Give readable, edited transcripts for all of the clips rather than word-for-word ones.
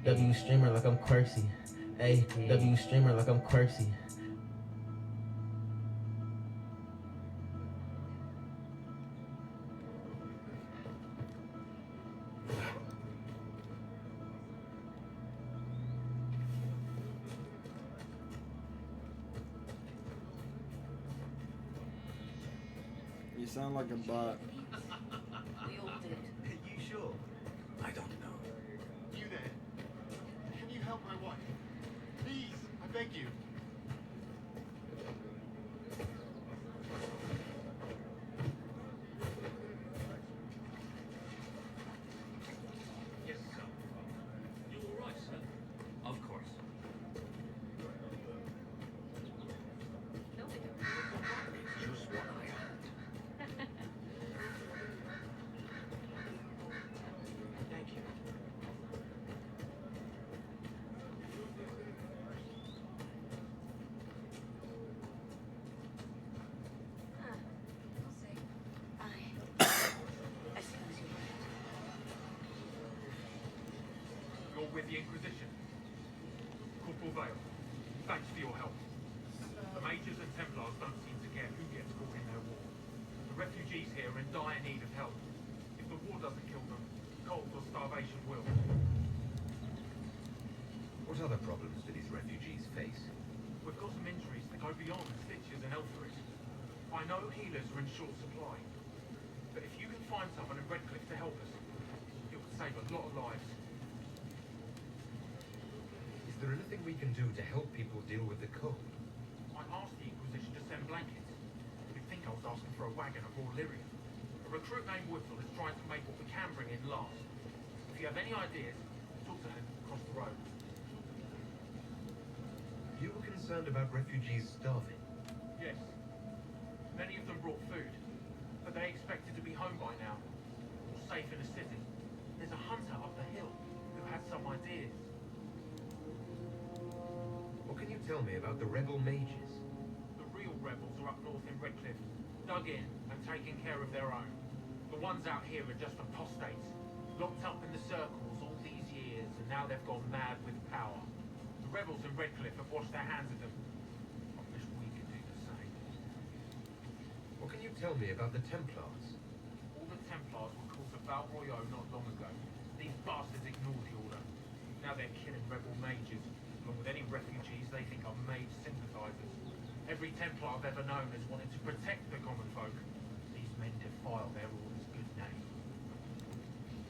W streamer like I'm quirky. A W streamer like I'm quirky. You sound like a bot. We all did. Are you sure? I don't know. You there? Can you help my wife? Please, I beg you. Yes, sir. You all right, sir? Of course. No, we don't. It's just what I heard. Thank you. We'll see. I suppose you're right. You're with the Inquisition. Corporal Vale, thanks for your help. The Mages and Templars don't seem to care who gets caught in their war. The refugees here are in dire need of help. If the war doesn't kill them, cold or starvation will. What other problems do these refugees face? We've got some injuries that go beyond stitches and elferis. I know healers are in short supply, but if you can find someone in Redcliffe to help us, it would save a lot of lives. Is there anything we can do to help people deal with the cold? I asked the Inquisition to send blankets. You'd think I was asking for a wagon of raw lyrium. A recruit named Woodville is trying to make what we can bring in last. If you have any ideas, talk to him across the road. You were concerned about refugees starving. Yes. Many of them brought food, but they expected to be home by now, or safe in a city. There's a hunter up the hill who had some ideas. What can you tell me about the rebel mages? The real rebels are up north in Redcliffe, dug in and taking care of their own. The ones out here are just apostates, locked up in the circles all these years, and now they've gone mad with power. The rebels in Redcliffe have washed their hands of them. I wish we could do the same. What can you tell me about the Templars? All the Templars were called to Val Royeaux not long ago. These bastards ignored the order. Now they're killing rebel mages, along with any refugees they think are mage sympathizers. Every Templar I've ever known has wanted to protect the common folk. These men defile their order's good name.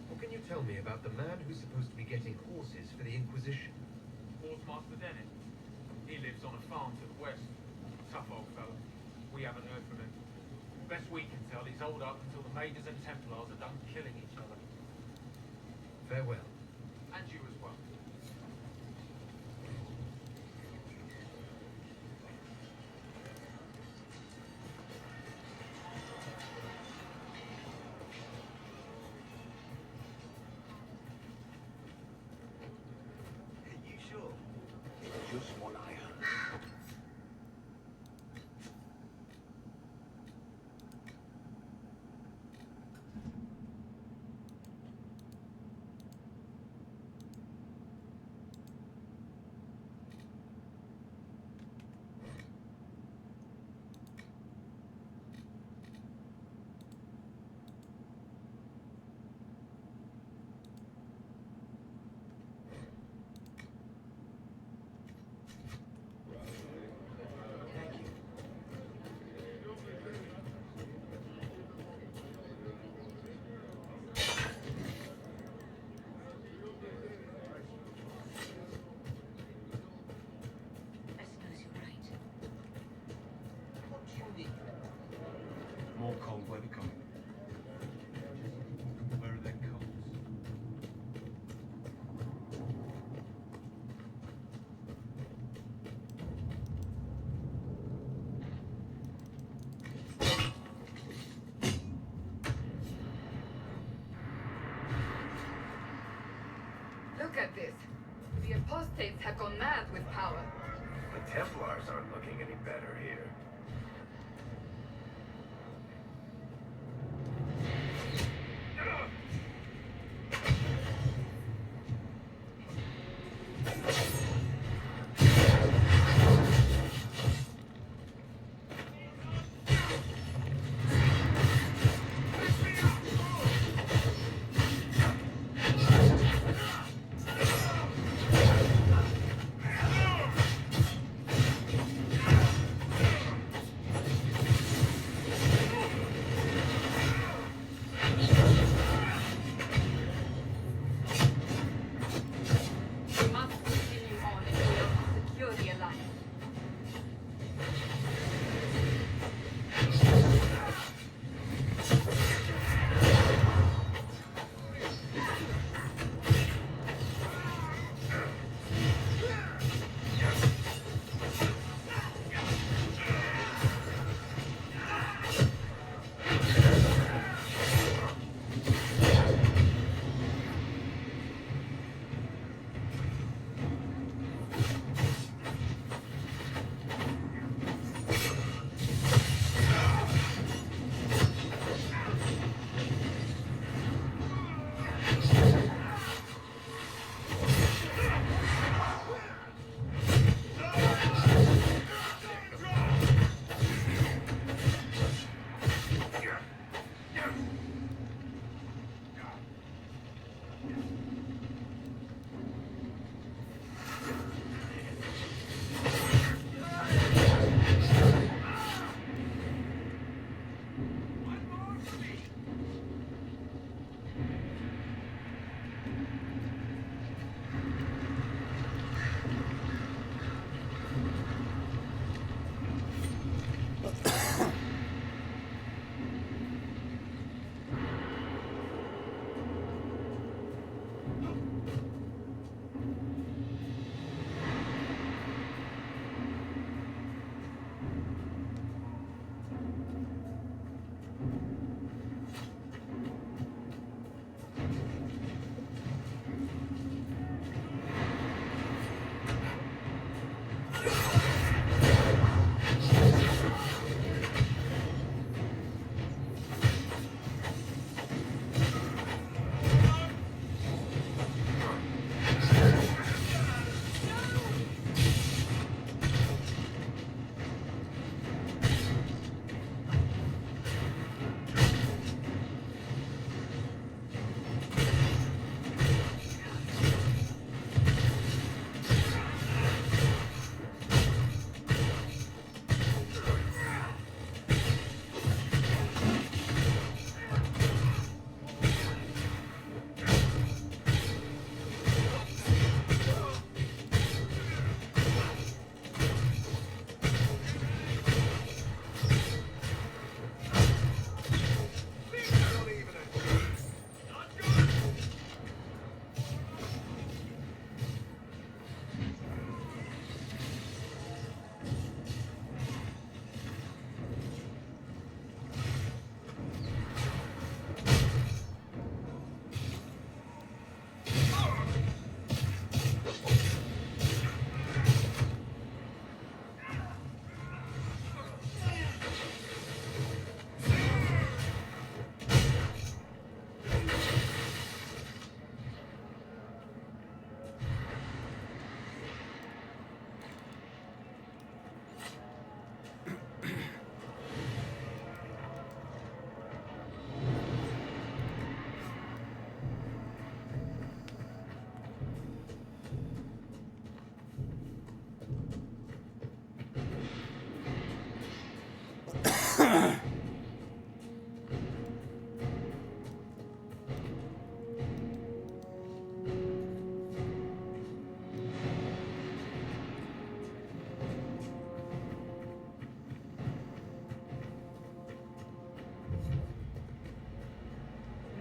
What can you tell me about the man who's supposed to be getting horses for the Inquisition? Master Dennis. He lives on a farm to the west. Tough old fellow. We haven't heard from him. Best we can tell, he's holed up until the Mages and Templars are done killing each other. Farewell. And you as well. Are you sure? It's just what I heard. Thank you. I suppose you're right. What do you need? More cold weather coming. Where are their coats? Look at this. The apostates have gone mad with power. The Templars aren't looking any better here.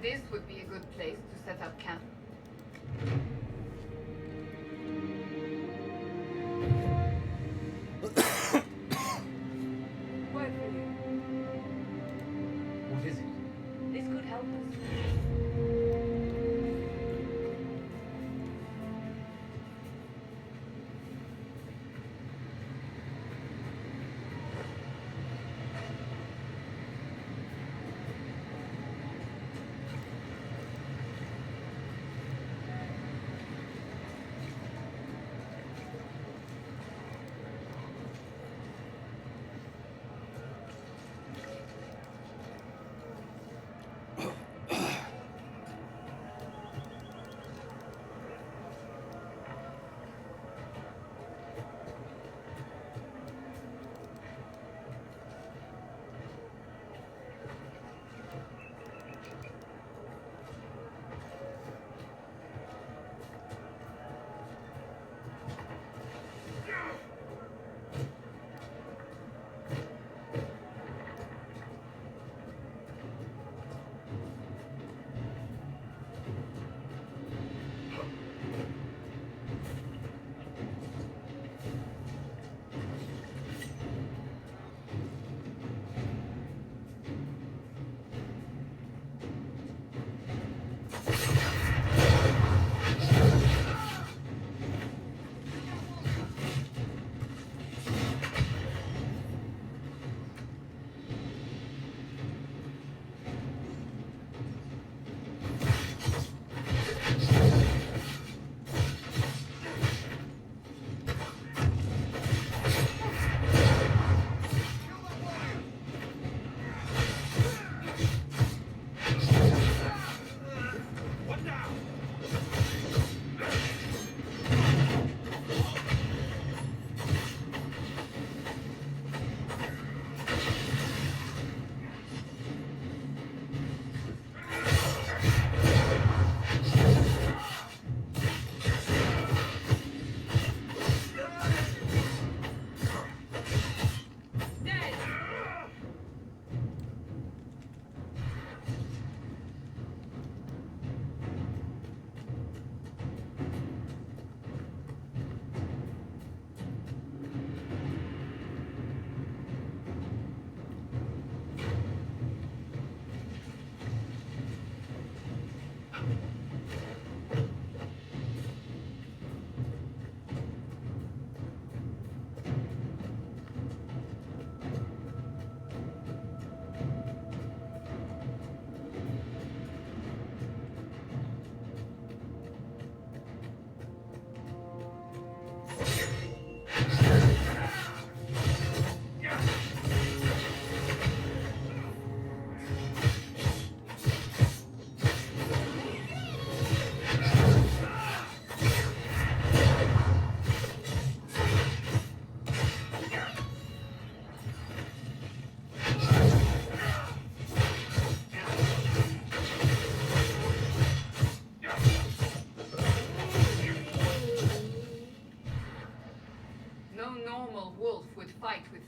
This would be a good place to set up camp. Work for you. What is it? This could help us.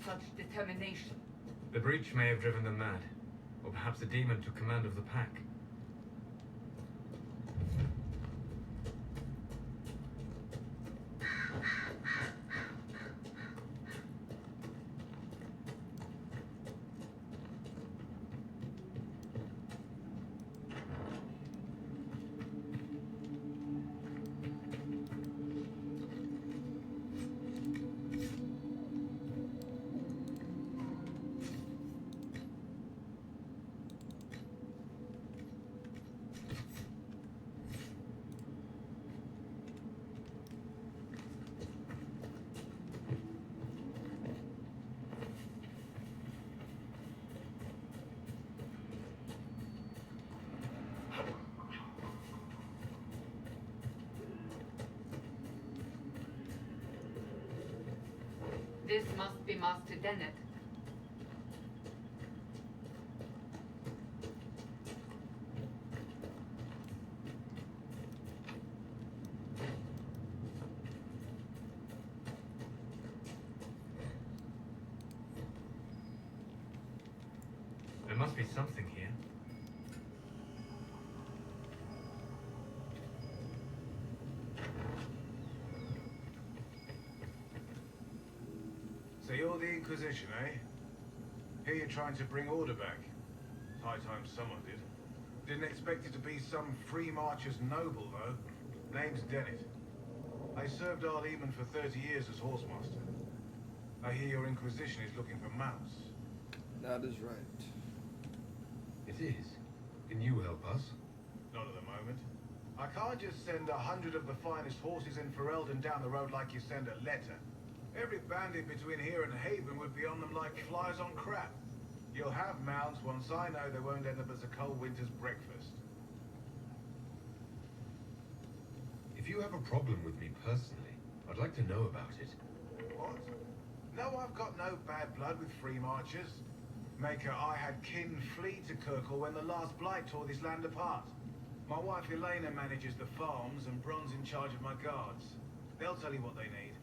such determination. The breach may have driven them mad. Or perhaps a demon took command of the pack. This must be Master Dennett. There must be something here. So you're the Inquisition, eh? Here you're trying to bring order back. High time someone did. Didn't expect it to be some free marcher's noble, though. Name's Dennett. I served our Lehman for 30 years as horsemaster. I hear your Inquisition is looking for mounts. That is right. It is. Can you help us? Not at the moment. I can't just send 100 of the finest horses in for Eldon down the road like you send a letter. Every bandit between here and Haven would be on them like flies on crap. You'll have mounts once I know they won't end up as a cold winter's breakfast. If you have a problem with me personally, I'd like to know about it. What? No, I've got no bad blood with free marchers. Maker, I had kin flee to Kirkle when the last blight tore this land apart. My wife Elena manages the farms and Bron's in charge of my guards. They'll tell you what they need.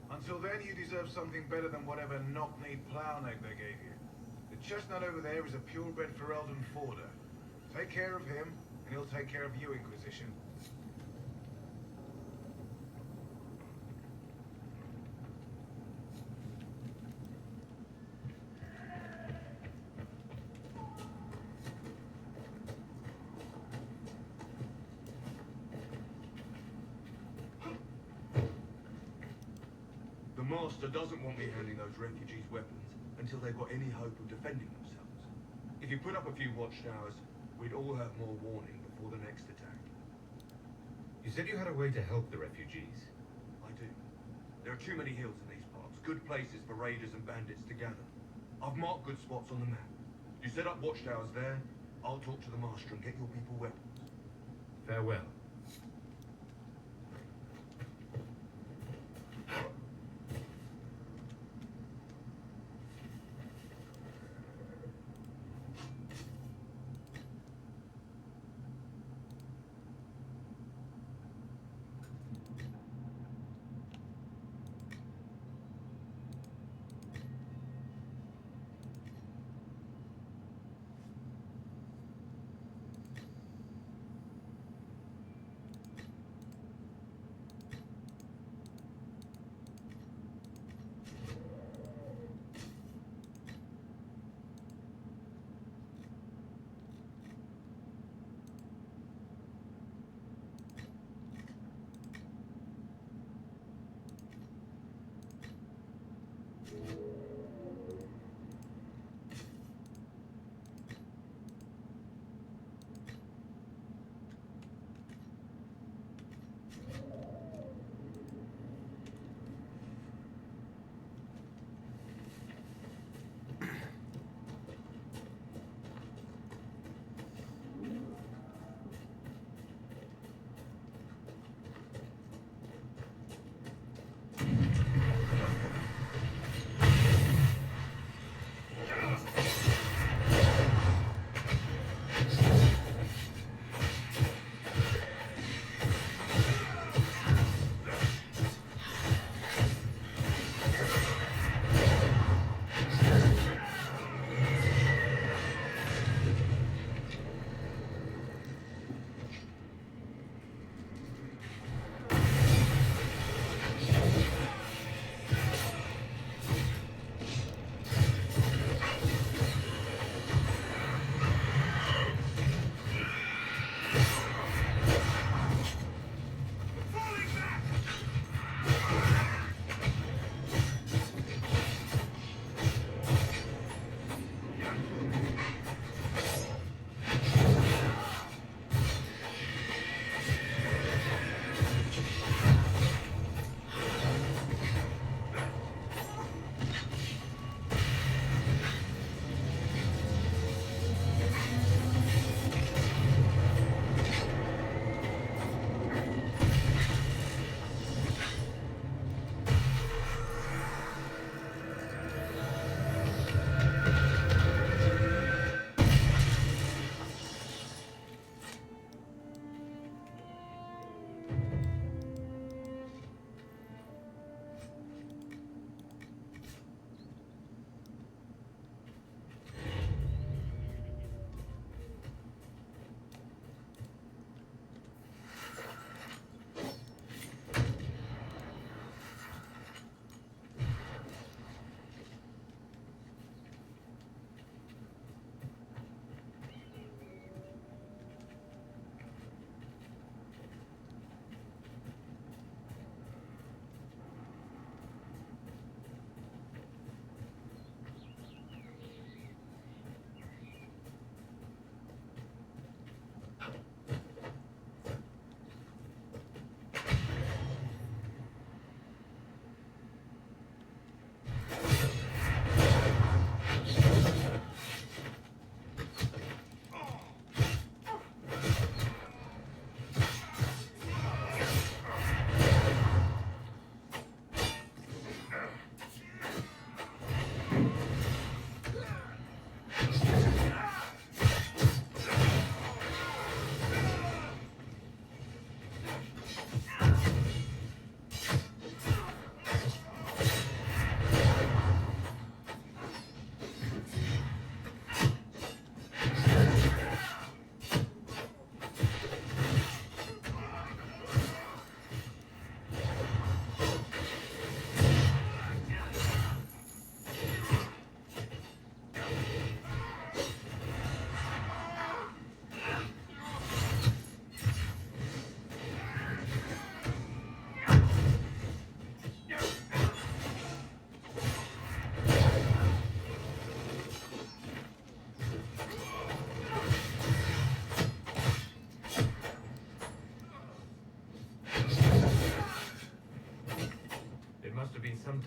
Until then, you deserve something better than whatever knock-kneed plough egg they gave you. The chestnut over there is a purebred Ferelden Forder. Take care of him, and he'll take care of you, Inquisition. The Master doesn't want me handing those refugees weapons until they've got any hope of defending themselves. If you put up a few watchtowers, we'd all have more warning before the next attack. You said you had a way to help the refugees. I do. There are too many hills in these parts, good places for raiders and bandits to gather. I've marked good spots on the map. You set up watchtowers there, I'll talk to the Master and get your people weapons. Farewell.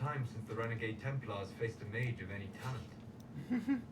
time since the Renegade Templars faced a mage of any talent.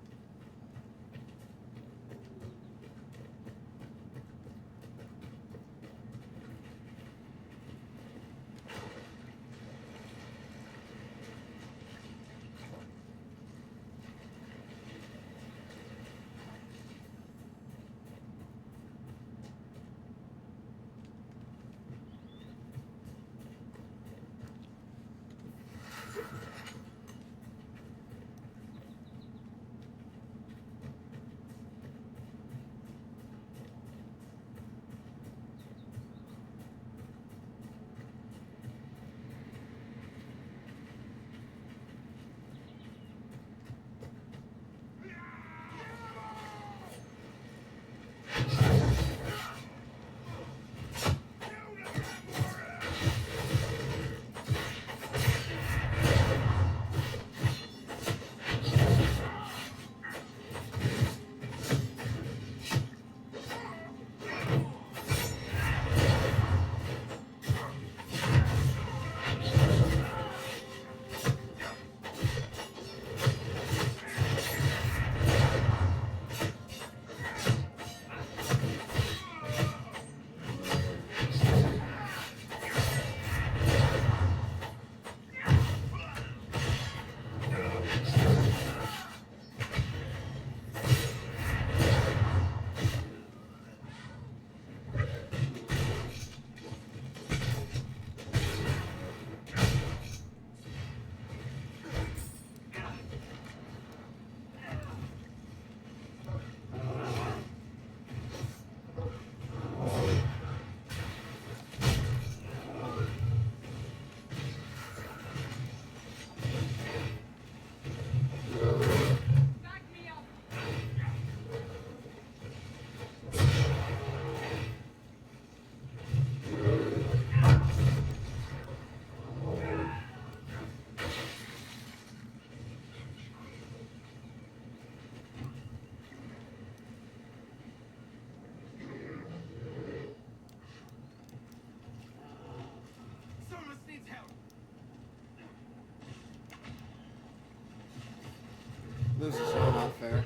This is so not fair.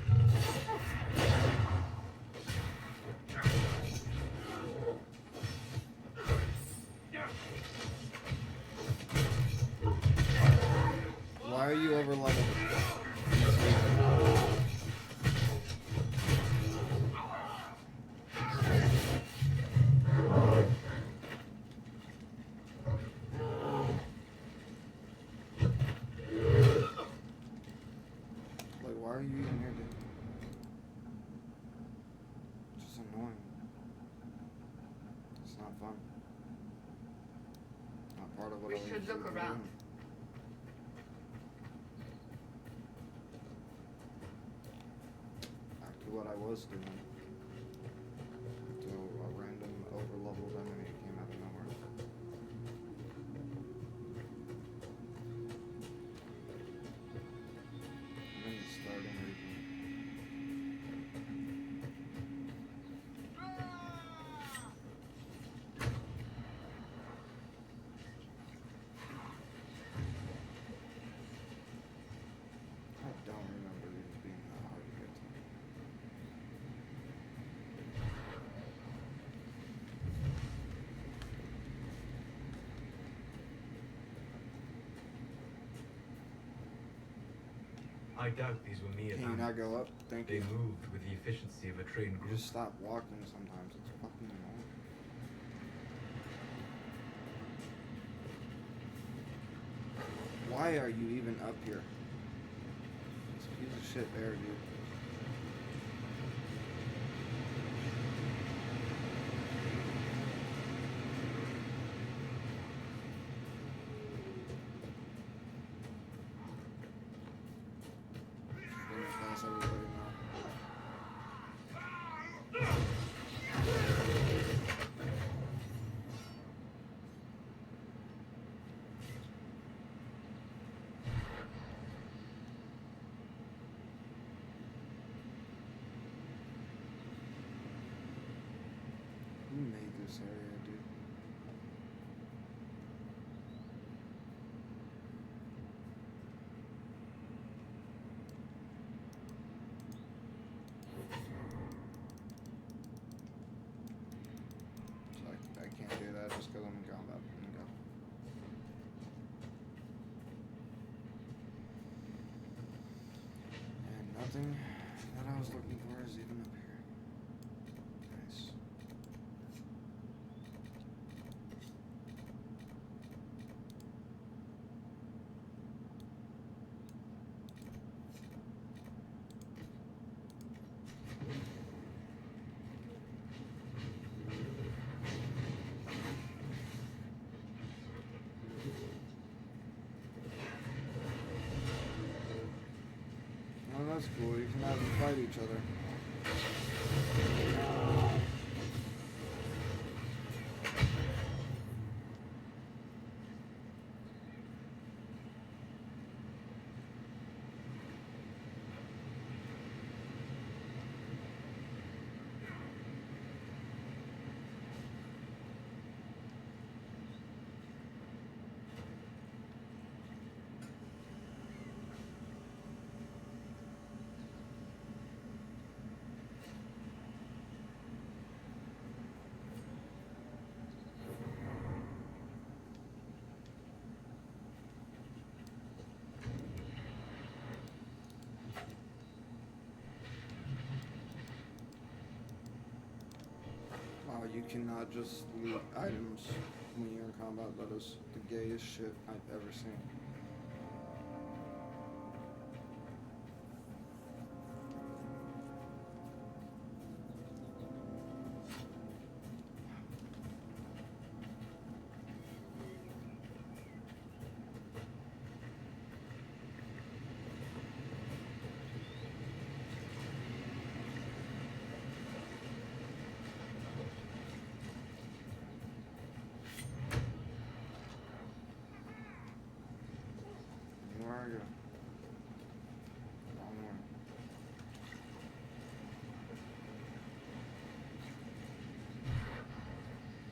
Why are you over leveled? Why are you even here, dude? It's just annoying. It's not fun. Not part of what We I should usually look do. around. Back to what I was doing. Until a random over-leveled enemy came out of nowhere. And then the starting region. I don't remember these being that hard to get to. I doubt these were mere Can you not bandits. go up? Thank They you. moved with the efficiency of a trained group. Just stop walking sometimes. It's fucking annoying. Why are you even up here? This piece of shit there, dude. Gonna pass everybody now. Who made this area, dude? Nothing that I was looking for is even up here. Nice. Oh, that's cool. You can have them fight each other. You cannot just loot items when you're in combat. That is the gayest shit I've ever seen. Where are you? Wrong one.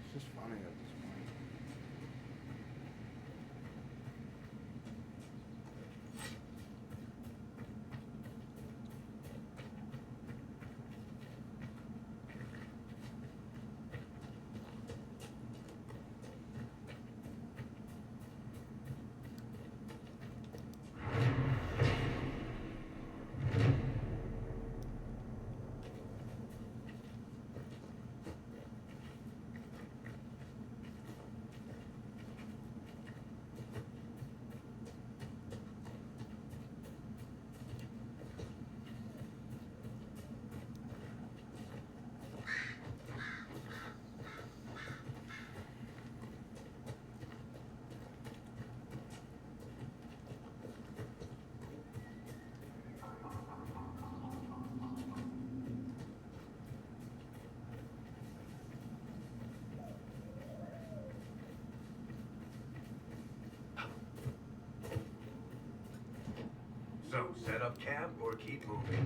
It's just funny at this point. So, set up camp or keep moving?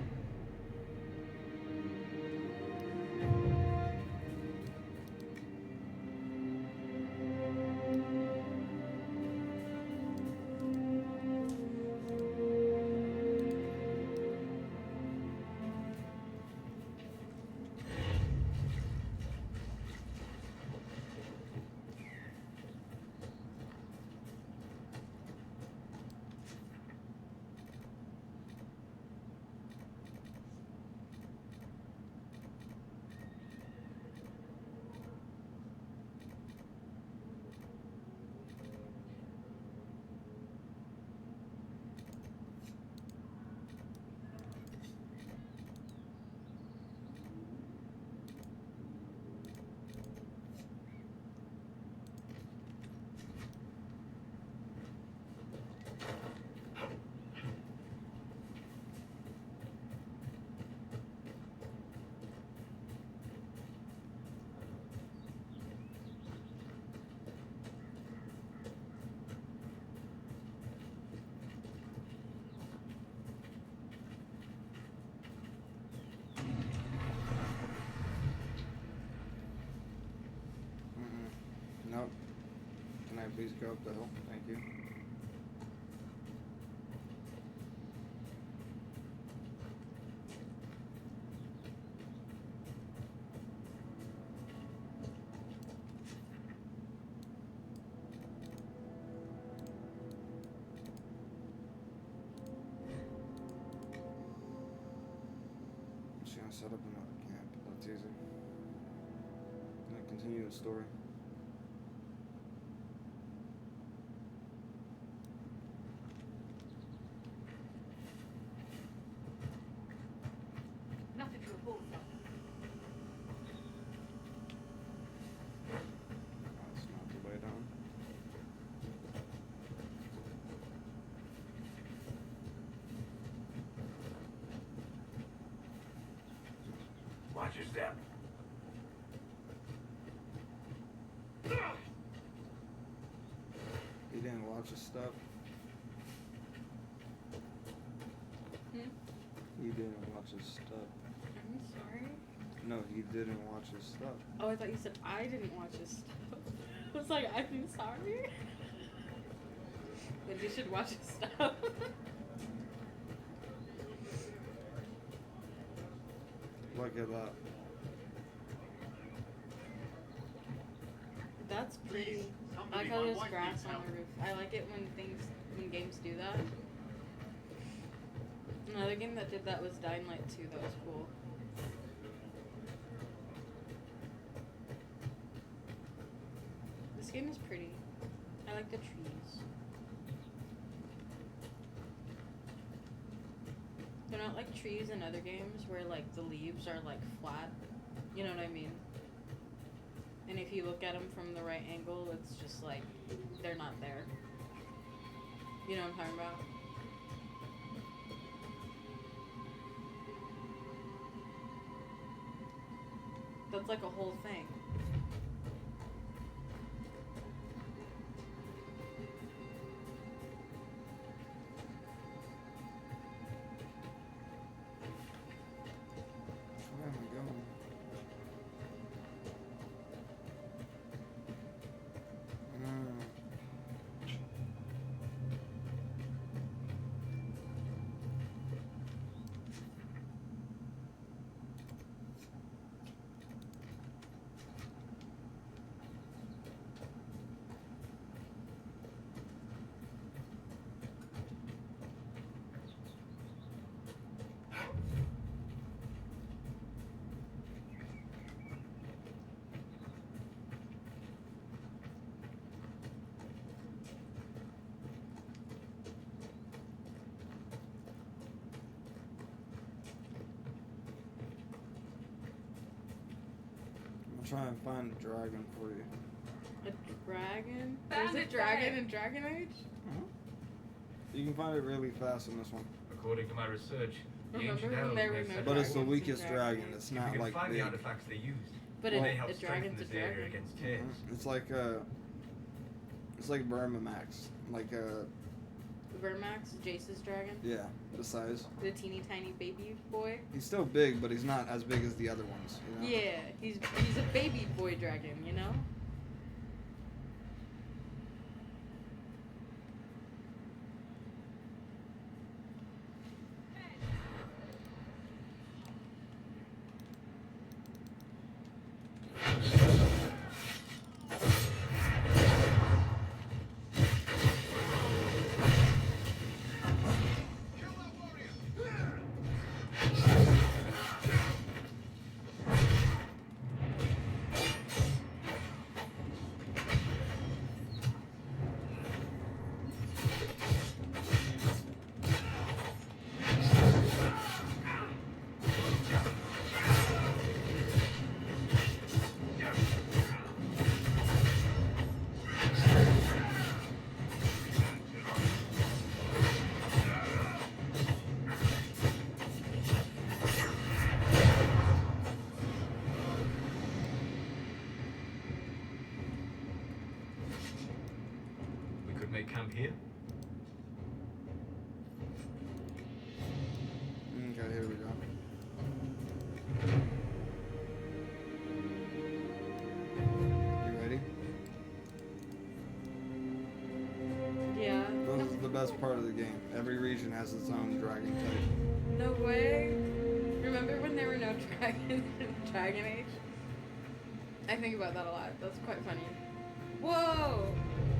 Nope. Can I please go up the hill? Thank you. gonna set up another camp. That's easy. Gonna continue the story. Nothing to report, sir. That's not the way down. Watch your step. He didn't watch his stuff. He didn't watch his stuff. I'm sorry. No, he didn't watch his stuff. Oh, I thought you said I didn't watch his stuff. I was like, I'm sorry. But you should watch his stuff. Look at that. That's pretty. I like how there's grass on the roof. I like it when games do that. Another game that did that was Dying Light 2. That was cool. This game is pretty. I like the trees. They're not like trees in other games where like the leaves are like flat. You know what I mean? And if you look at them from the right angle, it's just like they're not there. You know what I'm talking about? That's like a whole thing. Where am I going? Try and find a dragon for you. A dragon? Found There's a it, dragon babe. in Dragon Age? You can find it really fast in this one. According to my research, the Remember ancient when elves there may were no set But it's the dragons in weakest Dragon dragon. Age? It's If not you can like find big. the artifacts they used, But they a help strengthen dragon's a this area dragon. against tears. It's like it's like Burmamax. Like Vermax, Jace's dragon. yeah, the size. The teeny tiny baby boy. He's still big, but he's not as big as the other ones. You know? Yeah, he's a baby boy dragon, you know? We could make camp here. Okay, here we go. You ready? Yeah. This is the best part of the game. Every region has its own dragon type. No way. Remember when there were no dragons in Dragon Age? I think about that a lot. That's quite funny. Whoa!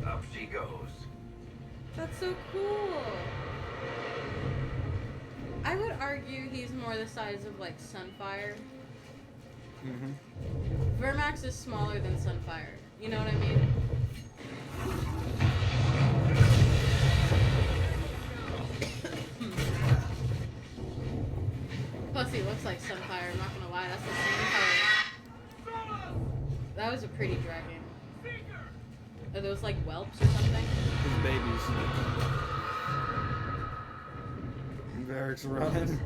Up she goes. That's so cool. I I would argue he's more the size of like Sunfire. Vermax is smaller than Sunfire. You know what I mean? Plus he looks like Sunfire, I'm not gonna lie, that's the same color. That was a pretty dragon. Are those like whelps or something? His babies. Varric's running.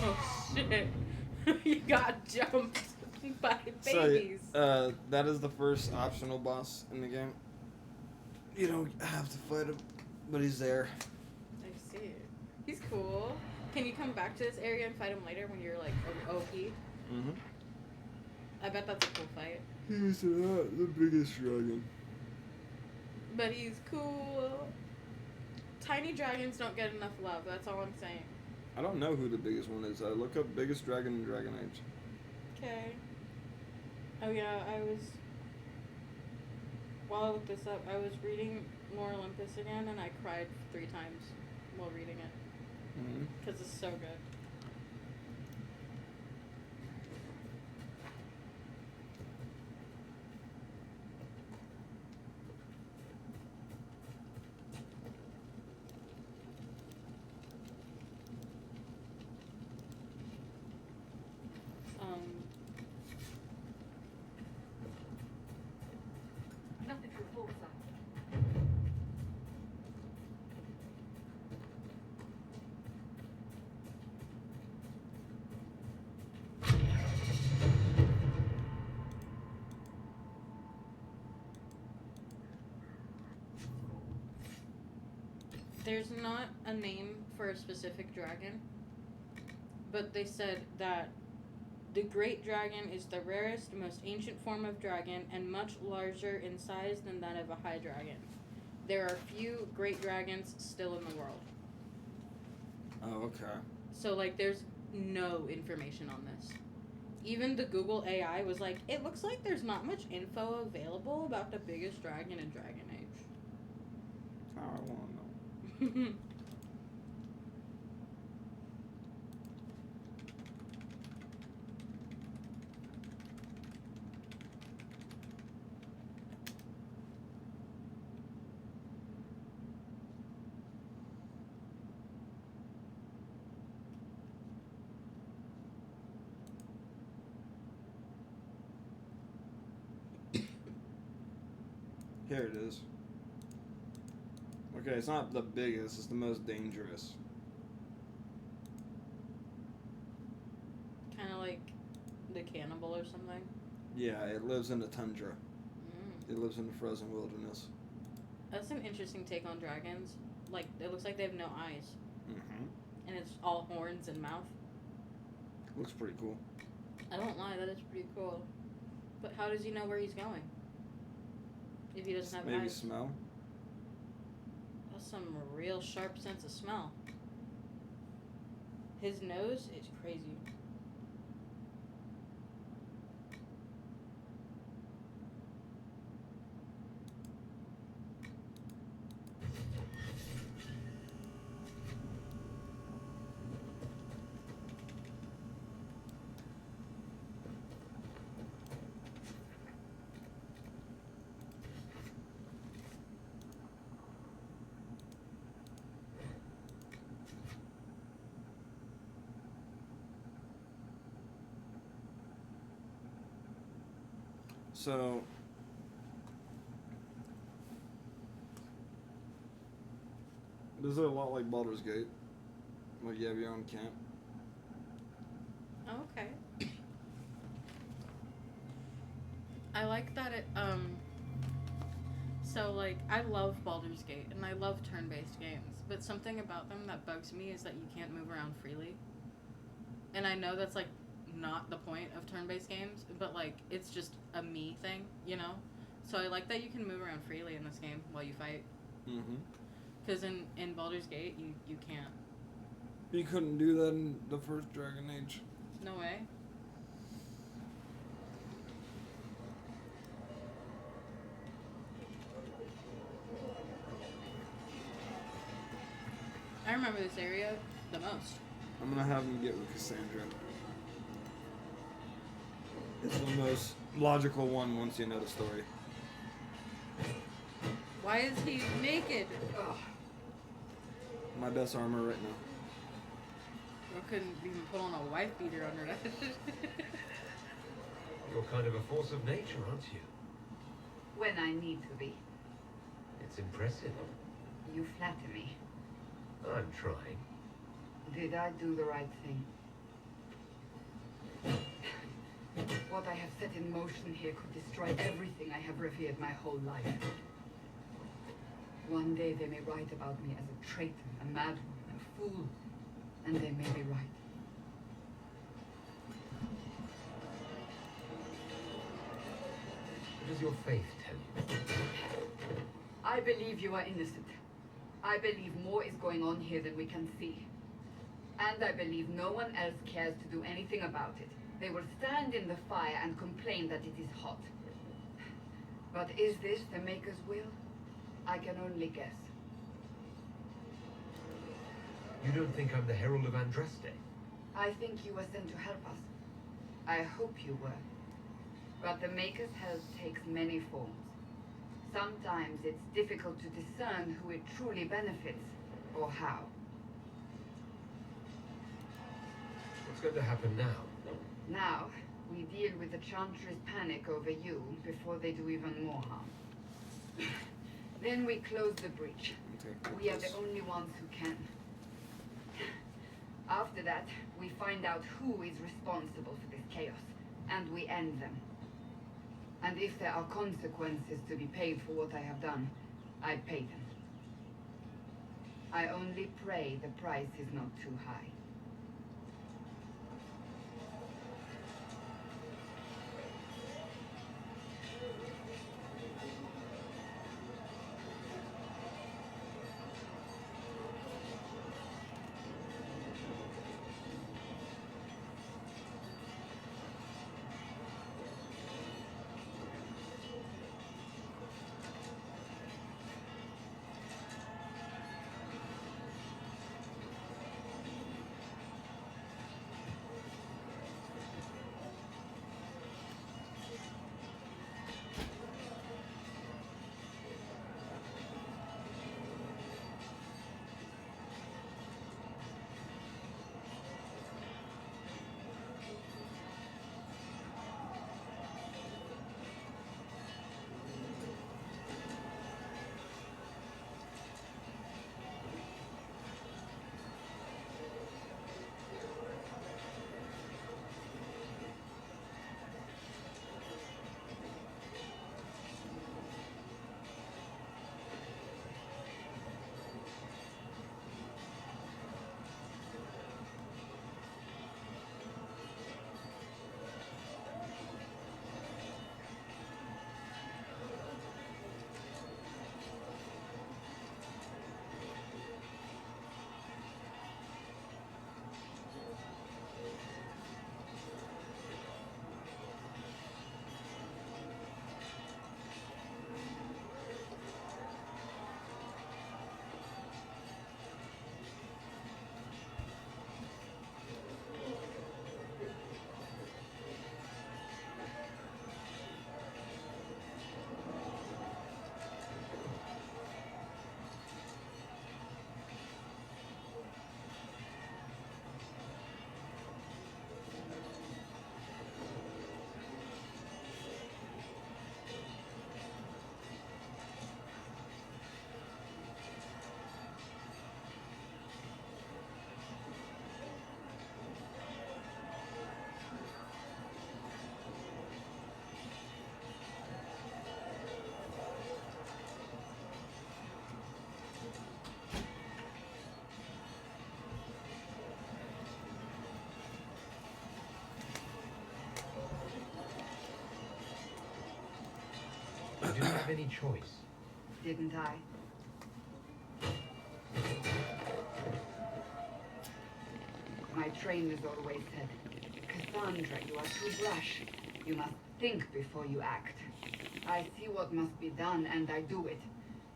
Oh shit. You got jumped by babies. So, that is the first optional boss in the game. You don't have to fight him, but he's there. I see it. He's cool. Can you come back to this area and fight him later when you're like OP? I bet that's a cool fight. He's not the biggest dragon. But he's cool. Tiny dragons don't get enough love, that's all I'm saying. I don't know who the biggest one is. I look up biggest dragon in Dragon Age. Okay. Oh yeah, while I looked this up, I was reading Lore Olympus again and I cried 3 times while reading it. Because it's so good. Nothing to report, sir. There's not a name for a specific dragon, but they said that the great dragon is the rarest, most ancient form of dragon and much larger in size than that of a high dragon. There are few great dragons still in the world. Oh, okay. So, like, there's no information on this. Even the Google AI was like, it looks like there's not much info available about the biggest dragon in Dragon Age. I want to know. Here it is. Okay, it's not the biggest, it's the most dangerous. Kind of like the cannibal or something. Yeah, it lives in the tundra. It lives in the frozen wilderness. That's an interesting take on dragons. Like, it looks like they have no eyes. And it's all horns and mouth. Looks pretty cool. I won't lie, that is pretty cool. But how does he know where he's going? If he doesn't have Maybe eyes? smell? That's some real sharp sense of smell. His nose is crazy. So, this is a lot like Baldur's Gate. Like, you have your own camp. Oh, okay. I like that it, so, like, I love Baldur's Gate, and I love turn-based games, but something about them that bugs me is that you can't move around freely. And I know that's, like, not the point of turn-based games, but, like, it's just a me thing, you know? So I like that you can move around freely in this game while you fight. Because in Baldur's Gate, you can't. You couldn't do that in the first Dragon Age. No way. I remember this area. The most. I'm gonna have him get with Cassandra. It's the most logical one once you know the story. Why is he naked? Ugh. My best armor right now. I couldn't even put on a wife beater under that. You're kind of a force of nature, aren't you? When I need to be. It's impressive. You flatter me. I'm trying. Did I do the right thing? What I have set in motion here could destroy everything I have revered my whole life. One day they may write about me as a traitor, a madwoman, a fool, and they may be right. What does your faith tell you? I believe you are innocent. I believe more is going on here than we can see. And I believe no one else cares to do anything about it. They will stand in the fire and complain that it is hot. But is this the Maker's will? I can only guess. You don't think I'm the Herald of Andraste? I think you were sent to help us. I hope you were. But the Maker's help takes many forms. Sometimes it's difficult to discern who it truly benefits, or how. What's going to happen now? Now, we deal with the Chantry's panic over you before they do even more harm. Then we close the breach. We are the only ones who can. After that, we find out who is responsible for this chaos, and we end them. And if there are consequences to be paid for what I have done, I pay them. I only pray the price is not too high. You didn't have any choice. Didn't I? My trainers always said, Cassandra, you are too brash. You must think before you act. I see what must be done, and I do it.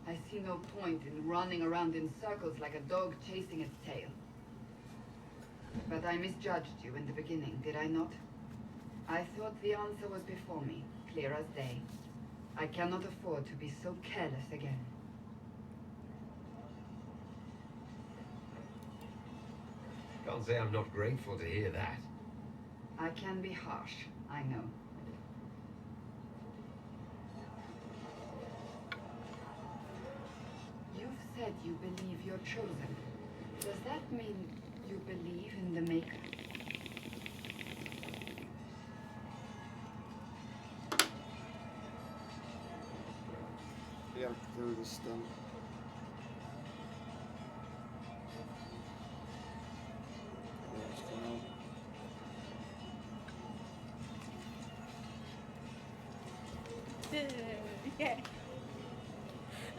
I see no point in running around in circles like a dog chasing its tail. But I misjudged you in the beginning, did I not? I thought the answer was before me, clear as day. I cannot afford to be so careless again. Can't say I'm not grateful to hear that. I can be harsh, I know. You've said you believe you're chosen. Does that mean you believe in the Maker? Yeah, clear the stump. Let's come out. Yeah.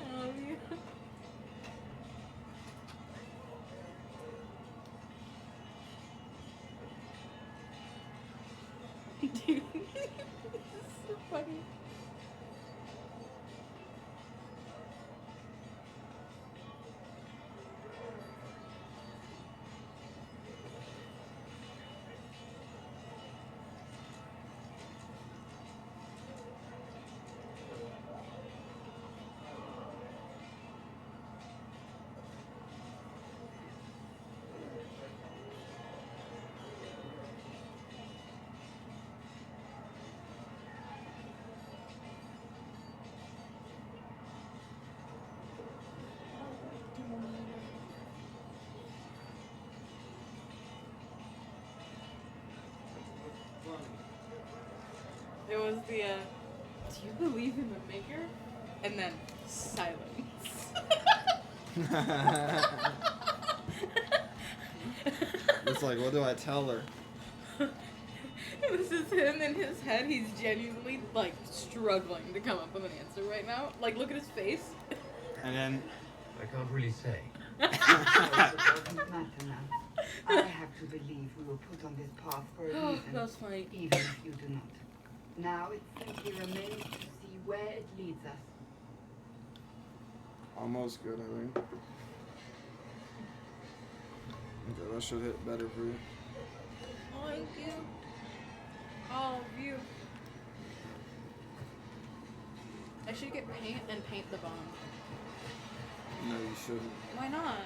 I love you. Dude, this is so funny. It was the, do you believe in the Maker? And then silence. It's like, what do I tell her? This is him in his head. He's genuinely, like, struggling to come up with an answer right now. Like, look at his face. And then... I can't really say. It doesn't matter now. I have to believe we were put on this path for a reason. That was funny. Even if you do not. Now it simply remains to see where it leads us. Almost good, I think. Okay, that should hit better for you. Thank you. All of you. I should get paint and paint the bomb. No, you shouldn't. Why not?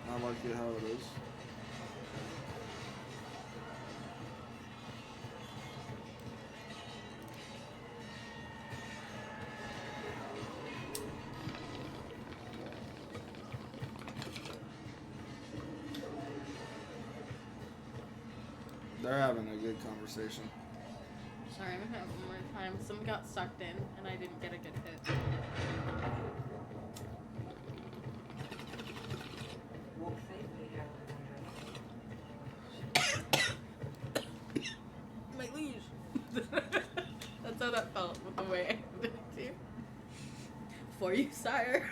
I like it how it is. They're having a good conversation. Sorry, I'm gonna have one more time. Someone got sucked in and I didn't get a good hit. Walk safely, Harold. My liege. That's how that felt with the way I did it too. For you, sire.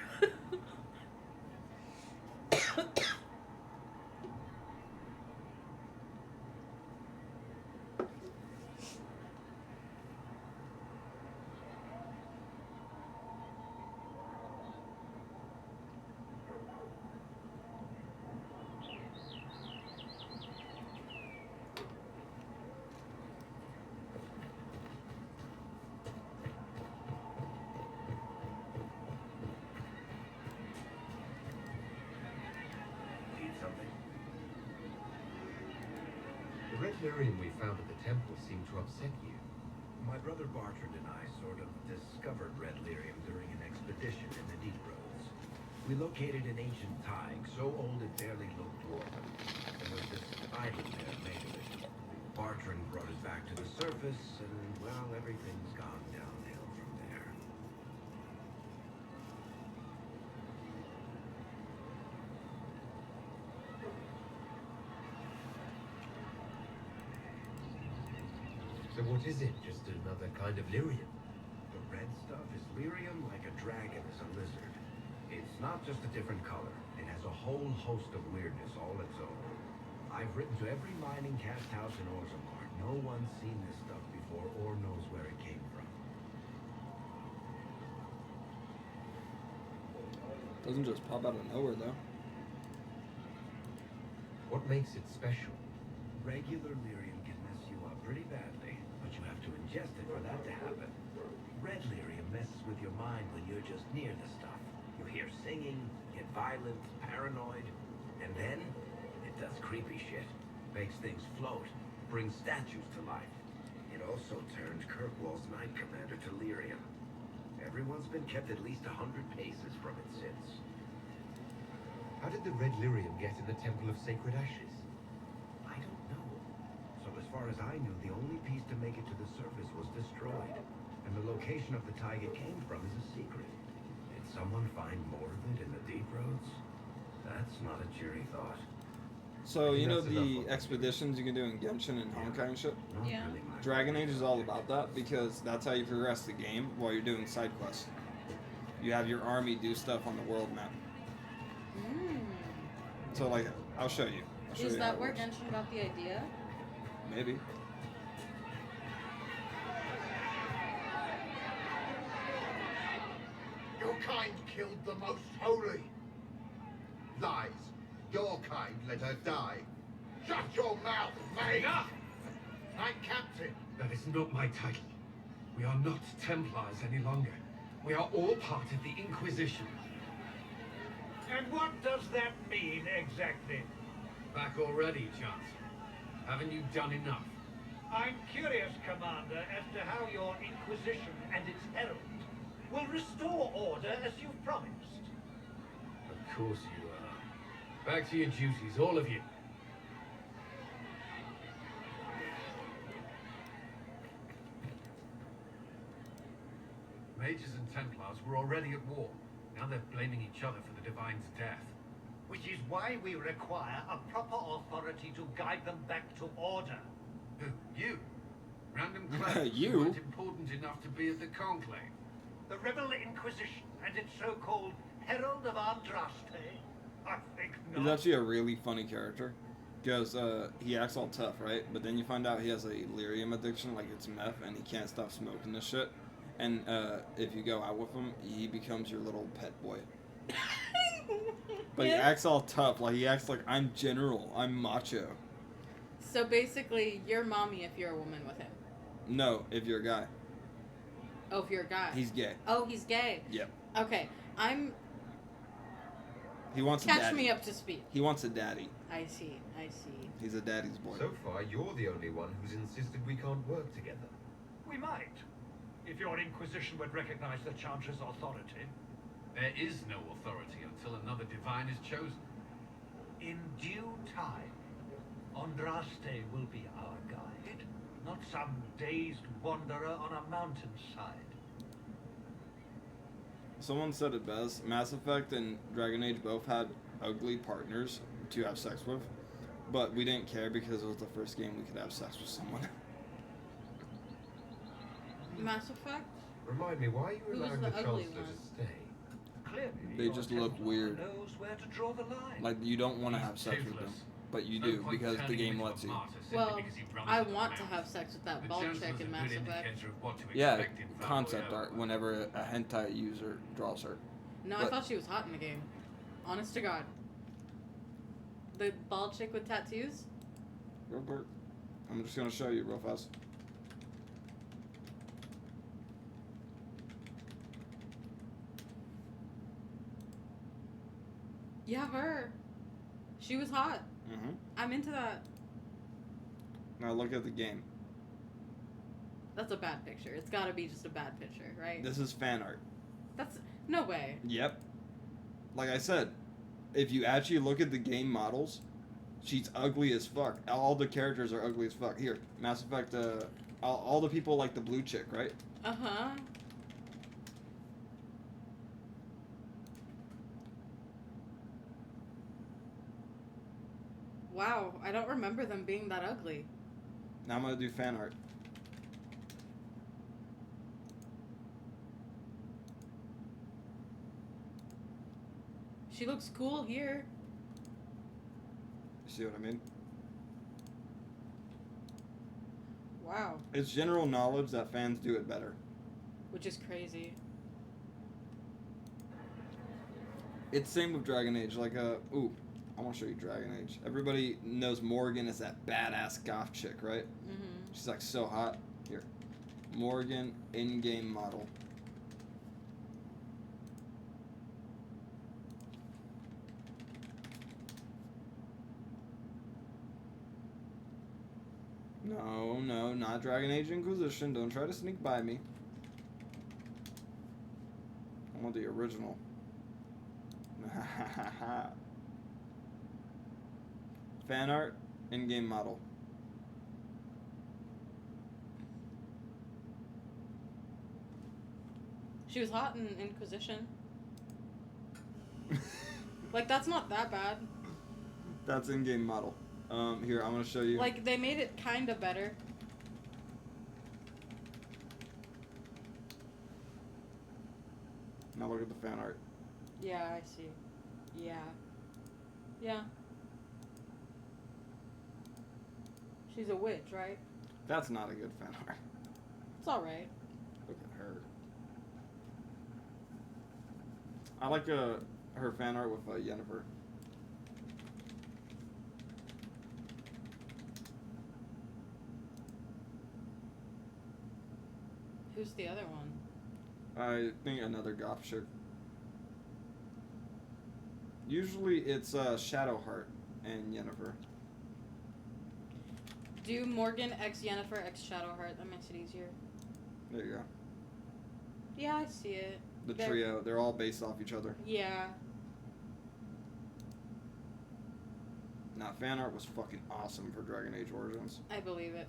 The red lyrium we found at the temple seemed to upset you. My brother Bartrand and I sort of discovered red lyrium during an expedition in the deep roads. We located an ancient tide, so old it barely looked dwarven. There was this idol there made of it. Bartrand brought it back to the surface, and, well, everything's gone downhill from there. So what is it? Just another kind of lyrium? The red stuff is lyrium like a dragon is a lizard. It's not just a different color. It has a whole host of weirdness all its own. I've written to every mining cast house in Orzammar. No one's seen this stuff before or knows where it came from. Doesn't just pop out of nowhere though. What What makes it special? Regular lyrium can mess you up pretty badly, but you have to ingest it for that to happen. Red lyrium messes with your mind when you're just near the stuff. You hear singing, get violent, paranoid, and then it does creepy shit. Makes things float, brings statues to life. It also turned Kirkwall's Knight Commander to lyrium. Everyone's been kept at least 100 paces from it since. How did the red lyrium get in the Temple of Sacred Ashes? I don't know. So as far as I knew, the only piece to make it to the surface was destroyed. And the location of the tide it came from is a secret. Did someone find more of it in the deep roads? That's not a cheery thought. So, you know the expeditions you can do in Genshin and Honkai and shit? Yeah. Dragon Age is all about that because that's how you progress the game while you're doing side quests. You have your army do stuff on the world map. So, like, I'll show you. Is that where Genshin got the idea? Maybe. Your kind killed the most holy. Lies. Your kind let her die. Shut your mouth, mate! Enough! I'm captain. That is not my title. We are not Templars any longer. We are all part of the Inquisition. And what does that mean exactly? Back already, Chance. Haven't you done enough? I'm curious, Commander, as to how your Inquisition and its herald will restore order as you've promised. Of course you are. Back to your duties, all of you. Mages and Templars were already at war. Now they're blaming each other for the Divine's death. Which is why we require a proper authority to guide them back to order. Who? You? Random clerics You? who weren't important enough to be at the Conclave. The Rebel Inquisition and its so-called Herald of Andraste? I think not. He's actually a really funny character. Because he acts all tough, right? But then you find out he has a lyrium addiction, like it's meth, and he can't stop smoking this shit. And if you go out with him, he becomes your little pet boy. But he acts all tough, like he acts like I'm general, I'm macho. So basically, you're mommy if you're a woman with him. No, if you're a guy. Oh, if you're a guy. He's gay. Oh, he's gay. Yep. Okay, He wants a Catch daddy. me up to speed. He wants a daddy. I see, I see. He's a daddy's boy. So far, you're the only one who's insisted we can't work together. We might, if your Inquisition would recognize the Chancellor's authority. There is no authority until another Divine is chosen. In due time, Andraste will be our guide, not some dazed wanderer on a mountainside. Someone said it best. Mass Effect and Dragon Age both had ugly partners to have sex with, but we didn't care because it was the first game we could have sex with someone. Mass Effect? Remind me, why are you Who was allowing the the ugly Chancellor one? to stay? Clearly, They your just look Templar weird. knows where to draw the line. Like, you don't want to have sex with them, but you do because the game lets you. Well, I want to have sex with that bald chick in Mass Effect. Yeah, concept art whenever a hentai user draws her. No, I But- thought she was hot in the game. Honest to God. The bald chick with tattoos? Robert, I'm just gonna show you real fast. Yeah, her. She was hot. Mm-hmm. I'm into that. Now look at the game. That's a bad picture. It's gotta be just a bad picture, right? This is fan art. That's no way. Yep. Like I said, if you actually look at the game models, she's ugly as fuck. All the characters are ugly as fuck. Here, Mass Effect, all the people like the blue chick, right? Uh-huh. Wow, I don't remember them being that ugly. Now I'm gonna do fan art. She looks cool here. You see what I mean? Wow. It's general knowledge that fans do it better. Which is crazy. It's same with Dragon Age. Like, ooh, I want to show you Dragon Age. Everybody knows Morgan is that badass goth chick, right? Mm-hmm. She's like so hot. Here. Morgan in-game model. No, no, not Dragon Age Inquisition. Don't try to sneak by me. I want the original. Fan art, in-game model. She was hot in Inquisition. Like, that's not that bad. That's in-game model. Here, I'm gonna show you. Like, they made it kind of better. Now look at the fan art. Yeah, I see. Yeah. Yeah. She's a witch, right? That's not a good fan art. It's alright. Look at her. I like her fan art with Yennefer. Who's the other one? I think another goth chick. Usually it's Shadowheart and Yennefer. Do Morgan X Yennefer X Shadowheart. That makes it easier. There you go. Yeah, I see it. The trio, they're all based off each other. Yeah. Nah, fan art was fucking awesome for Dragon Age Origins. I believe it.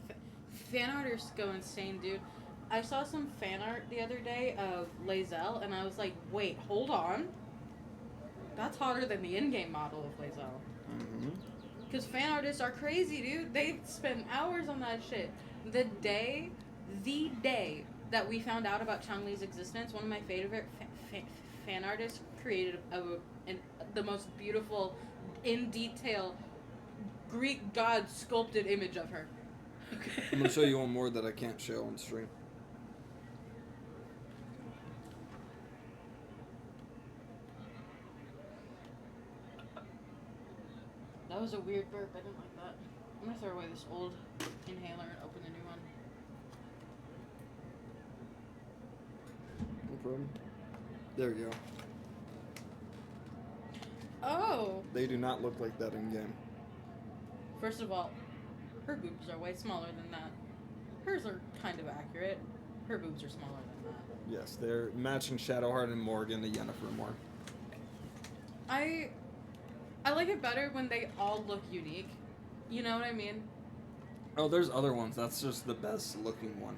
Fan artists go insane, dude. I saw some fan art the other day of Lae'zel, and I was like, wait, hold on. That's hotter than the in-game model of Lae'zel. Mm-hmm. Because fan artists are crazy, dude. They spend hours on that shit. The day that we found out about Chang-Li's existence, one of my favorite fan artists created the most beautiful, in detail, Greek god sculpted image of her. Okay. I'm gonna show you one more that I can't show on stream. That was a weird burp. I didn't like that. I'm gonna throw away this old inhaler and open the new one. No problem. There we go. Oh! They do not look like that in game. First of all, her boobs are way smaller than that. Hers are kind of accurate. Her boobs are smaller than that. Yes, they're matching Shadowheart and Morgan to Yennefer more. I like it better when they all look unique. You know what I mean? Oh, there's other ones. That's just the best looking one.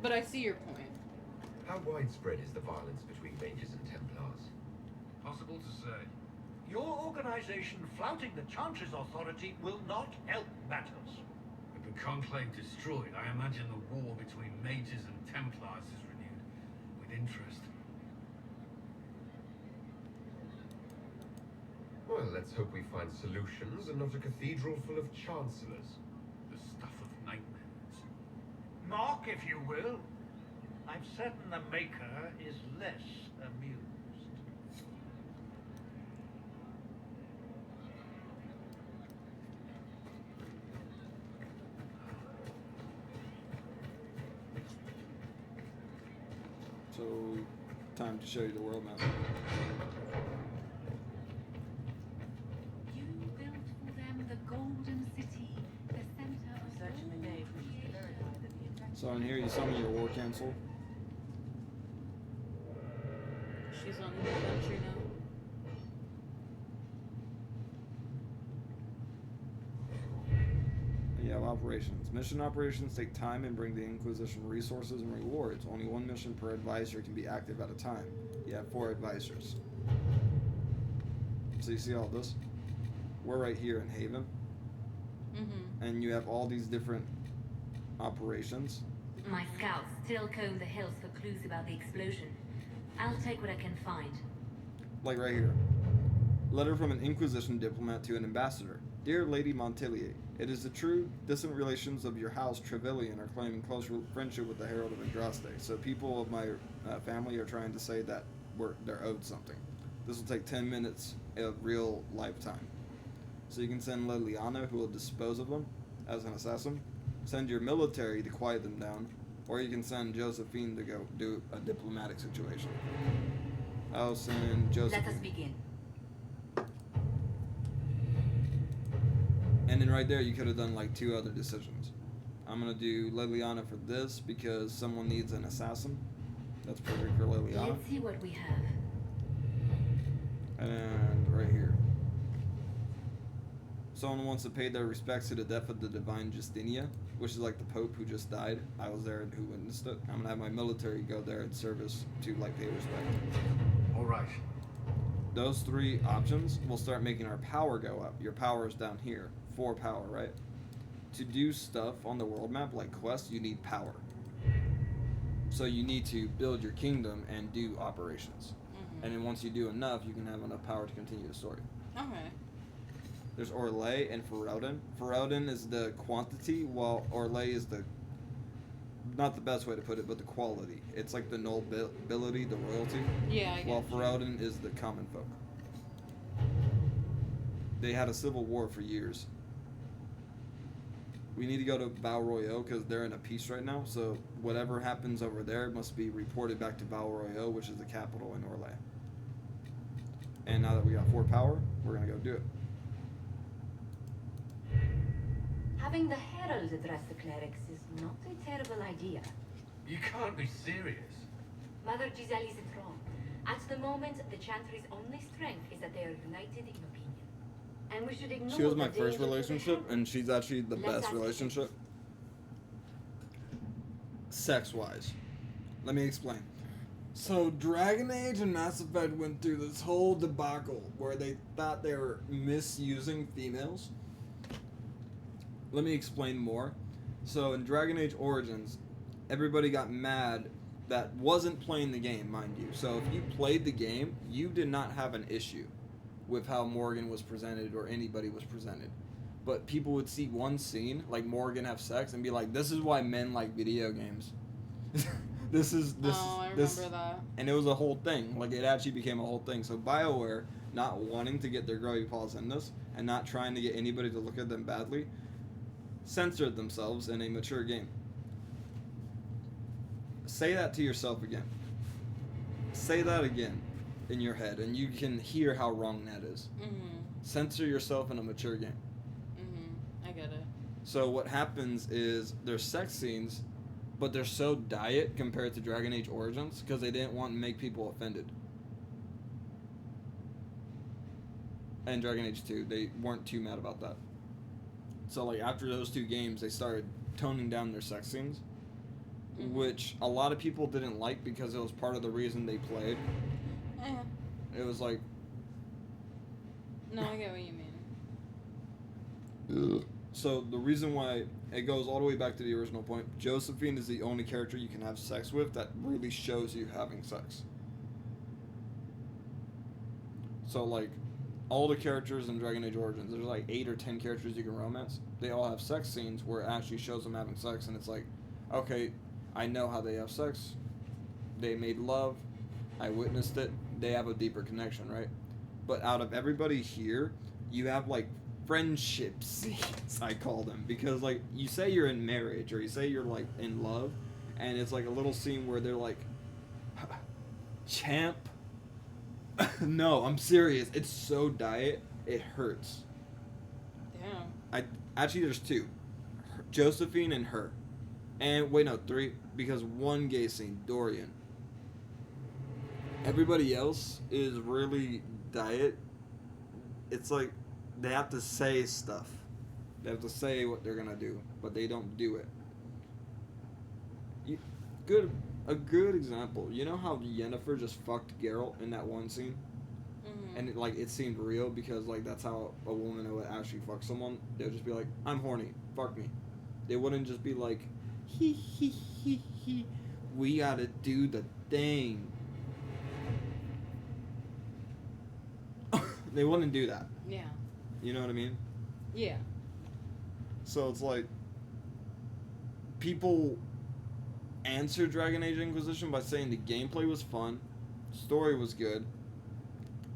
But I see your point. How widespread is the violence between mages and Templars? Possible to say. Your organization flouting the Chancellor's authority will not help matters. With the Conclave destroyed, I imagine the war between mages and Templars is renewed. With interest. Well, let's hope we find solutions and not a cathedral full of chancellors. The stuff of nightmares. Mock, if you will. I'm certain the Maker is less amused. So, time to show you the world map. You built for them the golden city, the center of Search in the gate, which is the very eye that the infection. So in here you summon your war cancel. She's on the adventure now. You have operations. Mission operations take time and bring the Inquisition resources and rewards. Only one mission per advisor can be active at a time. You have 4 advisors. So you see all this? We're right here in Haven. Mm-hmm. And you have all these different operations. My scouts still comb the hills for clues about the explosion. I'll take what I can find. Like right here. Letter from an Inquisition diplomat to an ambassador. Dear Lady Montelier, it is the true distant relations of your house Trevelyan are claiming close friendship with the Herald of Andraste. So people of my family are trying to say that they're owed something. This will take 10 minutes of real lifetime. So you can send Liliana, who will dispose of them as an assassin. Send your military to quiet them down, or you can send Josephine to go do a diplomatic situation. I'll send Josephine. Let us begin. And then right there, you could have done like 2 other decisions. I'm gonna do Liliana for this because someone needs an assassin. That's perfect for Liliana. Let's see what we have. And right here. Someone wants to pay their respects to the death of the divine Justinia, which is like the Pope who just died. I was there who witnessed it. I'm gonna have my military go there in service to like pay respect. All right. Those 3 options will start making our power go up. Your power is down here. 4 power, right? To do stuff on the world map like quests, you need power. So you need to build your kingdom and do operations. And then once you do enough, you can have enough power to continue the story. Okay. There's Orlais and Ferelden. Ferelden is the quantity, while Orlais is the, not the best way to put it, but the quality. It's like the nobility, the royalty. Yeah, I get While you. Ferelden is the common folk. They had a civil war for years. We need to go to Val Royeaux because they're in a peace right now. So whatever happens over there must be reported back to Val Royeaux, which is the capital in Orlais. And now that we got 4 power, we're gonna go do it. Having the herald address the clerics is not a terrible idea. You can't be serious. Mother Giselle isn't wrong. At the moment, the Chantry's only strength is that they are united in opinion. And we should ignore She was my the first danger to the relationship, herald. and she's actually the Let's best ask relationship. Sex-wise. Let me explain. So, Dragon Age and Mass Effect went through this whole debacle where they thought they were misusing females. Let me explain more. So, in Dragon Age Origins, everybody got mad that wasn't playing the game, mind you. So, if you played the game, you did not have an issue with how Morgan was presented or anybody was presented. But people would see one scene, like Morgan have sex, and be like, this is why men like video games. I remember that. And it was a whole thing. Like, it actually became a whole thing. So BioWare, not wanting to get their grubby paws in this, and not trying to get anybody to look at them badly, censored themselves in a mature game. Say that to yourself again. Say that again in your head, and you can hear how wrong that is. Censor yourself in a mature game. I get it. So what happens is there's sex scenes, but they're so diet compared to Dragon Age Origins because they didn't want to make people offended. And Dragon Age 2, they weren't too mad about that. So like after those 2 games, they started toning down their sex scenes, which a lot of people didn't like because it was part of the reason they played. It was like... No, I get what you mean. So the reason why it goes all the way back to the original point, Josephine is the only character you can have sex with that really shows you having sex. So like all the characters in Dragon Age Origins, there's like 8 or 10 characters you can romance. They all have sex scenes where it actually shows them having sex, and it's like, okay, I know how they have sex. They made love. I witnessed it. They have a deeper connection, right? But out of everybody here, you have like friendship scenes, I call them, because like you say you're in marriage or you say you're like in love, and it's like a little scene where they're like, champ. No, I'm serious. It's so diet, it hurts. Damn. Actually there's 2, Josephine and her, and wait, no, 3, because one gay scene, Dorian. Everybody else is really diet. It's like they have to say stuff. They have to say what they're gonna do, but they don't do it. A good example. You know how Yennefer just fucked Geralt in that one scene, and it seemed real because like that's how a woman would actually fuck someone. They would just be like, "I'm horny, fuck me." They wouldn't just be like, "He he he he, we gotta do the thing." They wouldn't do that. Yeah. You know what I mean? Yeah. So it's like people answer Dragon Age Inquisition by saying the gameplay was fun, Story was good.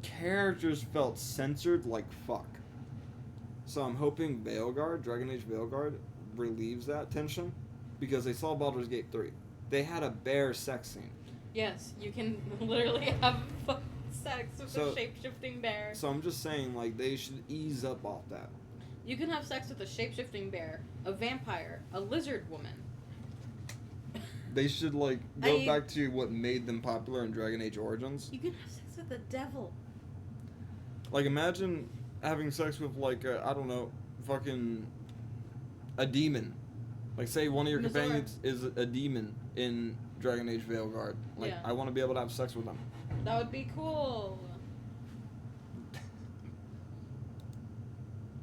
Characters felt censored like fuck. So I'm hoping Veilguard, Dragon Age Veilguard, relieves that tension, because they saw Baldur's Gate 3. They had a bear sex scene. Yes, you can literally have sex with a shape-shifting bear. So I'm just saying, like, they should ease up off that. You can have sex with a shape-shifting bear, a vampire, a lizard woman. They should, like, go back to what made them popular in Dragon Age Origins. You can have sex with the devil. Like, imagine having sex with, like, I don't know, fucking a demon. Like, say one of your companions is a demon in Dragon Age Veilguard. Like, Yeah. I want to be able to have sex with them. That would be cool.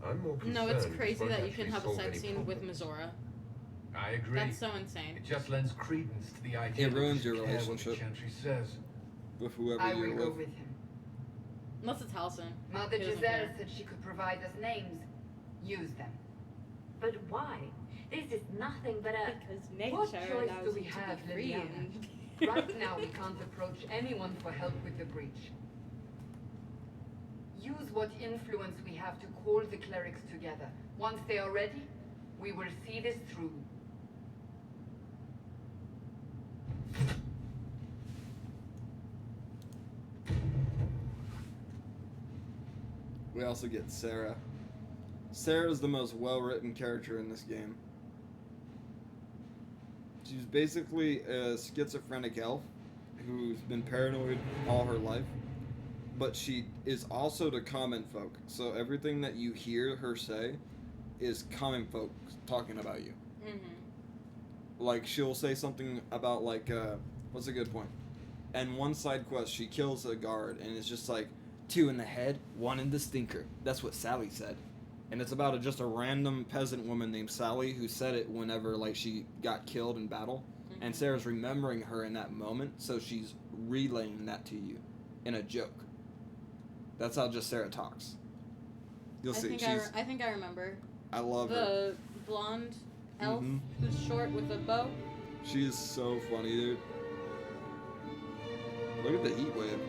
I'm more concerned. No, it's crazy won't that you actually can have a solve sex any scene with problems. Mizora. I agree. That's so insane. It just lends credence to the idea. It ruins that we your should care what the relationship. Chantry says. With whoever I you're will go with. with him. Unless it's Halcyon. Mother He doesn't Giselle care. said she could provide us names. Use them. But why? This is nothing but a... Because What nature choice allows do we you to have, be free Liliana? and- Right now, we can't approach anyone for help with the breach. Use what influence we have to call the clerics together. Once they are ready, we will see this through. We also get Sarah. Sarah is the most well-written character in this game. She's basically a schizophrenic elf who's been paranoid all her life, but she is also the common folk. So everything that you hear her say is common folk talking about you. Mm-hmm. Like, she'll say something about, like, what's a good point? And one side quest, she kills a guard, and it's just like, 2 in the head, 1 in the stinker. That's what Sally said. And it's about just a random peasant woman named Sally who said it whenever, like, she got killed in battle. Mm-hmm. And Sarah's remembering her in that moment, so she's relaying that to you in a joke. That's how just Sarah talks. You'll see. I think I remember. I love her. The blonde elf Mhm. who's short with a bow. She is so funny, dude. Look at the heat wave.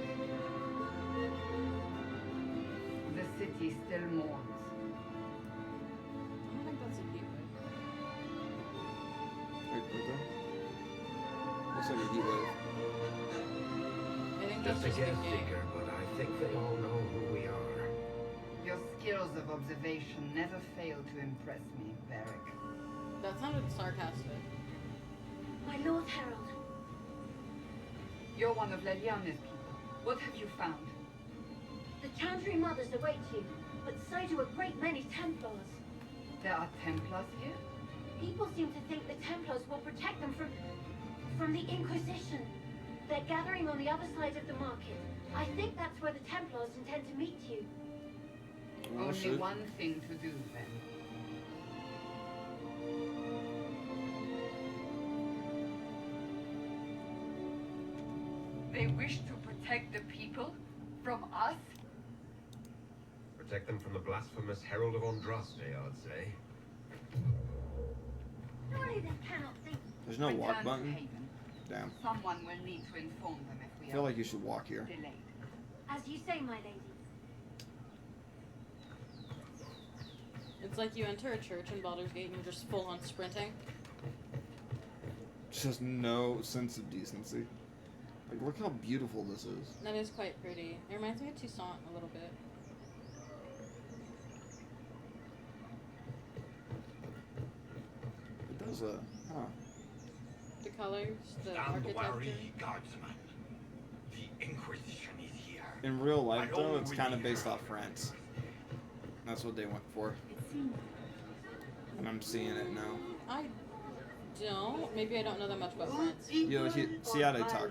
The city still mourns. I don't think that's a heat wave. Right there. Looks like a heat wave. I think Just that's a just guess, the game. Seeker, but I think they all know who we are. Your skills of observation never fail to impress me, Varric. That sounded sarcastic. My Lord Herald. You're one of Leliana's people. What have you found? The Chantry mothers await you, but so do a great many Templars. There are Templars here? People seem to think the Templars will protect them from the Inquisition. They're gathering on the other side of the market. I think that's where the Templars intend to meet you. Oh, Only shit. one thing to do, then. They wish to protect the people from us? Protect them from the blasphemous Herald of Andraste, I'd say. Surely they cannot think. There's no walk Return to button. Haven. Damn. Someone will need to inform them if we I feel are like you should walk here. delayed. As you say, my lady. It's like you enter a church in Baldur's Gate and you're just full on sprinting. Just no sense of decency. Like, look how beautiful this is. That is quite pretty. It reminds me of Toussaint a little bit. It does huh. The colors, the Stand architecture. wary, guardsman. The Inquisition is here. In real life, I though, only it's will kind of be based here. off France. That's what they went for. It seems. And I'm seeing it now. I don't. Maybe I don't know that much about France. Yo, see how they talk.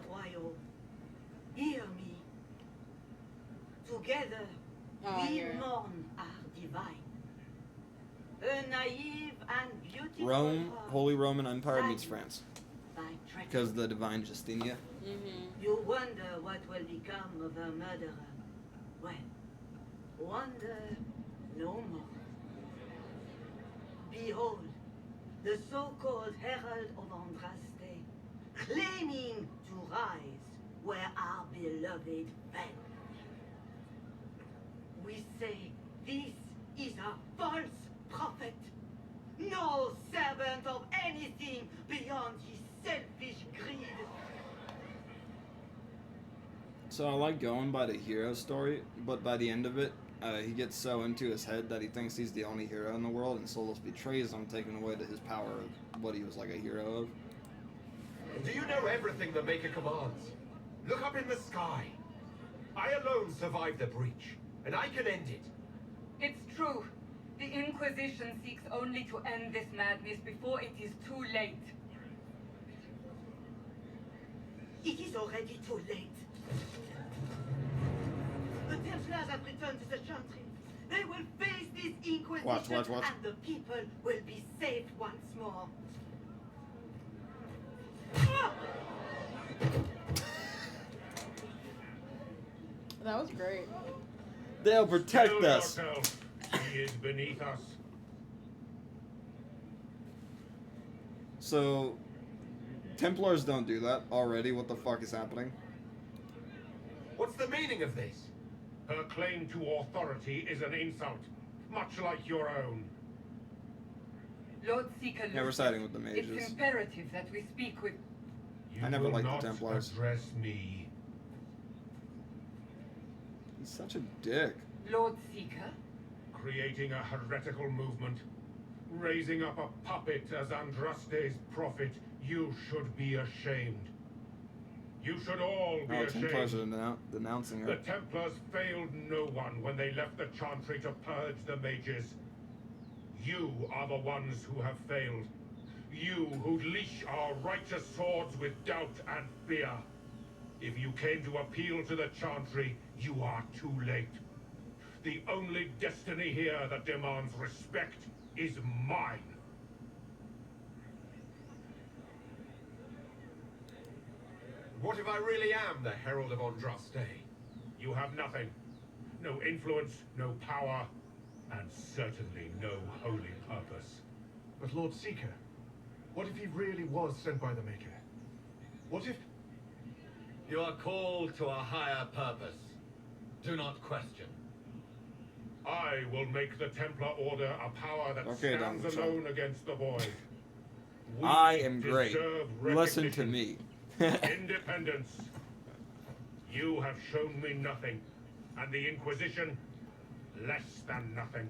Hear me. Together, Oh, I we hear it. mourn our divine. A naive and beautiful Rome, heart Holy Roman Empire meets France. by treachery. Because the divine Justinia. Mm-hmm. You wonder what will become of a murderer. Well, wonder no more. Behold, the so-called Herald of Andraste, claiming to rise were our beloved friends. We say this is a false prophet. No servant of anything beyond his selfish greed. So I like going by the hero story, but by the end of it, he gets so into his head that he thinks he's the only hero in the world, and Solus betrays him, taking away his power of what he was like a hero of. Do you know everything the Maker commands? Look up in the sky. I alone survived the breach, and I can end it. It's true. The Inquisition seeks only to end this madness before it is too late. It is already too late. The Templars have returned to the Chantry. They will face this Inquisition, Watch. and the people will be saved once more. That was great. They'll protect Still us. yourself. He is beneath us. So, Templars don't do that already. What the fuck is happening? What's the meaning of this? Her claim to authority is an insult, much like your own. Lord Seeker, Yeah, we're siding with the mages. It's imperative that we speak with... I never will liked the not Templars. address me. He's such a dick. Lord Seeker? Creating a heretical movement, raising up a puppet as Andraste's prophet, you should be ashamed. You should all be Oh, Templars ashamed. are denouncing her. The Templars failed no one when they left the Chantry to purge the mages. You are the ones who have failed. You who leash our righteous swords with doubt and fear. If you came to appeal to the Chantry, you are too late. The only destiny here that demands respect is mine. What if I really am the Herald of Andraste? You have nothing. No influence, no power, and certainly no holy purpose. But Lord Seeker, what if he really was sent by the Maker? What if... You are called to a higher purpose. Do not question. I will make the Templar Order a power that Okay, stands Donald Trump. alone against the void. We I am great. deserve Listen to recognition. me. Independence. You have shown me nothing, and the Inquisition less than nothing.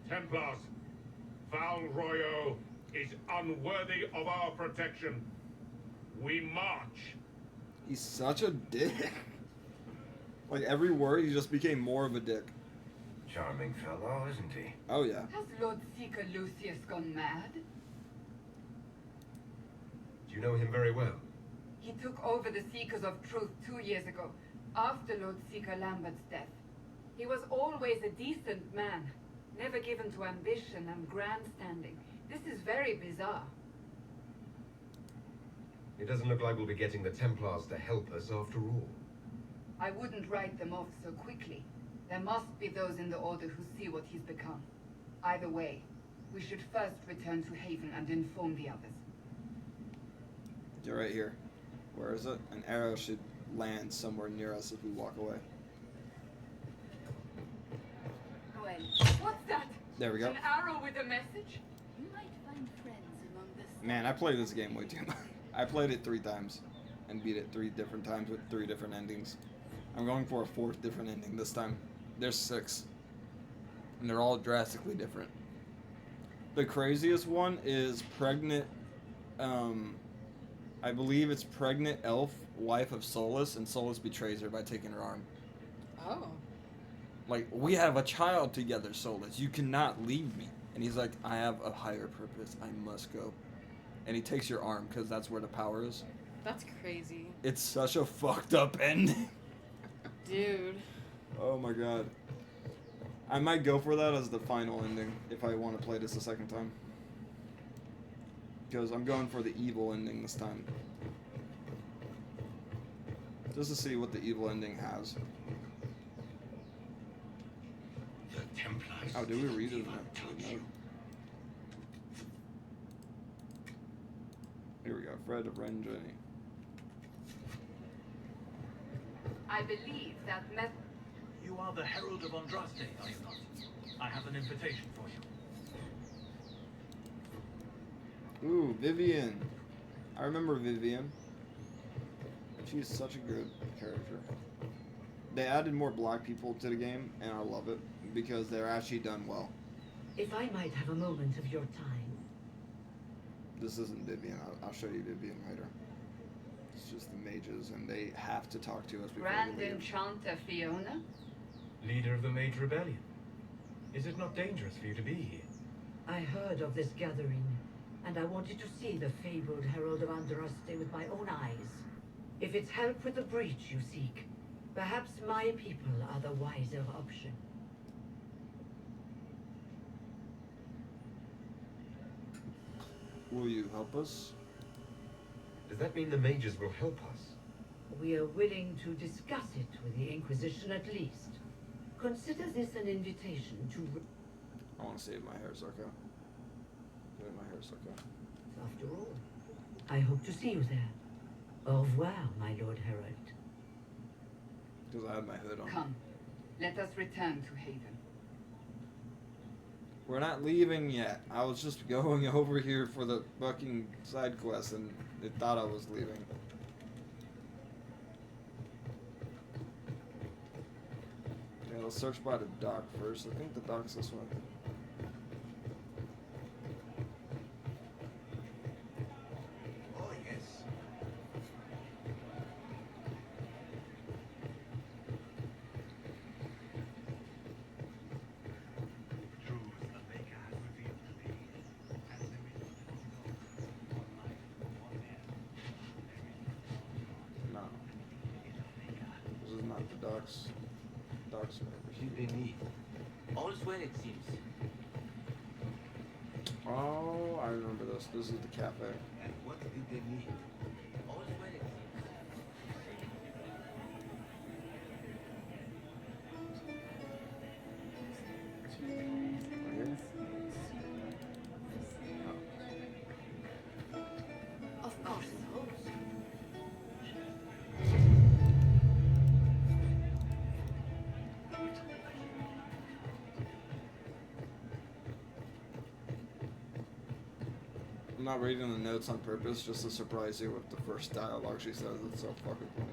Templars, Val Royo is unworthy of our protection. We march. He's such a dick. Like, every word, he just became more of a dick. Charming fellow, isn't he? Oh, yeah. Has Lord Seeker Lucius gone mad? Do you know him very well? He took over the Seekers of Truth 2 years ago, after Lord Seeker Lambert's death. He was always a decent man, never given to ambition and grandstanding. This is very bizarre. It doesn't look like we'll be getting the Templars to help us after all. I wouldn't write them off so quickly. There must be those in the Order who see what he's become. Either way, we should first return to Haven and inform the others. You're right here. Where is it? An arrow should land somewhere near us if we walk away. Gwen, what's that? There we go. An arrow with a message? You might find friends among the... Man, I played this game way too much. I played it 3 times and beat it 3 different times with 3 different endings. I'm going for a 4th different ending this time. There's 6. And they're all drastically different. The craziest one is pregnant, I believe it's pregnant elf, wife of Solus, and Solus betrays her by taking her arm. Oh. Like, we have a child together, Solus. You cannot leave me. And he's like, I have a higher purpose. I must go. And he takes your arm because that's where the power is. That's crazy. It's such a fucked up ending. Dude. Oh my god. I might go for that as the final ending if I want to play this a second time. Because I'm going for the evil ending this time. Just to see what the evil ending has. The Templars. Oh, do we read it? No. Here we go. Fred of Renjani. I believe that You are the Herald of Andraste, are you not? I have an invitation for you. Ooh, Vivian. I remember Vivian. She's such a good character. They added more black people to the game, and I love it because they're actually done well. If I might have a moment of your time. This isn't Vivian. I'll show you Vivian later. It's just the mages, and they have to talk to us before Grand we leave. Enchanter Fiona? Leader of the Mage Rebellion. Is it not dangerous for you to be here? I heard of this gathering, and I wanted to see the fabled Herald of Andraste with my own eyes. If it's help with the breach you seek, perhaps my people are the wiser option. Will you help us? Does that mean the mages will help us? We are willing to discuss it with the Inquisition at least. Consider this an invitation to... I want to save my hair, Zarko. Save my hair, Zarko. After all, I hope to see you there. Au revoir, my Lord Herald. Because I had my hood on. Come, let us return to Haven. We're not leaving yet. I was just going over here for the fucking side quest, and they thought I was leaving. Yeah, let's search by the dock first. I think the dock's this one. Oh, yes. No. This is not the docks. Docks are over here. All's well, it seems. Oh, I remember this. This is the cafe. And what did they need? All's well, it Right here? Of course. I'm not reading the notes on purpose just to surprise you with the first dialogue she says. It's so fucking funny.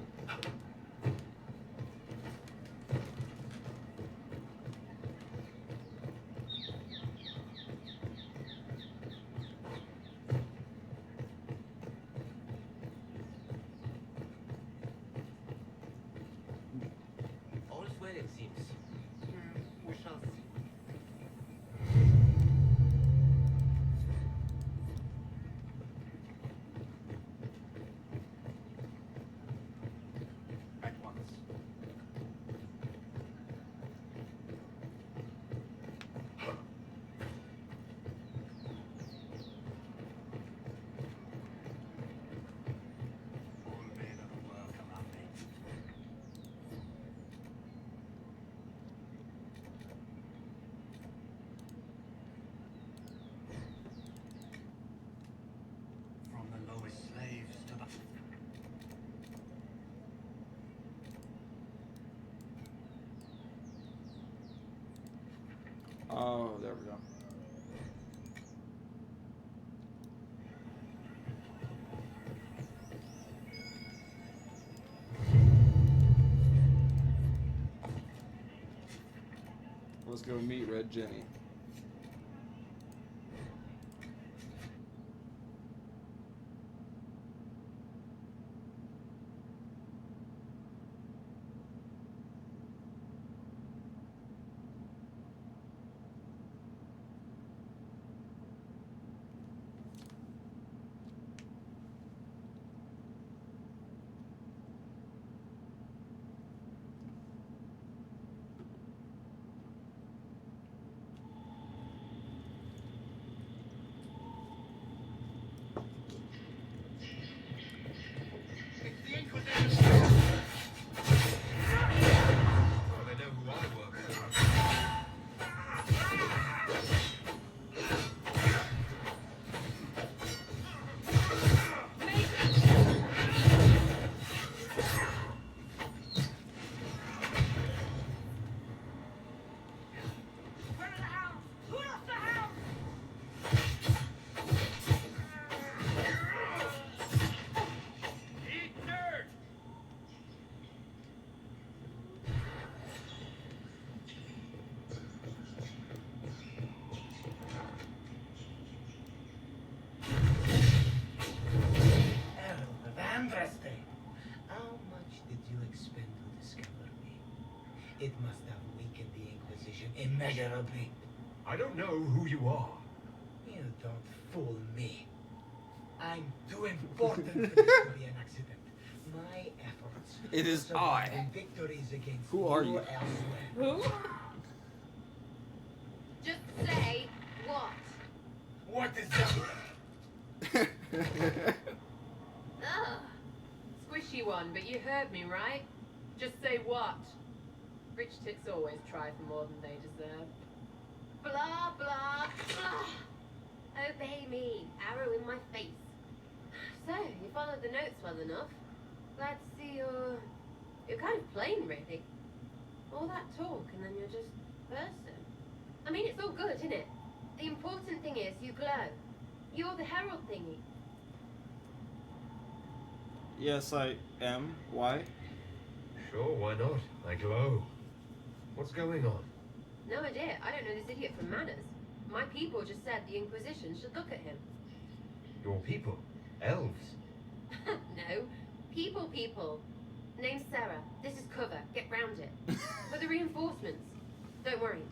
All's well, it seems. We shall see. At once. All men of the world come our mates. From the lowest slaves to the... Oh, there we go. Let's go meet Red Jenny. It must have weakened the Inquisition immeasurably. I don't know who you are. You don't fool me. I'm too important for this to be an accident. My efforts It is will I. survive in victories against Who are you? elsewhere. Who? Just say what? What is that? Ugh. Squishy one, but you heard me, right? Just say what? Rich tits always try for more than they deserve. Blah, blah, blah. Obey me. Arrow in my face. So, you followed the notes well enough. Glad to see you're kind of plain, really. All that talk and then you're just person. I mean, it's all good, isn't it? The important thing is you glow. You're the herald thingy. Yes, I am. Why? Sure, why not? I glow. What's going on? No idea. I don't know this idiot from manners. My people just said the Inquisition should look at him. Your people? Elves? No. People. Name's Sarah. This is cover. Get round it. For the reinforcements. Don't worry.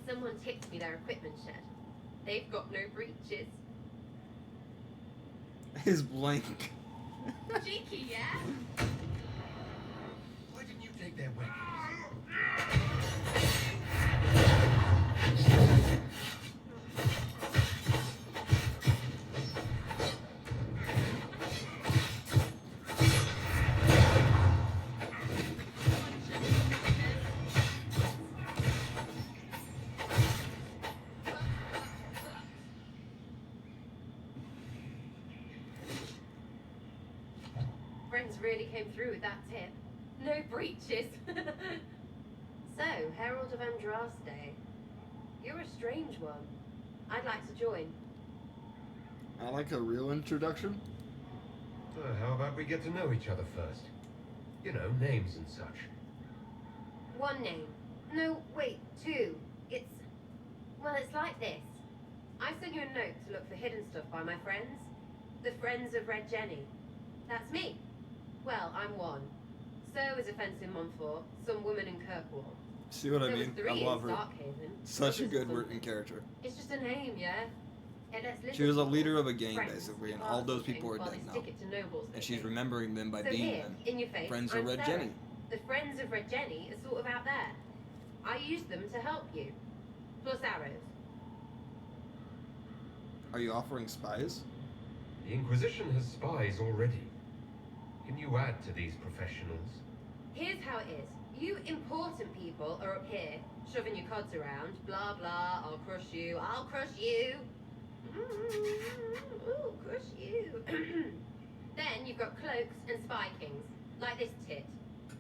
Someone tipped me their equipment shed. They've got no breaches. His blank. Cheeky, yeah? Why didn't you take their weapons? Friends really came through with that tip. No breaches. So, Herald of Andraste. You're a strange one. I'd like to join. I like a real introduction. How about we get to know each other first? You know, names and such. One name. No, wait, two. Well, it's like this. I sent you a note to look for hidden stuff by my friends. The Friends of Red Jenny. That's me. Well, I'm one. So is a fence in Montfort, some woman in Kirkwall. See what I There was mean? 3 I in love her. Starkhaven. Such a Others good were- written character. It's just a name, yeah? It lets She was a little leader of a people, gang, friends, basically, and pass all those something people are while dead they now. stick it to nobles, And they she's think. remembering them by So being here, them. in your face, Friends I'm of Red Sarah. Jenny. The Friends of Red Jenny are sort of out there. I use them to help you. Plus arrows. Are you offering spies? The Inquisition has spies already. Can you add to these professionals? Here's how it is. You important people are up here, shoving your cods around. Blah, blah, I'll crush you. I'll crush you. Ooh, crush you. Then you've got cloaks and spy kings, like this tit.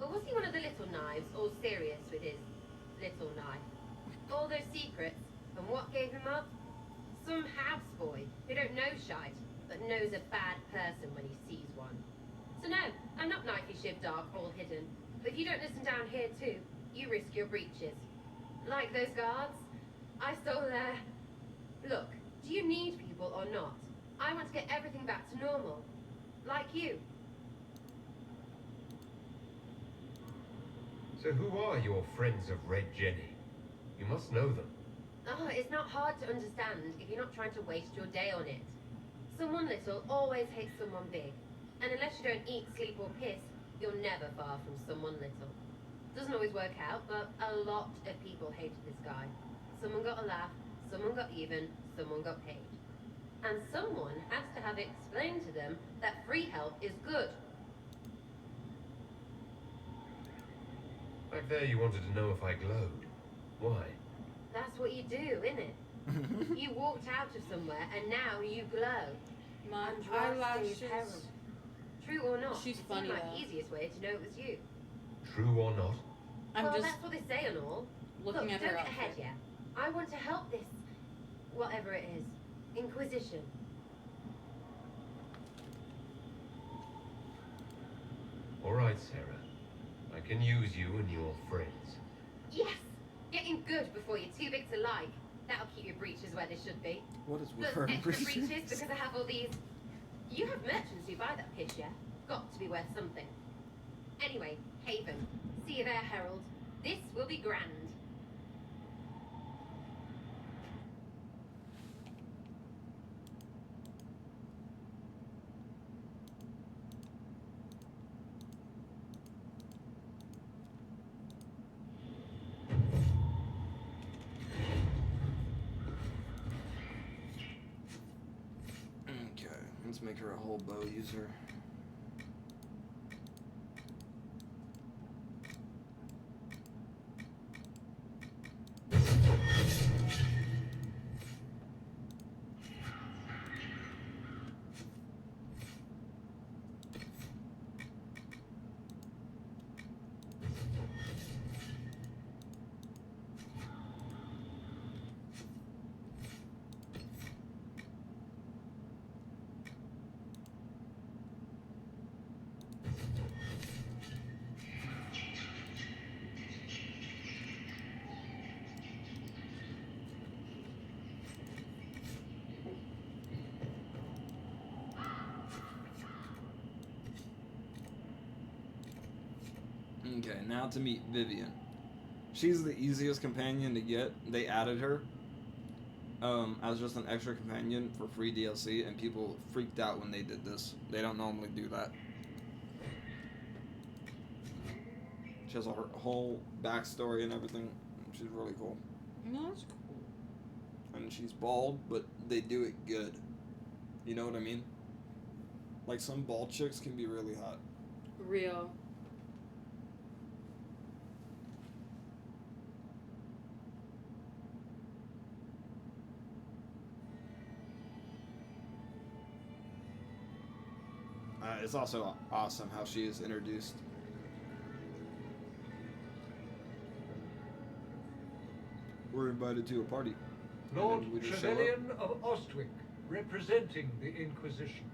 Or was he one of the little knives, all serious with his little knife? All those secrets, and what gave him up? Some houseboy who don't know shite, but knows a bad person when he sees one. So no, I'm not knifey shiv dark, all hidden. But if you don't listen down here too, you risk your breeches. Like those guards, I stole their... Look, do you need people or not? I want to get everything back to normal. Like you. So who are your Friends of Red Jenny? You must know them. Oh, it's not hard to understand if you're not trying to waste your day on it. Someone little always hates someone big. And unless you don't eat, sleep or piss, you're never far from someone little. Doesn't always work out, but a lot of people hated this guy. Someone got a laugh, someone got even, someone got paid. And someone has to have explained to them that free help is good. Back there you wanted to know if I glowed. Why? That's what you do, innit? You walked out of somewhere and now you glow. My Andraste's eyelashes. herald. True or not, She's it funny, seemed like though. the easiest way to know it was you. True or not? I'm well, just that's what they say and all. looking Look, at don't her get ahead outfit. yet. I want to help this, whatever it is, Inquisition. All right, Sarah. I can use you and your friends. Yes! Getting good before you're too big to like. That'll keep your breeches where they should be. What is with Plus her extra breeches? breeches because I have all these... You have merchants who buy that piss, yeah? Got to be worth something. Anyway, Haven. See you there, Herald. This will be grand. Okay, let's make her a whole bow user. Okay, now to meet Vivian. She's the easiest companion to get. They added her as just an extra companion for free DLC, and people freaked out when they did this. They don't normally do that. She has a whole backstory and everything. She's really cool. No, that's cool. And she's bald, but they do it good. You know what I mean? Like, some bald chicks can be really hot. Real. It's also awesome how she is introduced. We're invited to a party. Lord And then we just show up. Trevelyan of Ostwick, representing the Inquisition.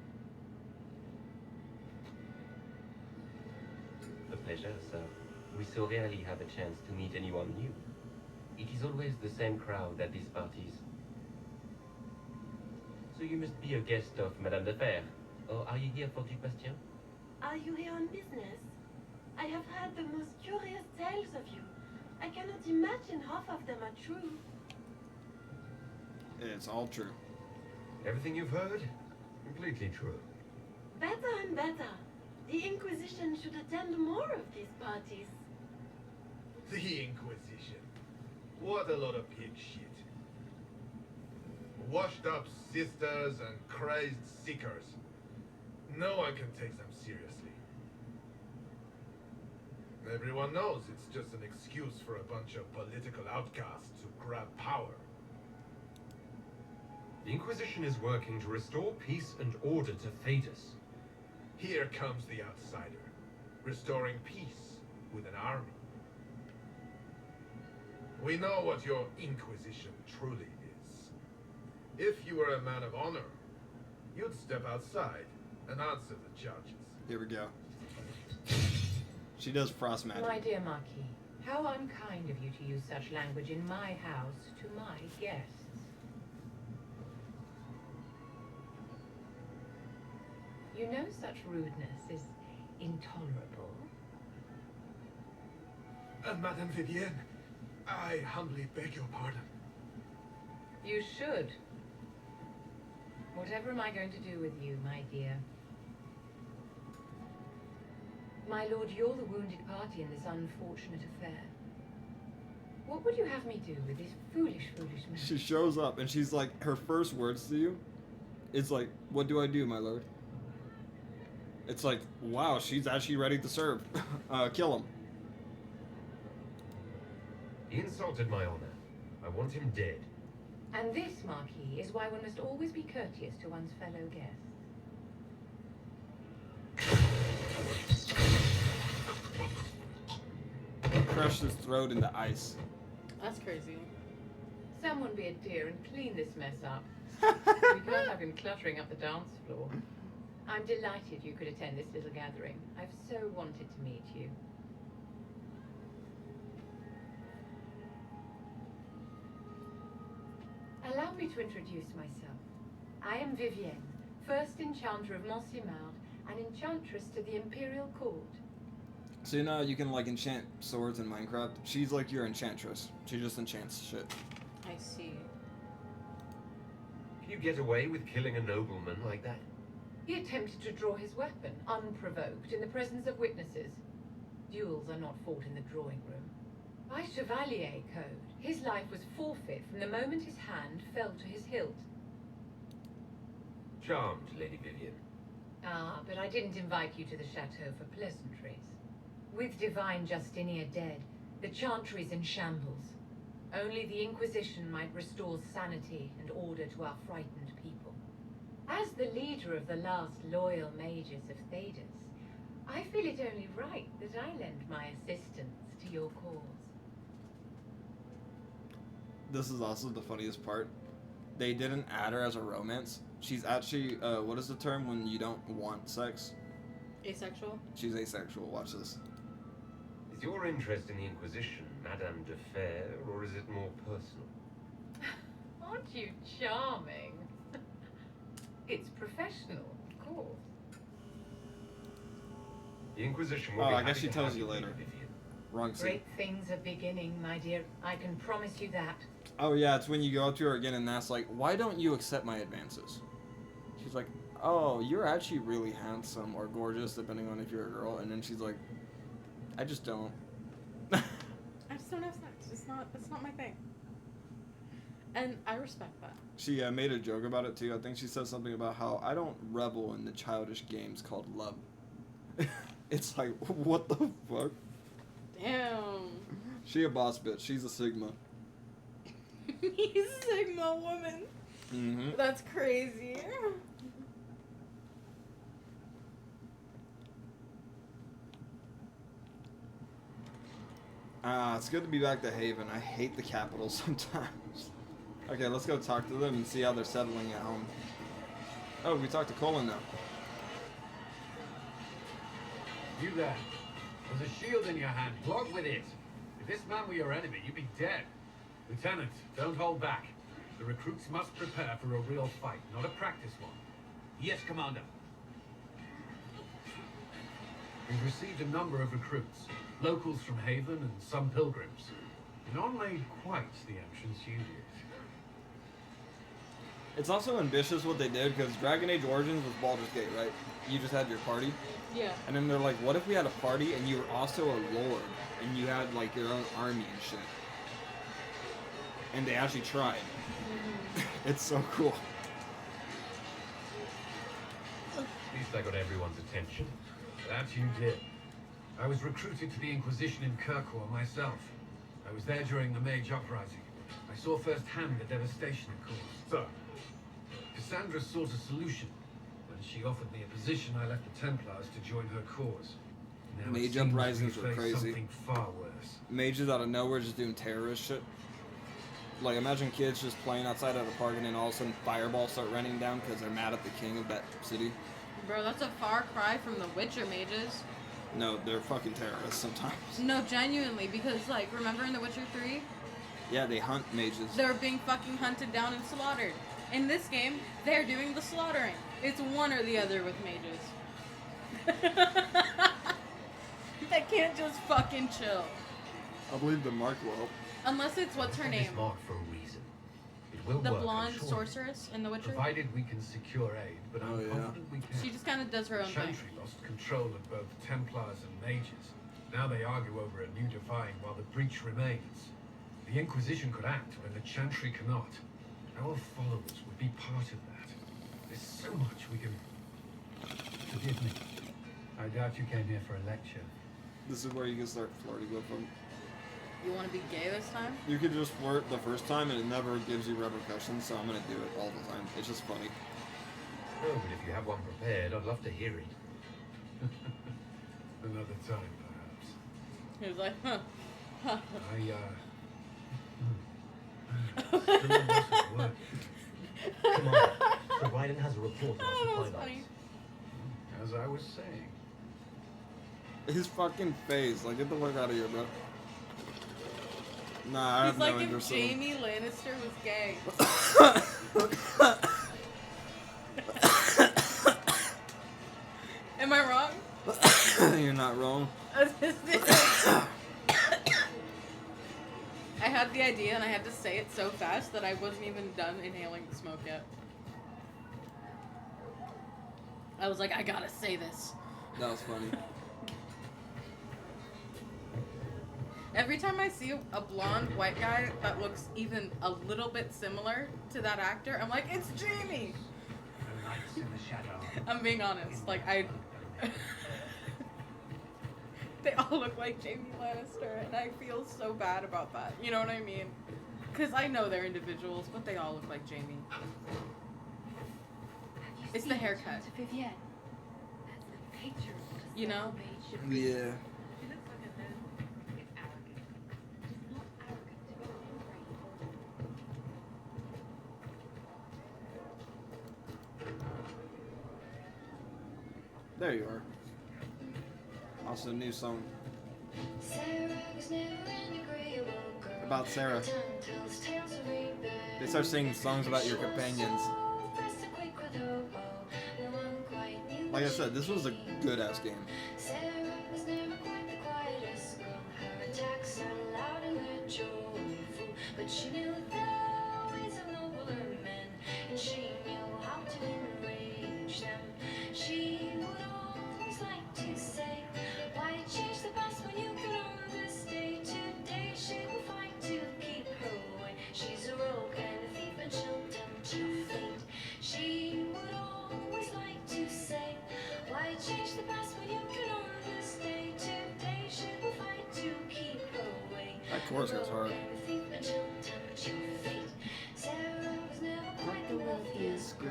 A pleasure, sir. We so rarely have a chance to meet anyone new. It is always the same crowd at these parties. So you must be a guest of Madame de Fer. Or are you here for du Bastien? Are you here on business? I have heard the most curious tales of you. I cannot imagine half of them are true. It's all true. Everything you've heard? Completely true. Better and better. The Inquisition should attend more of these parties. The Inquisition. What a lot of pig shit. Washed up sisters and crazed seekers. No one can take them seriously. Everyone knows it's just an excuse for a bunch of political outcasts to grab power. The Inquisition is working to restore peace and order to Thedas. Here comes the outsider, restoring peace with an army. We know what your Inquisition truly is. If you were a man of honor, you'd step outside and answer the charges. Here we go. She does frost magic. My dear Marquis, how unkind of you to use such language in my house to my guests. You know such rudeness is intolerable. Madame Vivienne, I humbly beg your pardon. You should. Whatever am I going to do with you, my dear? My lord, you're the wounded party in this unfortunate affair. What would you have me do with this foolish man? She shows up and she's like, her first words to you, it's like, what do I do, my lord? It's like, wow, she's actually ready to serve. Kill him. He insulted my honor. I want him dead. And this, Marquis, is why one must always be courteous to one's fellow guests. Crush his throat into ice. That's crazy. Someone be a dear and clean this mess up. We can't have him cluttering up the dance floor. I'm delighted you could attend this little gathering. I've so wanted to meet you. Allow me to introduce myself. I am Vivienne, first enchanter of Montsimard and enchantress to the Imperial Court. So you know you can like enchant swords in Minecraft? She's like your enchantress. She just enchants shit. I see. Can you get away with killing a nobleman like that? He attempted to draw his weapon, unprovoked, in the presence of witnesses. Duels are not fought in the drawing room. By Chevalier code, his life was forfeit from the moment his hand fell to his hilt. Charmed, Lady Vivian. Ah, but I didn't invite you to the chateau for pleasantries. With Divine Justinia dead, the Chantry's in shambles. Only the Inquisition might restore sanity and order to our frightened people. As the leader of the last loyal mages of Thedas, I feel it only right that I lend my assistance to your cause. This is also the funniest part. They didn't add her as a romance. She's actually, what is the term when you don't want sex? Asexual? She's asexual. Watch this. Is your interest in the Inquisition Madame de Fer, or is it more personal? Aren't you charming? It's professional, of course. The Inquisition will Oh, be I guess happy she to tells have you Lady later. Vivian. Wrong scene. Great things are beginning, my dear. I can promise you that. Oh yeah, it's when you go up to her again and ask like, why don't you accept my advances? She's like, oh, you're actually really handsome or gorgeous, depending on if you're a girl. And then she's like, I just don't. I just don't have sex. It's not my thing. And I respect that. She made a joke about it too. I think she said something about how I don't revel in the childish games called love. It's like, what the fuck? Damn. She a boss bitch. She's a Sigma. He's a Sigma woman. Mm-hmm. That's crazy. It's good to be back to Haven. I hate the capital sometimes. Okay, let's go talk to them and see how they're settling at home. Oh, we talked to Colin now. You there. There's a shield in your hand. Block with it. If this man were your enemy, you'd be dead. Lieutenant, don't hold back. The recruits must prepare for a real fight, not a practice one. Yes, Commander. We've received a number of recruits. Locals from Haven and some pilgrims. None made quite the entrance you did. It's also ambitious what they did because Dragon Age Origins was Baldur's Gate, right? You just had your party. Yeah. And then they're like, what if we had a party and you were also a lord and you had like your own army and shit? And they actually tried. Mm-hmm. It's so cool. At least I got everyone's attention. That you did. I was recruited to the Inquisition in Kirkwall myself. I was there during the Mage Uprising. I saw firsthand the devastation it caused. Sir. Cassandra sought a solution. When she offered me a position, I left the Templars to join her cause. Now Mage it seems Uprisings we were face crazy. Something far worse. Mages out of nowhere just doing terrorist shit. Like, imagine kids just playing outside at a park and then all of a sudden fireballs start raining down because they're mad at the king of that city. Bro, that's a far cry from the Witcher mages. No, they're fucking terrorists sometimes. No, genuinely, because, like, remember in The Witcher 3? Yeah, they hunt mages. They're being fucking hunted down and slaughtered. In this game, they're doing the slaughtering. It's one or the other with mages. They can't just fucking chill. I believe the mark will help. Unless it's, what's her name? It's marked for a reason. It will The work, I'm blonde sure. sorceress in The Witcher? Provided we can secure aid, but I'm confident we can. She just kind of does her own thing. Chantry lost control of both Templars and mages. Now they argue over a new divine while the breach remains. The Inquisition could act when the Chantry cannot. Our followers would be part of that. There's so much we can... Forgive me. I doubt you came here for a lecture. This is where you can start flirting with them. You want to be gay this time? You could just flirt the first time and it never gives you repercussions, so I'm gonna do it all the time. It's just funny. Oh, but if you have one prepared, I'd love to hear it. Another time, perhaps. He was like, huh. Huh. Still mustn't work. Come on. Providing has a report on Oh, that our was supply funny. As I was saying. His fucking face, like, get the fuck out of here, bro. Nah, I He's have like no if interest in him. Jamie Lannister was gay. Am I wrong? You're not not wrong. I had the idea and I had to say it so fast that I wasn't even done inhaling the smoke yet. I was like, I gotta say this. That was funny. Every time I see a blonde white guy that looks even a little bit similar to that actor, I'm like, it's Jamie! The lights in the shadow. I'm being honest. Like, they all look like Jamie Lannister, and I feel so bad about that. You know what I mean? Because I know they're individuals, but they all look like Jamie. It's the haircut. Vivienne. That's the picture of what a You know? Yeah. She looks like a man. It's arrogant. It's not arrogant to be There you are. Also, a new song. About Sarah. They start singing songs about your companions. Like I said, this was a good ass game. But she knew the ways of nobler men, and she knew how to enrage them. She would always like to say, why change the past when you could own this day? Today she will fight to keep her way. She's a rogue and a thief, and she'll tempt your fate. She would always like to say, why change the past when you could own this day? Today she will fight to keep her way. That chorus goes hard. Sarah was never quite the wealthiest girl.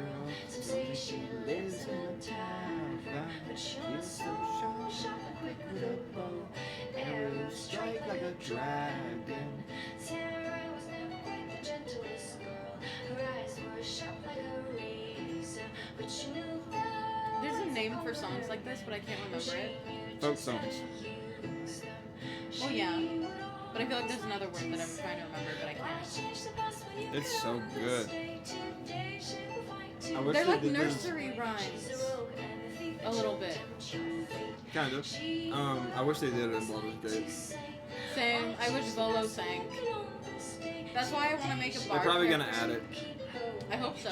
Some say she lives in a tavern, but she was so sharp and quick with a bow. Arrows strike like a dragon. Sarah was never quite the gentlest girl. Her eyes were sharp like a razor, but she knew that. There's a name for songs like this, but I can't remember it. Folk songs. Oh yeah. But I feel like there's another word that I'm trying to remember, but I can't. It's so good. I wish They're they like did this. nursery rhymes. A little bit. Kind of. I wish they did it in Baldur's Gate. Same. I wish Volo sang. That's why I want to make a They're bard probably character. gonna add it. I hope so.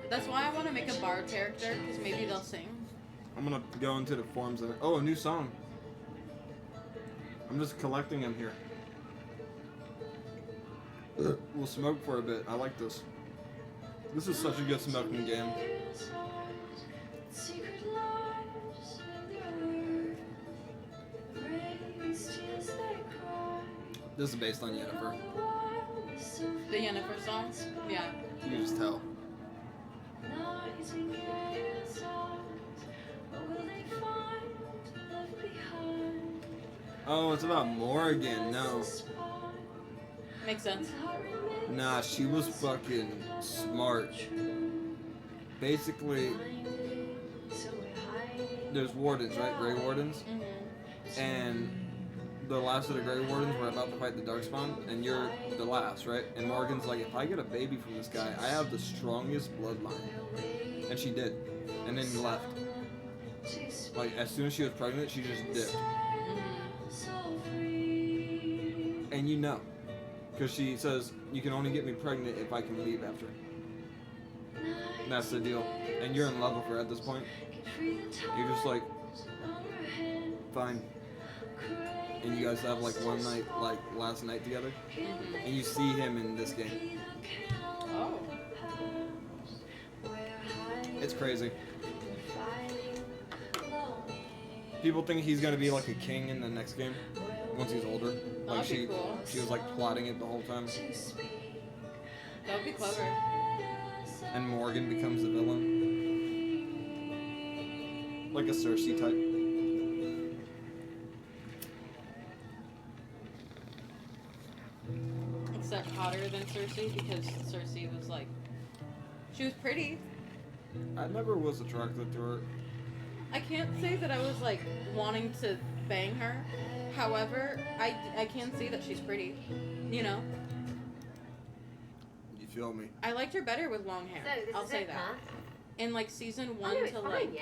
That's why I want to make a bard character, because maybe they'll sing. I'm gonna go into the forums and oh, a new song. I'm just collecting them here. We'll smoke for a bit. I like this. This is such a good smoking game. This is based on Yennefer. The Yennefer songs? Yeah. You can just tell. Oh, it's about Morgan. No. Makes sense. Nah, she was fucking smart. Basically, there's wardens, right? Grey Wardens. Mm-hmm. And the last of the Grey Wardens were about to fight the Darkspawn, and you're the last, right? And Morgan's like, if I get a baby from this guy, I have the strongest bloodline. And she did. And then left. Like, as soon as she was pregnant, she just dipped. And you know. Because she says, you can only get me pregnant if I can leave after. And that's the deal. And you're in love with her at this point. You're just like, fine. And you guys have like one night, like last night together. And you see him in this game. Oh. It's crazy. People think he's gonna be like a king in the next game once he's older. Like That'd be cool. she was like plotting it the whole time. That would be clever. And Morgan becomes the villain. Like a Cersei type. Except hotter than Cersei, because Cersei was like, she was pretty. I never was attracted to her. I can't say that I was like wanting to bang her. However, I can see that she's pretty. You know? You feel me? I liked her better with long hair. So, this I'll is say it, that. huh? In like season Oh, 1 no, it's to fine, like yeah?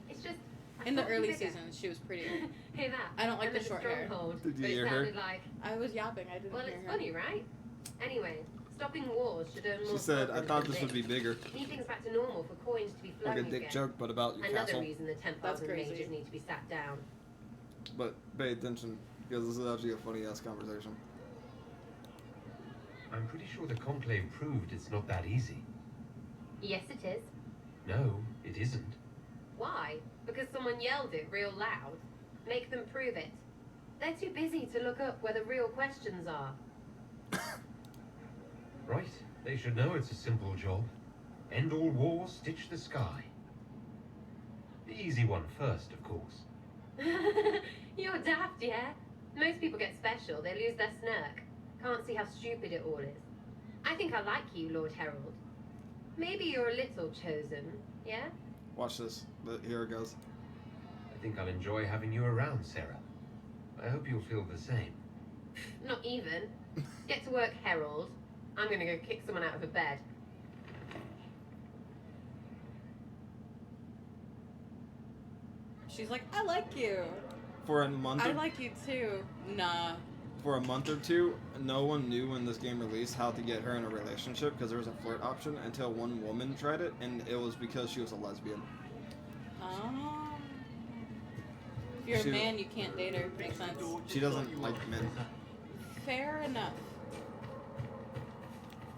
It's just In the thought you early bigger. seasons, she was pretty. Hear that? I don't like I'm the in short hair. stronghold, Did you but hear it her? sounded like. I was yapping. I didn't Well, hear it's her. funny, right? Anyway, stopping wars should earn more. She said, "I profit thought than this would be bigger." Need things back to normal for coins to be flowing Like a dick again. joke, but about your Another castle. reason the Templars That's and crazy. mages need to be sat down. But pay attention, because this is actually a funny ass conversation. I'm pretty sure the Conclave proved it's not that easy. Yes, it is. No, it isn't. Why? Because someone yelled it real loud? Make them prove it. They're too busy to look up where the real questions are. Right, they should know it's a simple job. End all wars, stitch the sky. The easy one first, of course. You're daft, yeah? Most people get special, they lose their smirk. Can't see how stupid it all is. I think I like you, Lord Herald. Maybe you're a little chosen, yeah? Watch this. Here it goes. I think I'll enjoy having you around, Sarah. I hope you'll feel the same. Not even. Get to work, Herald. I'm gonna go kick someone out of a bed. She's like, I like you. For a month. I like you too. Nah. For a month or two, no one knew when this game released how to get her in a relationship because there was a flirt option until one woman tried it, and it was because she was a lesbian. Oh. If you're She- a man, you can't date her. Makes sense. She doesn't like men. Fair enough.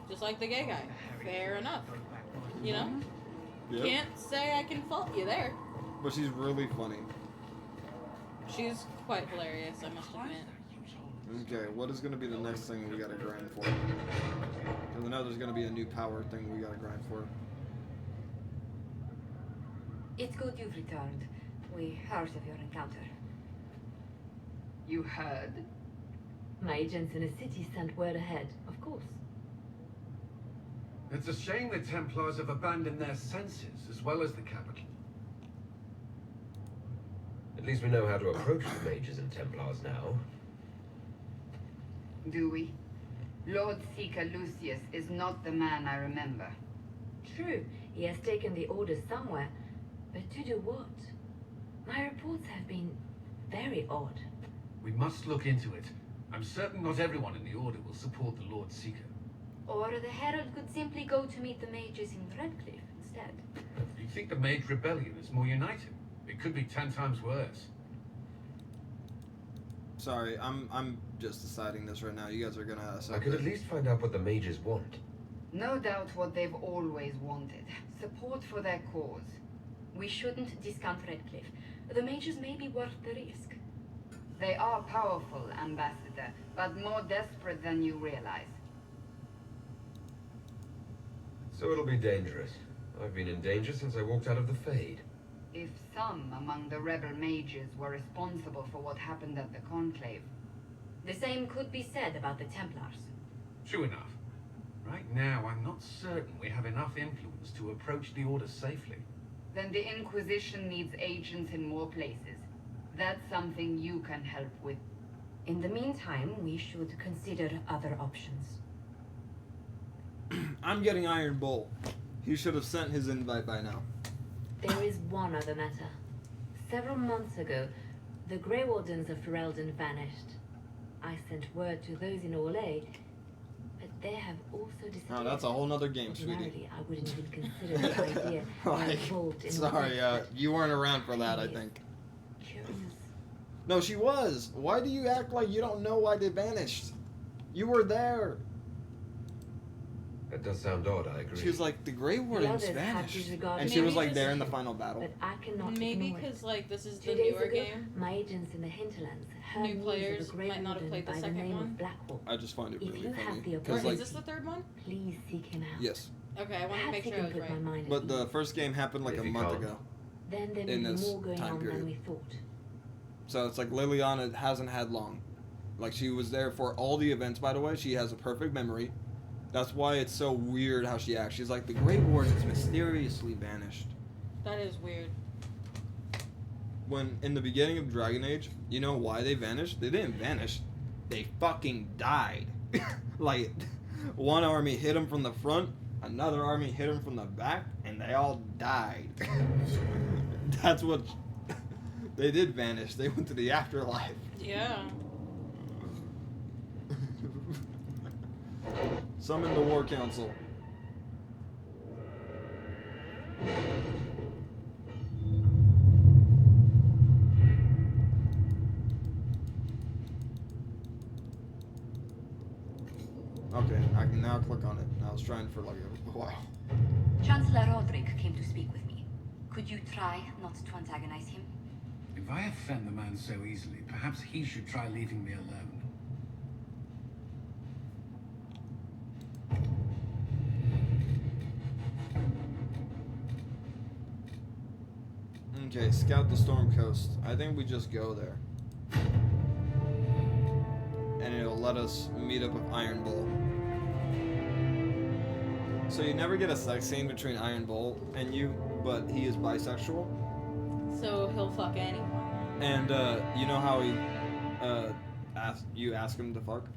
Just like the gay guy. Fair enough. You know? Yep. Can't say I can fault you there. But she's really funny. She's quite hilarious, I must admit. Okay, what is going to be the next thing we got to grind for? Because I know there's going to be a new power thing we got to grind for. It's good you've returned. We heard of your encounter. You heard? My agents in the city sent word ahead, of course. It's a shame the Templars have abandoned their senses as well as the capital. At least we know how to approach the mages and Templars now. Do we? Lord Seeker Lucius is not the man I remember. True, he has taken the orders somewhere, but to do what? My reports have been very odd. We must look into it. I'm certain not everyone in the Order will support the Lord Seeker. Or the Herald could simply go to meet the mages in Redcliffe instead. You think the Mage Rebellion is more united? It could be 10 times worse. Sorry, I'm just deciding this right now. You guys are going to... I could at least find out what the mages want. No doubt what they've always wanted. Support for their cause. We shouldn't discount Redcliffe. The mages may be worth the risk. They are powerful, Ambassador, but more desperate than you realize. So it'll be dangerous. I've been in danger since I walked out of the Fade. If some among the rebel mages were responsible for what happened at the Conclave, the same could be said about the Templars. True enough. Right now, I'm not certain we have enough influence to approach the Order safely. Then the Inquisition needs agents in more places. That's something you can help with. In the meantime, we should consider other options. I'm getting Iron Bull. He should have sent his invite by now. There is one other matter. Several months ago, the Grey Wardens of Ferelden vanished. I sent word to those in Orlais, but they have also disappeared. Oh, that's a whole nother game, sweetie. Ordinarily, I wouldn't even consider the idea Like, involved in sorry, you weren't around for that, I think. Curious. No, she was. Why do you act like you don't know why they vanished? You were there. That does sound odd, I agree. She was like, the Grey Wardens vanished. And she Maybe was like just- there in the final battle. But I cannot Maybe ignore it. because like this is 2 the days newer ago, game. my agents in the hinterlands heard New news players of a Grey might not have Warden played the by the second name one. of Blackwall. I just find it If really you funny. have the 'cause, Is like, this the third one? Please seek him out. yes. Okay, I want to Perhaps make he sure I can was put my right. mind at But ease. the first game happened like If a you month can't. ago. Then there in may be this more going time on period. than we thought. So it's like Liliana hasn't had long. Like she was there for all the events, by the way. She has a perfect memory. That's why it's so weird how she acts. She's like, the Grey Wardens mysteriously vanished. That is weird. When in the beginning of Dragon Age, you know why they vanished? They didn't vanish. They fucking died. Like, one army hit them from the front, another army hit them from the back, and they all died. That's what They did vanish. They went to the afterlife. Yeah. Summon the War Council. Okay, I can now click on it. I was trying for like a while. Chancellor Roderick came to speak with me. Could you try not to antagonize him? If I offend the man so easily, perhaps he should try leaving me alone. Okay, scout the Storm Coast. I think we just go there. And it'll let us meet up with Iron Bull. So you never get a sex scene between Iron Bull and you, but he is bisexual. So he'll fuck anyone. And you know how you ask him to fuck?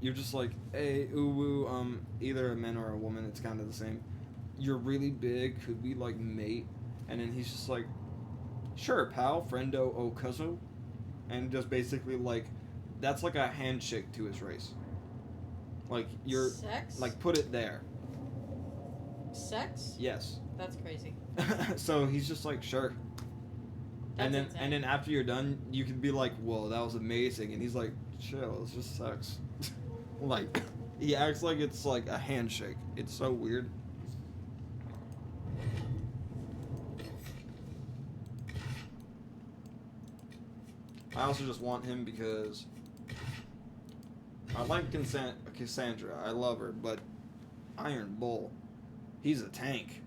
You're just like, hey, ooh woo, either a man or a woman, it's kind of the same. You're really big, could we like mate? And then he's just like, sure, pal, friendo o cuzzo. And just basically like, that's like a handshake to his race. Like, you're... Sex? Like, put it there. Sex? Yes. That's crazy. So he's just like, sure. That's and then after you're done, you can be like, whoa, that was amazing. And he's like, chill, it's just sex. Like, he acts like it's like a handshake. It's so weird. I also just want him because I like Cassandra. I love her, but Iron Bull, he's a tank.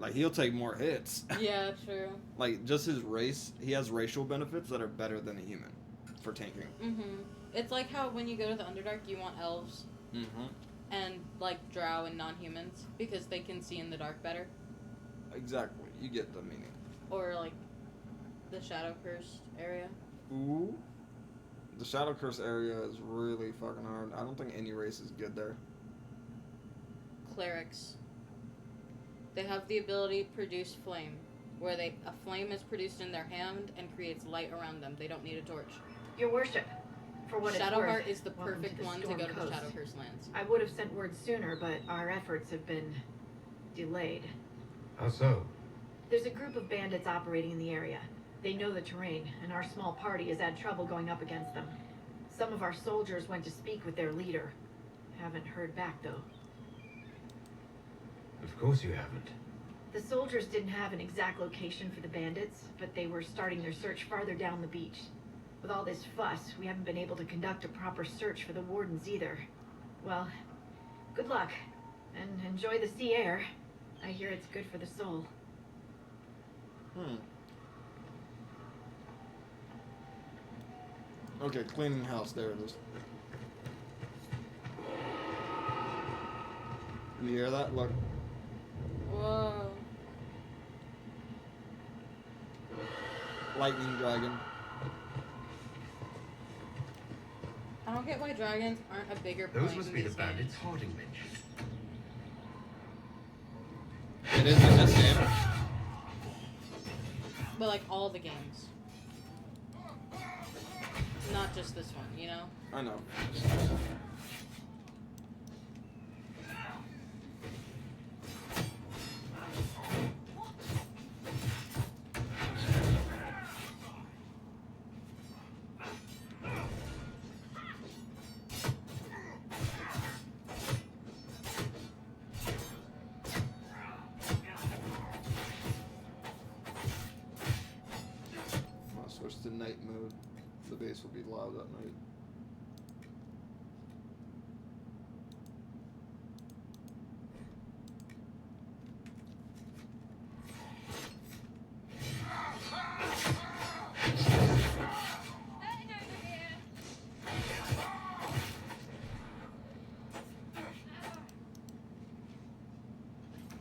Like, he'll take more hits. Yeah, true. Like, just his race, he has racial benefits that are better than a human for tanking. Mm-hmm. It's like how when you go to the Underdark, you want elves. Mm-hmm. And, like, drow and non-humans, because they can see in the dark better. Exactly. You get the meaning. Or, like, the Shadow Cursed area. Ooh. The Shadow Curse area is really fucking hard. I don't think any race is good there. Clerics. They have the ability to produce flame, where a flame is produced in their hand and creates light around them. They don't need a torch. Your worship, for what it's worth, Shadowheart is the welcome perfect the one to Storm go to the Coast. Shadow Curse lands. I would have sent word sooner, but our efforts have been delayed. How so? There's a group of bandits operating in the area. They know the terrain, and our small party has had trouble going up against them. Some of our soldiers went to speak with their leader. Haven't heard back, though. Of course you haven't. The soldiers didn't have an exact location for the bandits, but they were starting their search farther down the beach. With all this fuss, we haven't been able to conduct a proper search for the wardens either. Well, good luck, and enjoy the sea air. I hear it's good for the soul. Okay, cleaning house. There it is. You hear that? Look. Whoa. Lightning dragon. I don't get why dragons aren't a bigger Those point must in be the these bandits games. Harding mentioned. It is in this game. But like all the games. Not just this one, you know? I know. I'll switch to night mode. The bass will be loud at night.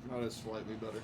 That is slightly better.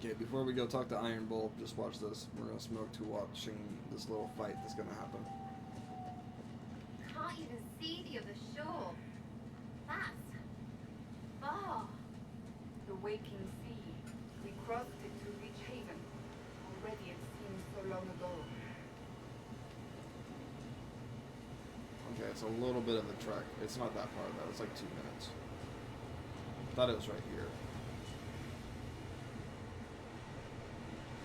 Okay, before we go talk to Iron Bull, just watch this. We're gonna smoke to watching this little fight that's gonna happen. Can't even see the other shore. That's far. The waking sea. We crossed it to reach haven. Already it seems so long ago. Okay, it's a little bit of a trek. It's not that far though. It's like 2 minutes. Thought it was right here.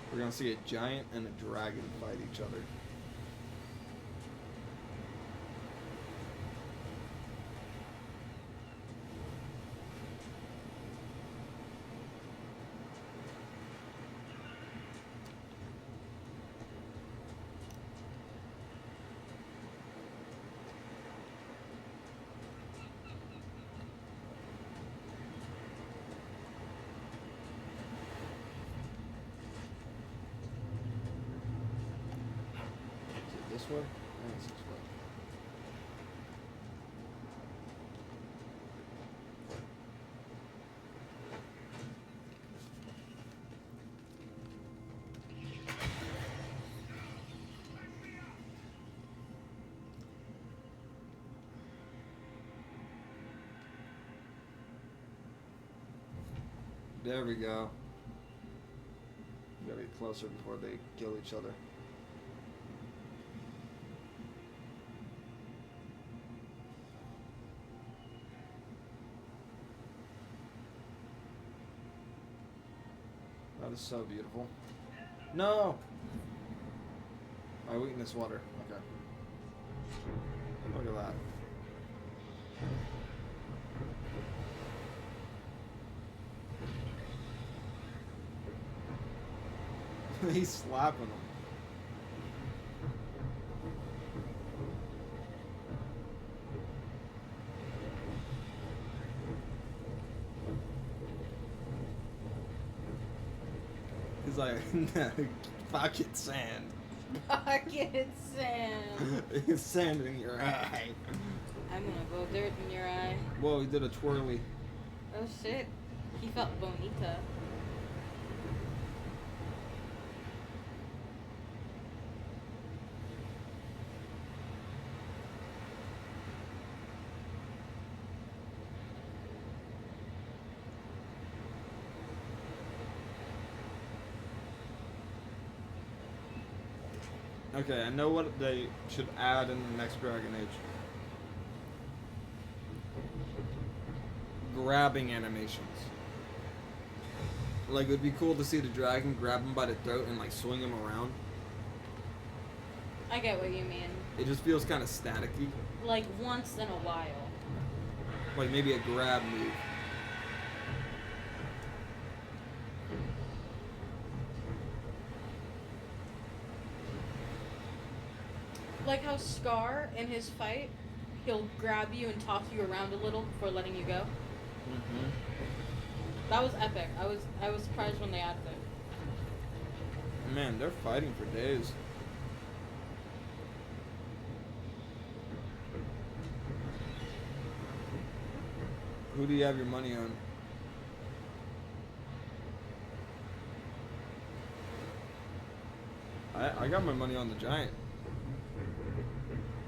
We're gonna see a giant and a dragon fight each other. This way? I think it's this way. There we go. Gotta get closer before they kill each other. That is so beautiful. No! My weakness water. Okay. Look at that. He's slapping him. He's like, pocket sand. Pocket sand. It's sand in your eye. I'm gonna blow dirt in your eye. Whoa, he did a twirly. Oh shit. He felt bonita. Okay, I know what they should add in the next Dragon Age. Grabbing animations. Like, it would be cool to see the dragon grab him by the throat and, like, swing him around. I get what you mean. It just feels kind of staticky. Like, once in a while. Like, maybe a grab move. Like how Scar, in his fight, he'll grab you and toss you around a little before letting you go. Mm-hmm. That was epic. I was surprised when they added it. Man, they're fighting for days. Who do you have your money on? I got my money on the giant.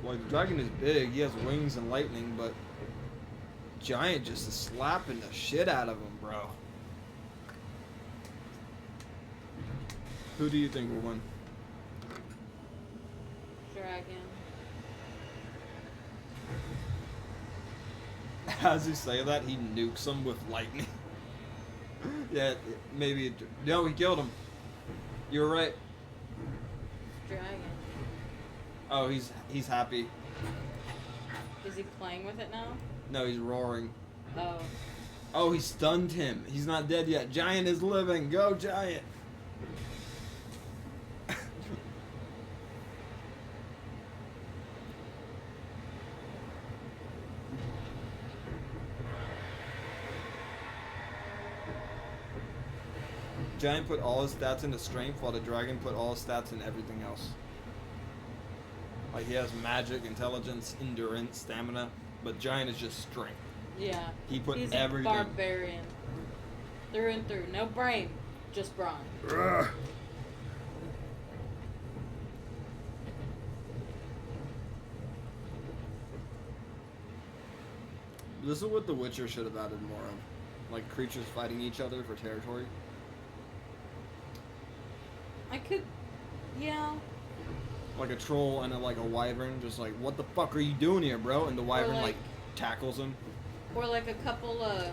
Like, the dragon is big, he has wings and lightning, but giant just is slapping the shit out of him, bro. Who do you think will win? Dragon. As you say that, he nukes him with lightning. Yeah, maybe. No, he killed him. You were right. Dragon. Oh, he's happy. Is he playing with it now? No, he's roaring. Oh. Oh, he stunned him. He's not dead yet. Giant is living. Go, Giant. Giant put all his stats into strength, while the dragon put all his stats in everything else. Like, he has magic, intelligence, endurance, stamina, but Giant is just strength. Yeah. He put He's everything. a barbarian. Through and through. No brain. just brawn. Ugh. This is what The Witcher should have added more of. Like creatures fighting each other for territory. I could, yeah. Like a troll and like a wyvern, just like, what the fuck are you doing here, bro? And the wyvern like, like tackles him. Or like a couple of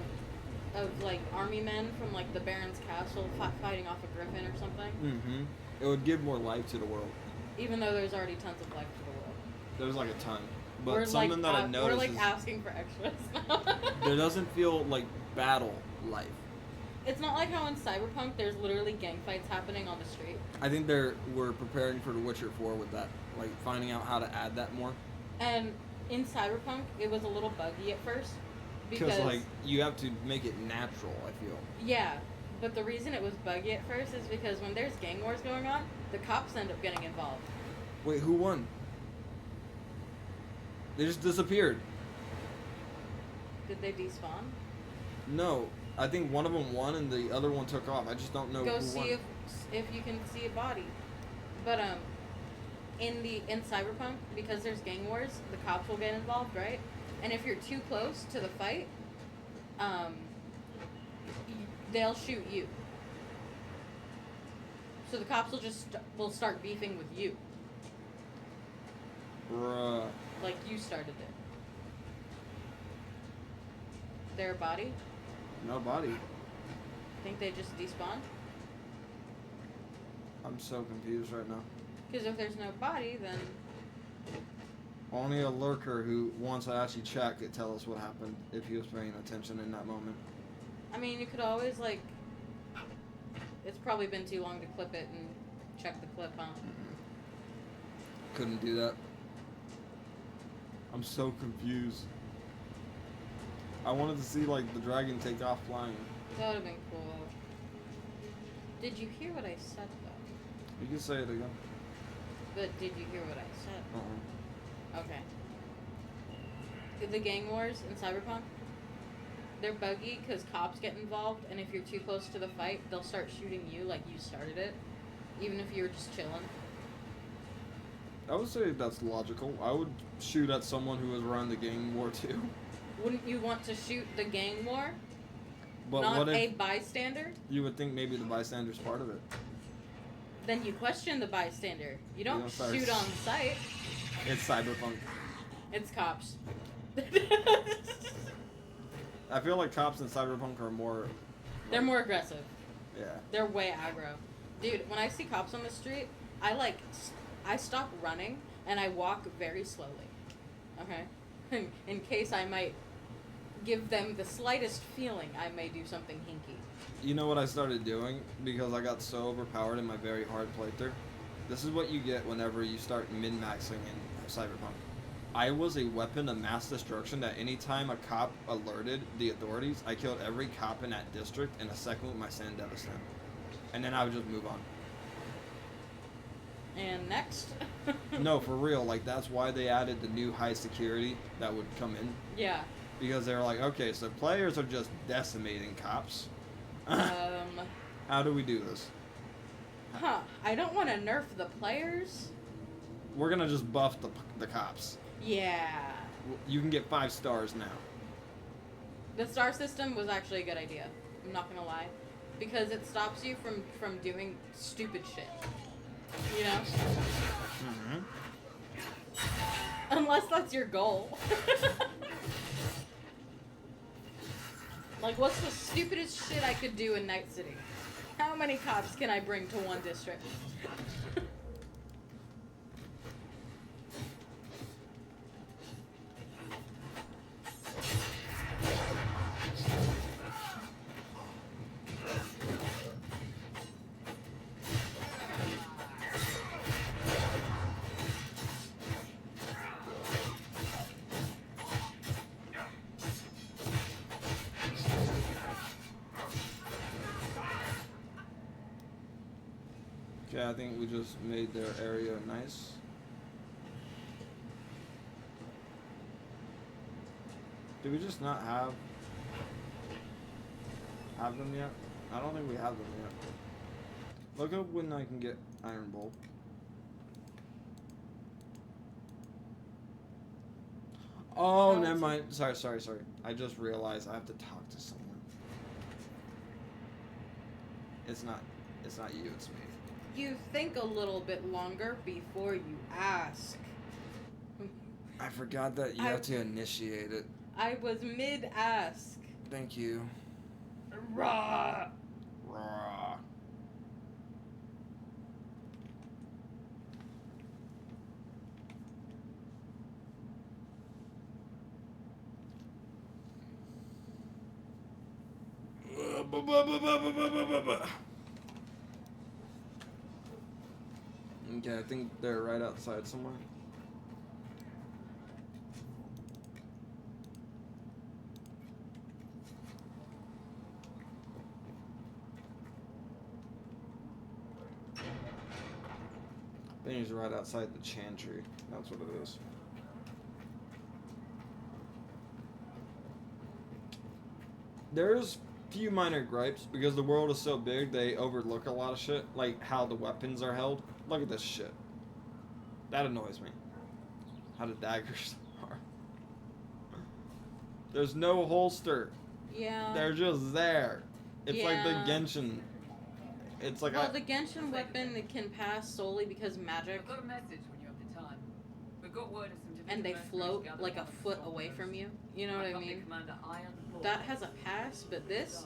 like army men from like the Baron's castle fighting off a griffin or something. Mm-hmm. It would give more life to the world. Even though there's already tons of life to the world. There's like a ton. But We're something like, that I noticed we're like is asking for extras now. there doesn't feel like battle life. It's not like how in Cyberpunk there's literally gang fights happening on the street. I think we're preparing for The Witcher 4 with that, like finding out how to add that more. And in Cyberpunk, it was a little buggy at first because like you have to make it natural. I feel. Yeah, but the reason it was buggy at first is because when there's gang wars going on, the cops end up getting involved. Wait, who won? They just disappeared. Did they despawn? No, I think one of them won and the other one took off. I just don't know Go who see won. if you can see a body. But in Cyberpunk, because there's gang wars, the cops will get involved, right? And if you're too close to the fight, they'll shoot you. So the cops will start beefing with you. Bruh. Like you started it. Their body? No body. Think they just despawned? I'm so confused right now. Because if there's no body, then Only a lurker who wants to actually check could tell us what happened if he was paying attention in that moment. I mean, you could always like. It's probably been too long to clip it and check the clip, huh? Couldn't do that. I'm so confused. I wanted to see like the dragon take off flying. That would have been cool. Did you hear what I said though? You can say it again. But did you hear what I said? Uh-uh. Okay. The gang wars in Cyberpunk, they're buggy because cops get involved, and if you're too close to the fight, they'll start shooting you like you started it, even if you were just chilling. I would say that's logical. I would shoot at someone who was around the gang war too. Wouldn't you want to shoot the gang war? But not what if a bystander? you would think maybe the bystander's part of it? Then you question the bystander. You don't don't start shoot on sight. It's Cyberpunk. It's cops. I feel like cops in Cyberpunk are more... They're more aggressive. Yeah. They're way aggro. Dude, when I see cops on the street, I stop running and I walk very slowly. Okay? In case I might give them the slightest feeling I may do something hinky. You know what I started doing? Because I got so overpowered in my very hard playthrough? This is what you get whenever you start min-maxing in Cyberpunk. I was a weapon of mass destruction that anytime a cop alerted the authorities, I killed every cop in that district in a second with my Sand Devastan. And then I would just move on. And next? No, for real. Like, that's why they added the new high security that would come in. Yeah. Because they were like, okay, so players are just decimating cops. How do we do this? Huh. I don't want to nerf the players. We're gonna just buff the cops. Yeah. You can get 5 stars now. The star system was actually a good idea. I'm not gonna lie. Because it stops you from doing stupid shit. You know? Mm-hmm. Unless that's your goal. Like, what's the stupidest shit I could do in Night City? How many cops can I bring to one district? Okay, I think we just made their area nice. Did we just not have them yet? I don't think we have them yet. Look up when I can get Iron Bolt. Oh, never mind. Sorry. I just realized I have to talk to someone. It's not you, it's me. You think a little bit longer before you ask. I forgot that you have to initiate it. I was mid-ask. Thank you. Raw. Raw. Okay, I think they're right outside somewhere. I think he's right outside the chantry. That's what it is. There's few minor gripes because the world is so big they overlook a lot of shit, like how the weapons are held. Look at this shit. That annoys me. How the daggers are. There's no holster. Yeah. They're just there. It's like the Genshin. It's like the Genshin weapon can pass solely because magic. I've got a message when you have the time. We've got word of some different And they mercenaries float gathered like a around foot the away Stormhouse. from you. You know what I Company mean? Commander Iron Lord. That has a pass, but this,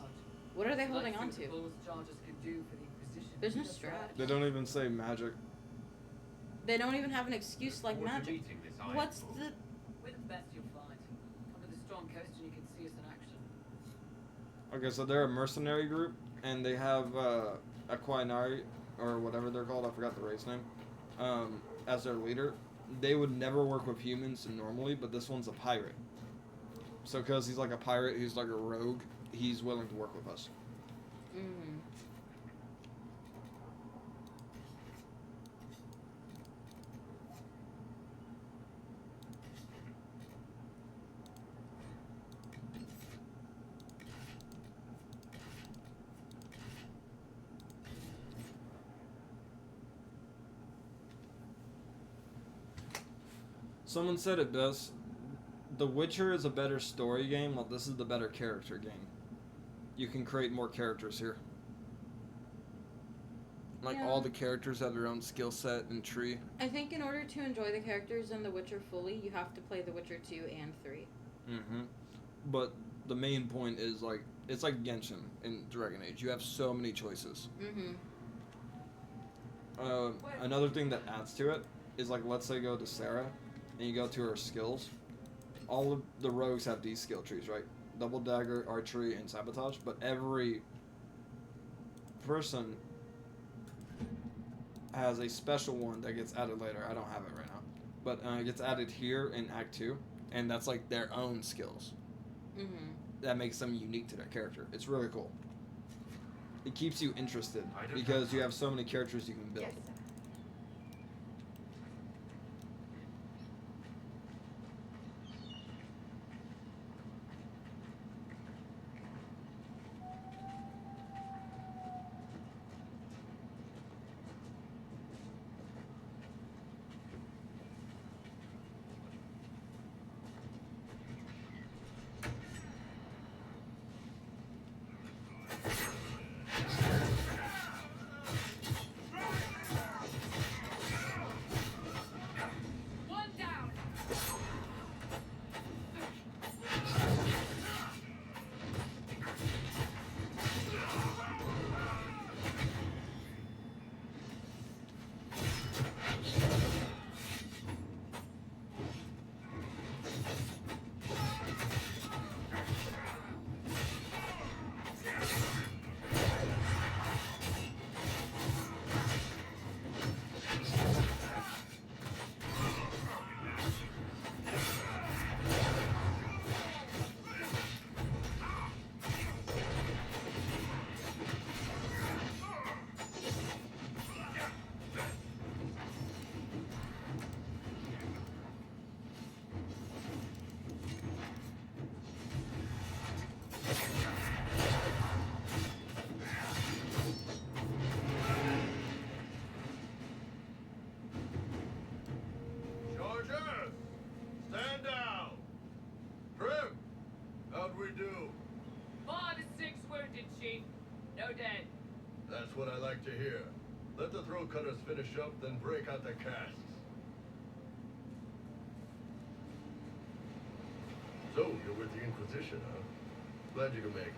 what are they holding on to? Charges can do for the Inquisition. There's no strap. They don't even say magic. They don't even have an excuse like magic. What's the? We're the best you'll find. Come to the Storm Coast and you can see us in action. Okay, so they're a mercenary group, and they have a Quinari, or whatever they're called, I forgot the race name, as their leader. They would never work with humans normally, but this one's a pirate. So because he's like a pirate, he's like a rogue, he's willing to work with us. Mm. Someone said it best. The Witcher is a better story game, while this is the better character game. You can create more characters here. Like all the characters have their own skill set and tree. I think in order to enjoy the characters in The Witcher fully, you have to play The Witcher 2 and 3. Mm-hmm. But the main point is like it's like Genshin in Dragon Age. You have so many choices. Mm-hmm. Another thing that adds to it is like, let's say go to Sarah, and you go to her skills. All of the rogues have these skill trees, right? Double dagger, archery, and sabotage. But every person has a special one that gets added later. I don't have it right now, but it gets added here in Act 2, and that's like their own skills. Mm-hmm. That makes them unique to their character. It's really cool. It keeps you interested because you have so many characters you can build. Yes. Chief. No dead. That's what I like to hear. Let the throat cutters finish up, then break out the casks. So, you're with the Inquisition, huh? Glad you can make it.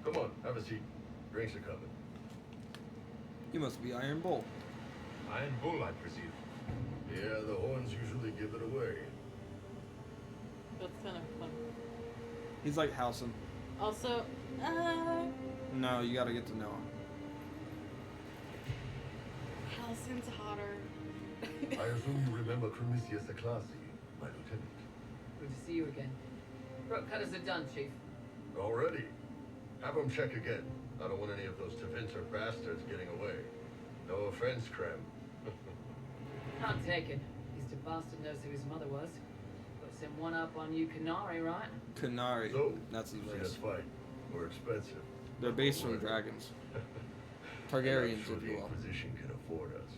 Come on, have a seat. Drinks are coming. You must be Iron Bull. Iron Bull, I presume. Yeah, the horns usually give it away. That's kind of fun. He's like Halson. Also, No, you gotta get to know him. Halson's hotter. I assume you remember Cremisius Aclasi, my lieutenant. Good to see you again. Throat cutters are done, Chief. Already? Have them check again. I don't want any of those Tevinter bastards getting away. No offense, Krem. Can't take it. At least a bastard knows who his mother was. Puts him one up on you Canary, right? Canary. So, That's his see race. us fight. We're expensive. They're based from dragons. Targaryens, sure if the you will. Inquisition can afford us.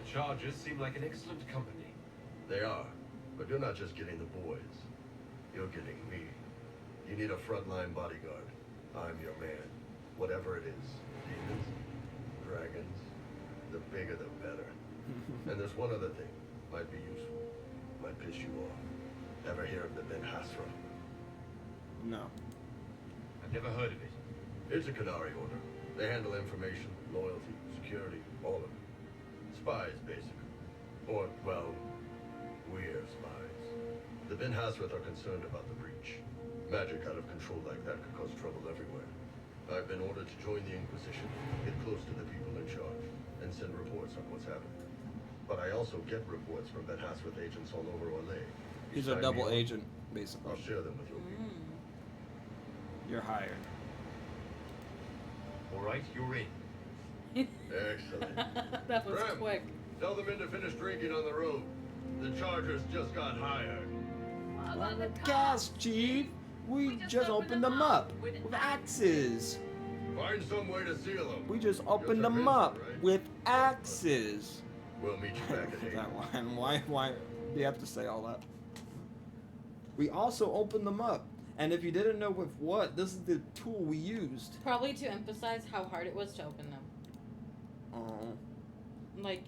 The Chargers seem like an excellent company. They are. But you're not just getting the boys. You're getting me. You need a frontline bodyguard. I'm your man. Whatever it is. Demons, dragons, the bigger the better. And there's one other thing. Might be useful. Might piss you off. Ever hear of the Ben Hasra? No. I've never heard of it. It's a Canary order. They handle information, loyalty, security, all of it. Spies, basically. Or, well, we're spies. The Ben Hasrath are concerned about the breach. Magic out of control like that could cause trouble everywhere. I've been ordered to join the Inquisition, get close to the people in charge, and send reports on what's happening. But I also get reports from Ben Hasrath agents all over Orlais. He's a double agent, basically. I'll share them with you. You're hired. All right, you're in. Excellent. That was Krem, quick. Tell the men to finish drinking on the road. The Chargers just got hired. On the gas, Chief. We just opened them up with axes. Find some way to seal them. We just opened them up with axes. We'll meet you back at 8. That line. Why do you have to say all that? We also opened them up. And if you didn't know with what, this is the tool we used. Probably to emphasize how hard it was to open them. Oh. Like,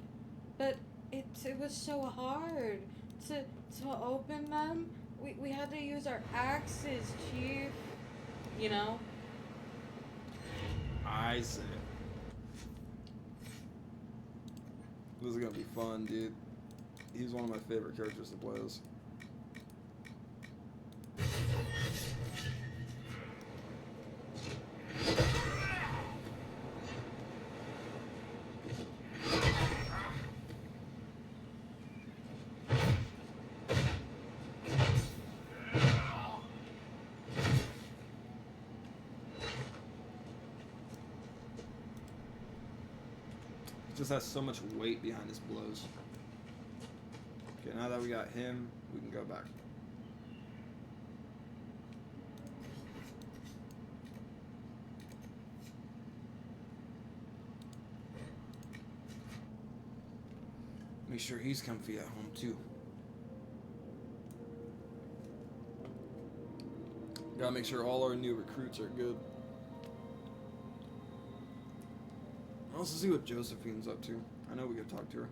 but it was so hard to open them. We had to use our axes, Chief. You know? I see. This is gonna be fun, dude. He's one of my favorite characters to play as. Just has so much weight behind his blows. Okay, now that we got him, we can go back. Make sure he's comfy at home too. Gotta make sure all our new recruits are good. I'll also see what Josephine's up to. I know we could talk to her.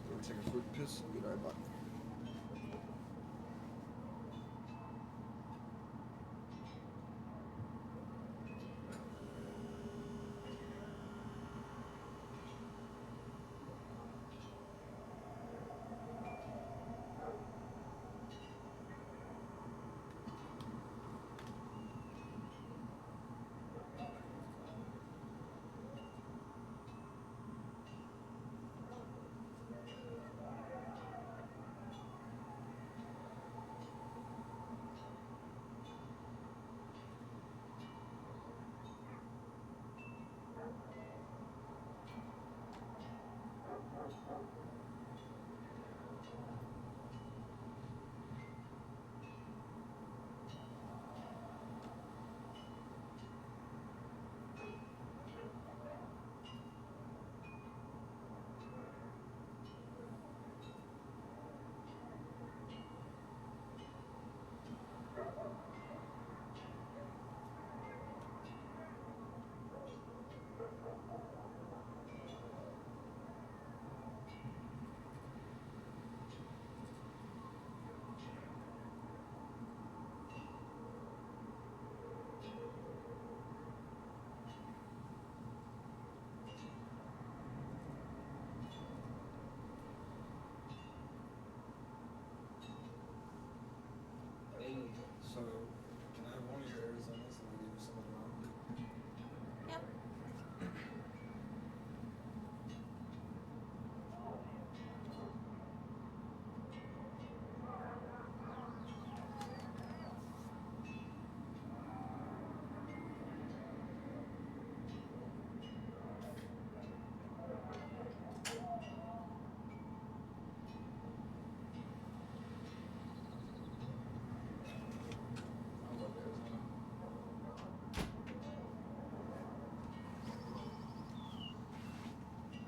Go take a quick piss. Be right back.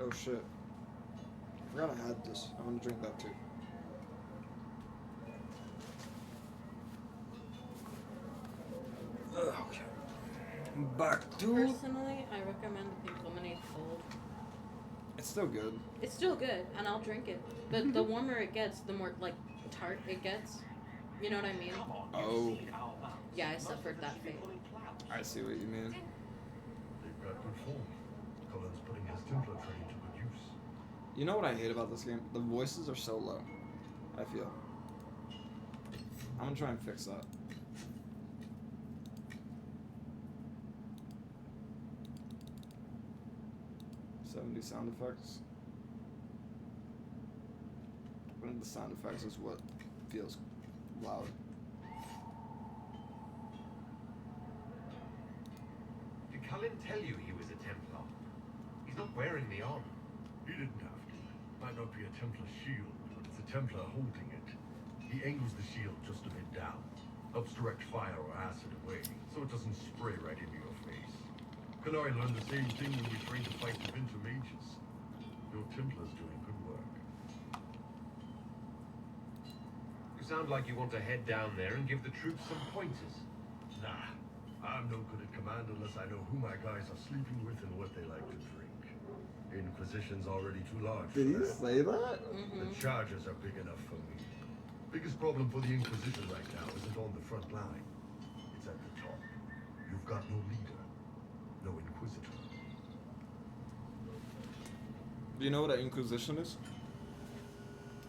Oh shit. I forgot I had this. I'm gonna drink that too. Okay. Back to... Personally, I recommend the pink lemonade cold. It's still good. It's still good, and I'll drink it. But the warmer it gets, the more, like, tart it gets. You know what I mean? Oh. Yeah, I suffered that fate. I see what you mean. They've got good form. Cullen's putting his Templar training to good use. You know what I hate about this game? The voices are so low. I feel. I'm gonna try and fix that. Do sound effects. One of the sound effects is what feels loud. Did Cullen tell you he was a Templar? He's not wearing the armor. He didn't have to. Might not be a Templar shield, but it's a Templar holding it. He angles the shield just a bit down. Helps direct fire or acid away, so it doesn't spray right into your face. Kanai learned the same thing when we trained to fight the Banter mages. Your Templar's doing good work. You sound like you want to head down there and give the troops some pointers. Nah, I'm no good at command unless I know who my guys are sleeping with and what they like to drink. Inquisition's already too large for Did you that. say that? The charges are big enough for me. Biggest problem for the Inquisition right now isn't on the front line. It's at the top. You've got no leader. No Inquisitor. Do you know what an Inquisition is?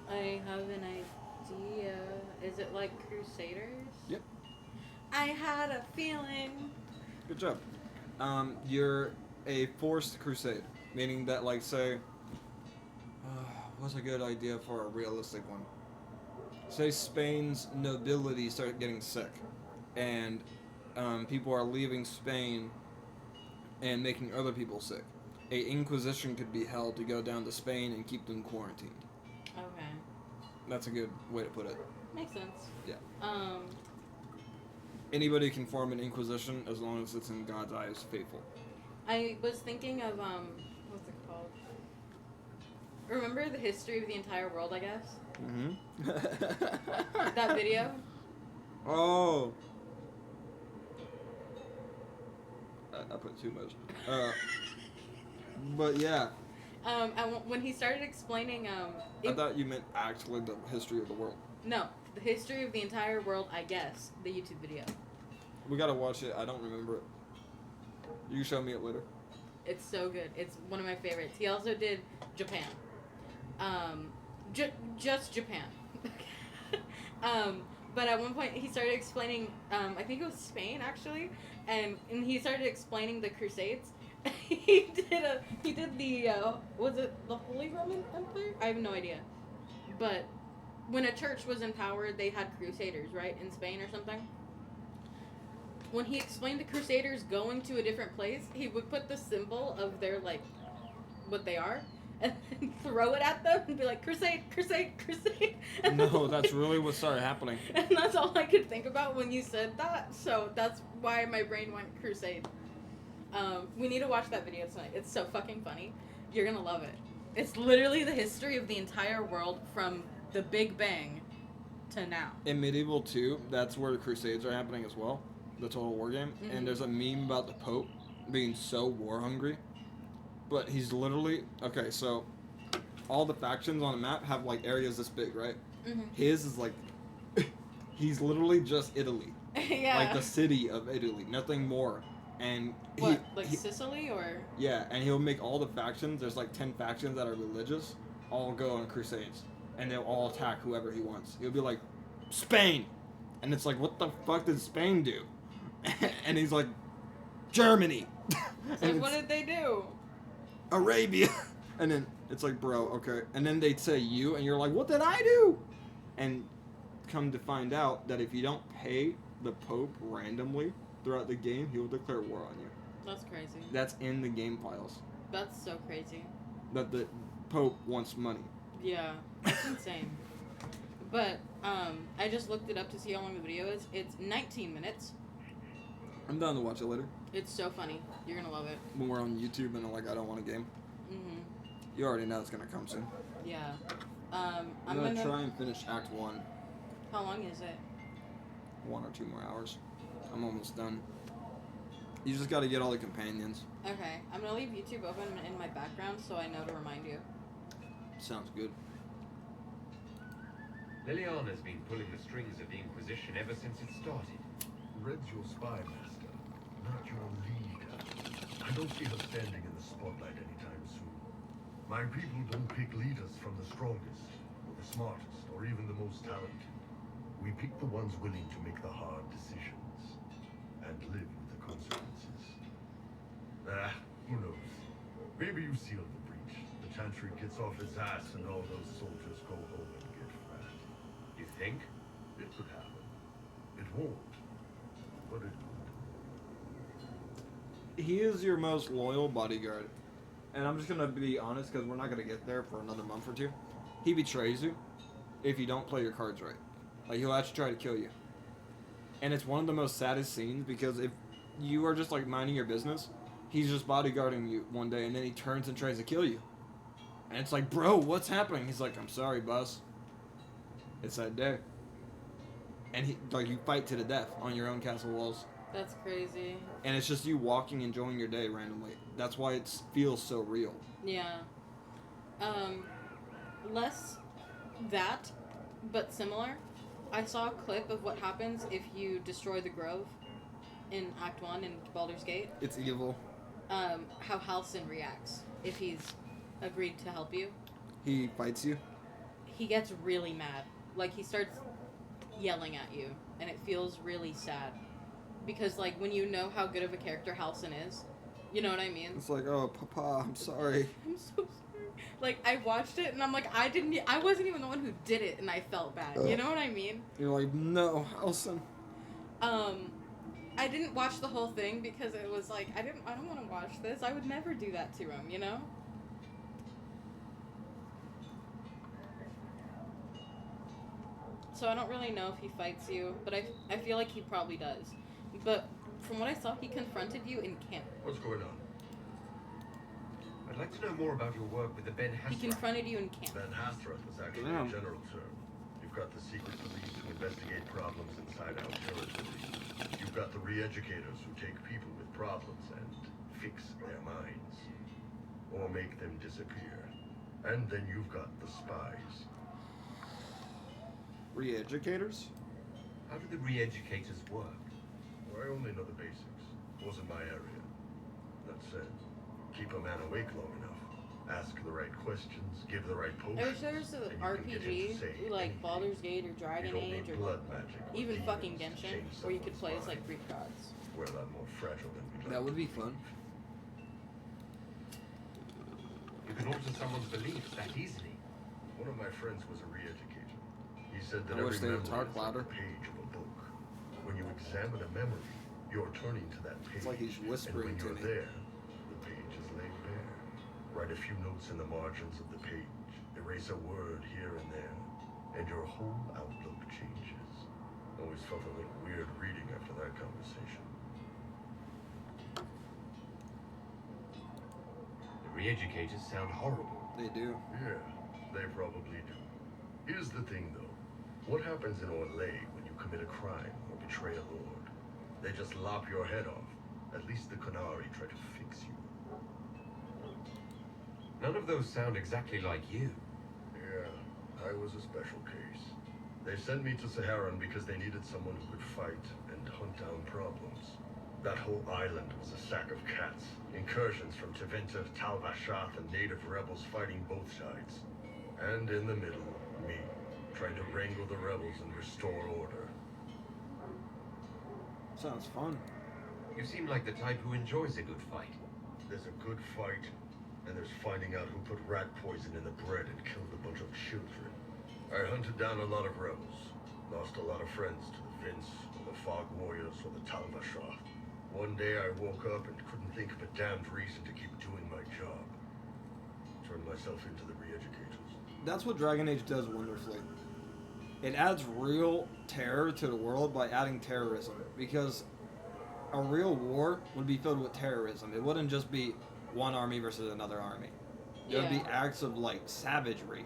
I have an idea. Is it like Crusaders? Yep. I had a feeling. Good job. You're a forced crusade, meaning that, like, say, what's a good idea for a realistic one? Say Spain's nobility start getting sick, and people are leaving Spain and making other people sick. A Inquisition could be held to go down to Spain and keep them quarantined. Okay. That's a good way to put it. Makes sense. Yeah. Anybody can form an Inquisition as long as it's in God's eyes faithful. I was thinking of what's it called? Remember the history of the entire world, I guess? Mm-hmm. That video? Oh. I put too much. But yeah. When he started explaining, I thought you meant actually the history of the world. No, the history of the entire world, I guess. The YouTube video. We gotta watch it. I don't remember it. You can show me it later. It's so good. It's one of my favorites. He also did Japan. Just Japan. But at one point he started explaining, I think it was Spain actually, and he started explaining the Crusades. he did the was it the Holy Roman Empire? I have no idea. But when a church was in power, they had crusaders, right, in Spain or something. When he explained the crusaders going to a different place, he would put the symbol of their, like, what they are, and then throw it at them and be like, crusade, crusade, crusade. No, that's really what started happening. And that's all I could think about when you said that, so that's why my brain went crusade. We need to watch that video tonight. It's so fucking funny. You're gonna love it. It's literally the history of the entire world from the Big Bang to now. In Medieval 2, that's where the Crusades are happening as well. The Total War game. Mhm. And there's a meme about the Pope being so war hungry. But he's literally... Okay, so all the factions on the map have, like, areas this big, right? Mhm. His is, like... he's literally just Italy. Yeah. Like the city of Italy. Nothing more. And What, like Sicily or? Yeah, and he'll make all the factions, there's like 10 factions that are religious, all go on crusades. And they'll all attack whoever he wants. He'll be like, Spain! And it's like, what the fuck did Spain do? And he's like, Germany! So what did they do? Arabia! And then it's like, bro, okay. And then they'd say you, and you're like, what did I do? And come to find out that if you don't pay the Pope randomly throughout the game, he will declare war on you. That's crazy. That's in the game files. That's so crazy. That the Pope wants money. Yeah, that's insane. But I just looked it up to see how long the video is. It's 19 minutes. I'm down to watch it later. It's so funny. You're gonna love it. When we're on YouTube and I'm like, I don't want a game. Mhm. You already know it's gonna come soon. Yeah. I'm I'm gonna try and finish Act 1. How long is it? 1 or 2 more hours. I'm almost done. You just gotta get all the companions. Okay, I'm gonna leave YouTube open in my background so I know to remind you. Sounds good. Liliana's been pulling the strings of the Inquisition ever since it started. Red's your spy master, not your leader. I don't see her standing in the spotlight anytime soon. My people don't pick leaders from the strongest, or the smartest, or even the most talented. We pick the ones willing to make the hard decisions, and live with the consequences. Who knows? Maybe you sealed the breach. The Chantry gets off his ass and all those soldiers go home and get fat. You think? It could happen. It won't, but it could. He is your most loyal bodyguard. And I'm just gonna be honest, because we're not gonna get there for another month or 2. He betrays you if you don't play your cards right. Like, he'll actually try to kill you. And it's one of the most saddest scenes, because if you are just, like, minding your business, he's just bodyguarding you one day, and then he turns and tries to kill you. And it's like, bro, what's happening? He's like, I'm sorry, boss. It's that day. And he, like, you fight to the death on your own castle walls. That's crazy. And it's just you walking, enjoying your day randomly. That's why it feels so real. Yeah. Less that, but similar. I saw a clip of what happens if you destroy the Grove in Act 1 in Baldur's Gate. It's evil. How Halsin reacts if he's agreed to help you. He fights you? He gets really mad. Like, he starts yelling at you, and it feels really sad. Because, like, when you know how good of a character Halsin is, you know what I mean? It's like, oh, Papa, I'm sorry. I'm so sorry. Like, I watched it, and I'm like, I wasn't even the one who did it, and I felt bad. You know what I mean? You're like, no, Halsin. I didn't watch the whole thing because it was like, I don't want to watch this. I would never do that to him, you know? So I don't really know if he fights you, but I feel like he probably does. But from what I saw, he confronted you in camp. What's going on? I'd like to know more about your work with the Ben He Hasrath. confronted you in camp. Ben Hasrath was actually Damn. a general term. You've got the secret police who investigate problems inside our territory. You've got the re-educators who take people with problems and fix their minds. Or make them disappear. And then you've got the spies. Re-educators? How do the re-educators work? Well, I only know the basics. Wasn't my area. That said, keep a man awake long enough. Ask the right questions, give the right potions. I wish there was an RPG, like Baldur's Gate or Dragon Age or blood magic or even demons fucking to Genshin, change where you could someone's play as like mind. Greek gods. We're a lot more fragile than we'd like. That would be fun. You can alter someone's beliefs that easily. One of my friends was a re-educator. He said that I wish every they would memory talk is like louder. a page of a book. When you examine a memory, you're turning to that page. It's like he's whispering and to when me. you're there, the page is laid bare. Write a few notes in the margins of the page. Erase a word here and there, and your whole outlook changes. Always felt a little weird reading after that conversation. The re-educators sound horrible. They do. Yeah, they probably do. Here's the thing, though. What happens in Orlais when you commit a crime or betray a lord? They just lop your head off. At least the Qunari try to fix you. None of those sound exactly like you. Yeah, I was a special case. They sent me to Saharan because they needed someone who could fight and hunt down problems. That whole island was a sack of cats. Incursions from Tevinter, Tal Vashath, and native rebels fighting both sides. And in the middle, me, trying to wrangle the rebels and restore order. Sounds fun. You seem like the type who enjoys a good fight. There's a good fight, and there's finding out who put rat poison in the bread and killed a bunch of children. I hunted down a lot of rebels. Lost a lot of friends to the Vince, or the Fog Warriors, or the Tal Vashath. One day I woke up and couldn't think of a damned reason to keep doing my job. Turned myself into the re-educators. That's what Dragon Age does wonderfully. It adds real terror to the world by adding terrorism, because a real war would be filled with terrorism. It wouldn't just be one army versus another army. There would be Yeah. acts of like savagely,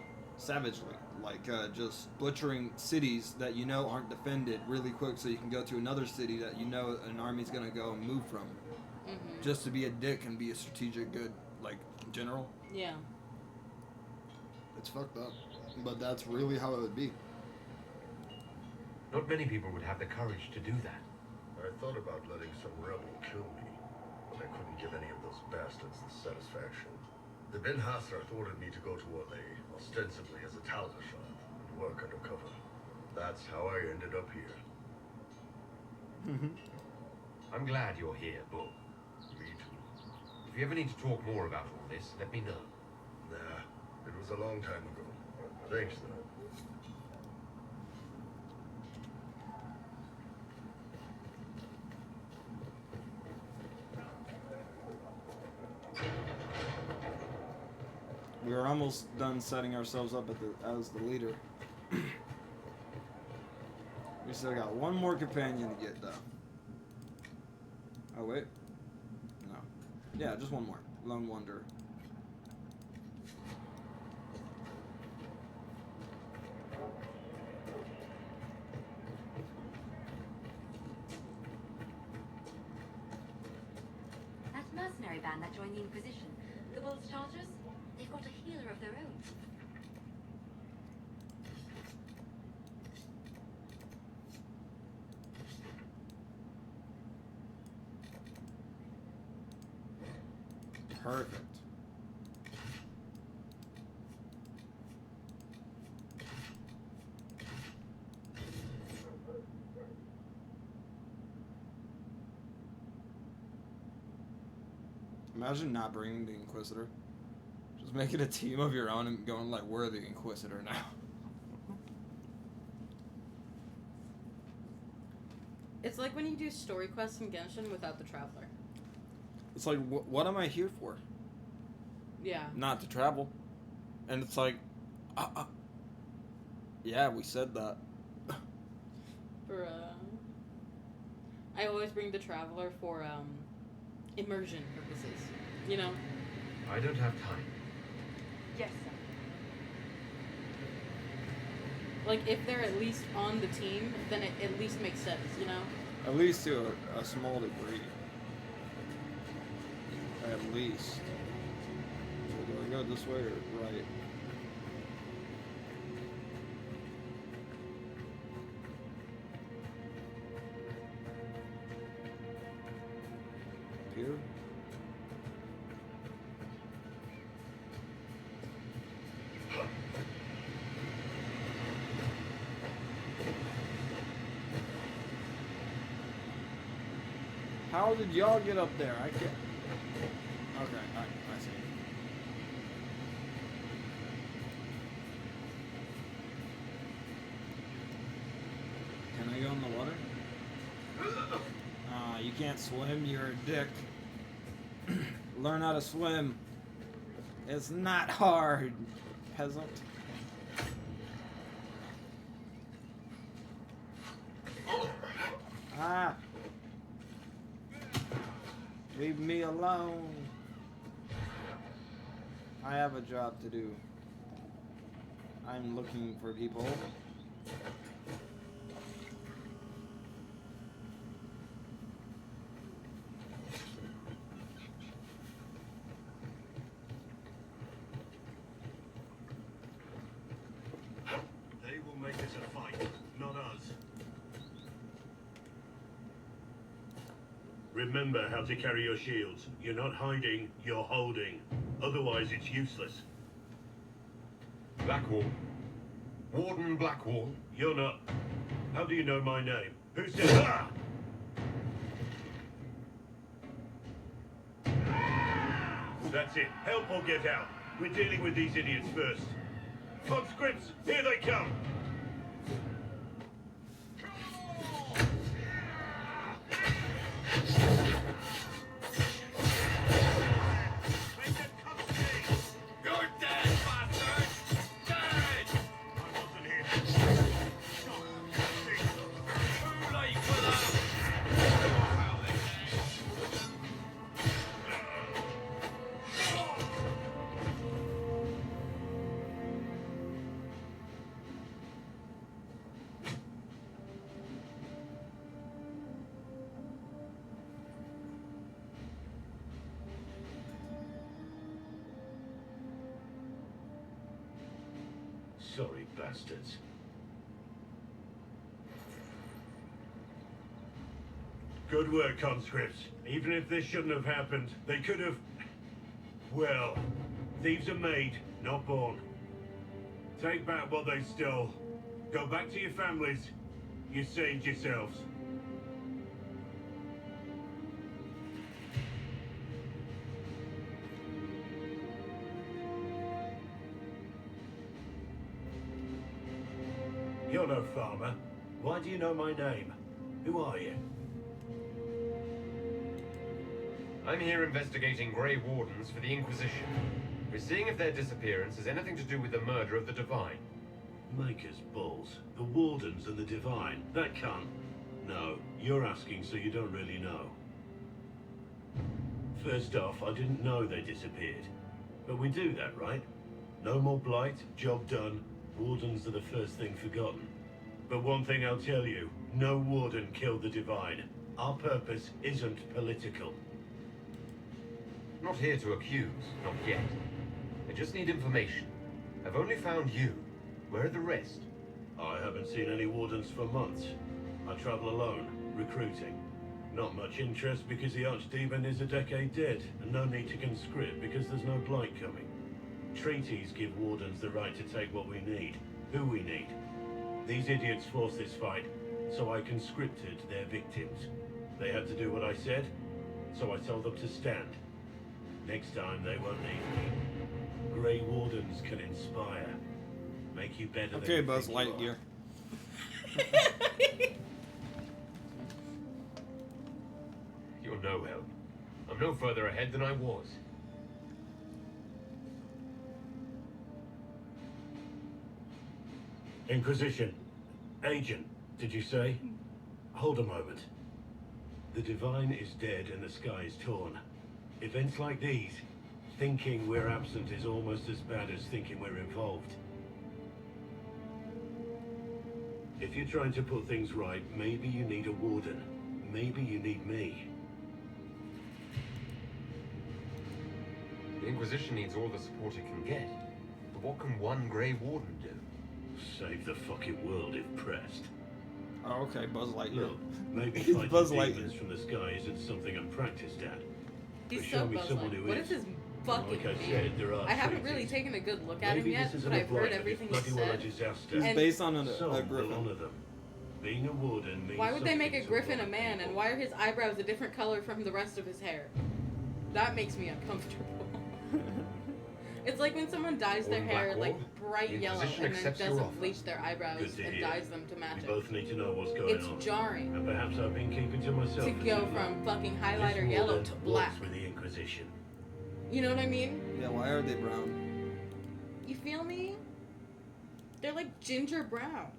like just butchering cities that you know aren't defended really quick, so you can go to another city that you know an army's gonna go and move from, just to be a dick and be a strategic good like general. Yeah. It's fucked up, but that's really how it would be. Not many people would have the courage to do that. I thought about letting some rebel kill me, but I couldn't give any of those bastards the satisfaction. The Ben Hassrath ordered me to go to what they ostensibly as a talent shop and work undercover. That's how I ended up here. I'm glad you're here, Bull. Me too. If you ever need to talk more about all this, let me know. Nah, it was a long time ago. Thanks, though. We were almost done setting ourselves up as the leader. We still got one more companion to get though. Oh wait, no, yeah, just one more. Lone Wanderer. That mercenary band that joined the Inquisition, the Bull's Chargers, they've got a healer of their own. Perfect. Imagine not bringing the Inquisitor. Just making a team of your own and going like, we're the Inquisitor now. It's like when you do story quests in Genshin without the Traveler. It's like, what am I here for? Yeah. Not to travel. And it's like, yeah, we said that. For, I always bring the Traveler for, immersion purposes. You know? I don't have time. Yes, sir. Like, if they're at least on the team, then it at least makes sense, you know? At least to a small degree. At least. So do I go this way or right? Here? How did y'all get up there? I can't. Okay, I see. Can I go in the water? You can't swim, you're a dick. Learn how to swim. It's not hard, peasant. Ah. Leave me alone. I have a job to do. I'm looking for people. They will make this a fight, not us. Remember how to carry your shields. You're not hiding, you're holding. Otherwise, it's useless. Blackwall. Warden Blackwall. You're not. How do you know my name? Who said ah? That's it. Help or get out. We're dealing with these idiots first. Conscripts, here they come! You're dead, bastard! Dead! I wasn't here. Too late for that! Sorry, bastards. Good work, conscripts. Even if this shouldn't have happened, they could have... Well, thieves are made, not born. Take back what they stole. Go back to your families. You saved yourselves. You're no farmer. Why do you know my name? Who are you? I'm here investigating Grey Wardens for the Inquisition. We're seeing if their disappearance has anything to do with the murder of the Divine. Maker's balls. The Wardens and the Divine. That can't... No, you're asking so you don't really know. First off, I didn't know they disappeared. But we do that, right? No more blight, job done. Wardens are the first thing forgotten. But one thing I'll tell you, no Warden killed the Divine. Our purpose isn't political. Not here to accuse, not yet. I just need information. I've only found you. Where are the rest? I haven't seen any Wardens for months. I travel alone, recruiting. Not much interest because the Archdemon is a decade dead, and no need to conscript because there's no blight coming. Treaties give Wardens the right to take what we need, who we need. These idiots forced this fight, so I conscripted their victims. They had to do what I said, so I told them to stand. Next time they won't need me. Grey Wardens can inspire. Make you better Okay, than Buzz you think you Lightyear. You're no help. I'm no further ahead than I was. Inquisition. Agent, did you say? Hold a moment. The Divine is dead and the sky is torn. Events like these, thinking we're absent is almost as bad as thinking we're involved. If you're trying to put things right, maybe you need a warden. Maybe you need me. The Inquisition needs all the support it can get. But what can one Grey Warden do? Save the fucking world if pressed. Oh, okay, Buzz Lightyear. Look, maybe He's fighting Buzz demons Lightyear. from the sky isn't something I'm practiced at. He's But show so me Buzz someone Lightyear. who What is. is his fucking Like I beard? said, there are I haven't treaties. really taken a good look at him Maybe yet, this isn't but a I've heard blight, everything it's he's bloody well a said. disaster. He's And based on a Some will griffin. honor them. Being a warden means why would they make a something to griffin a lot of man, and why are his eyebrows a different color from the rest of his hair? That makes me uncomfortable. It's like when someone dyes their All hair black like wool? bright The yellow Inquisition and then accepts your doesn't offer. bleach their eyebrows Good to and hear. dyes them to match We it. both need to know what's going It's on. jarring And perhaps I've been keeping to myself to for go too long. from fucking This highlighter yellow warden to works black. with the Inquisition. You know what I mean? Yeah, why are they brown? You feel me? They're like ginger brown.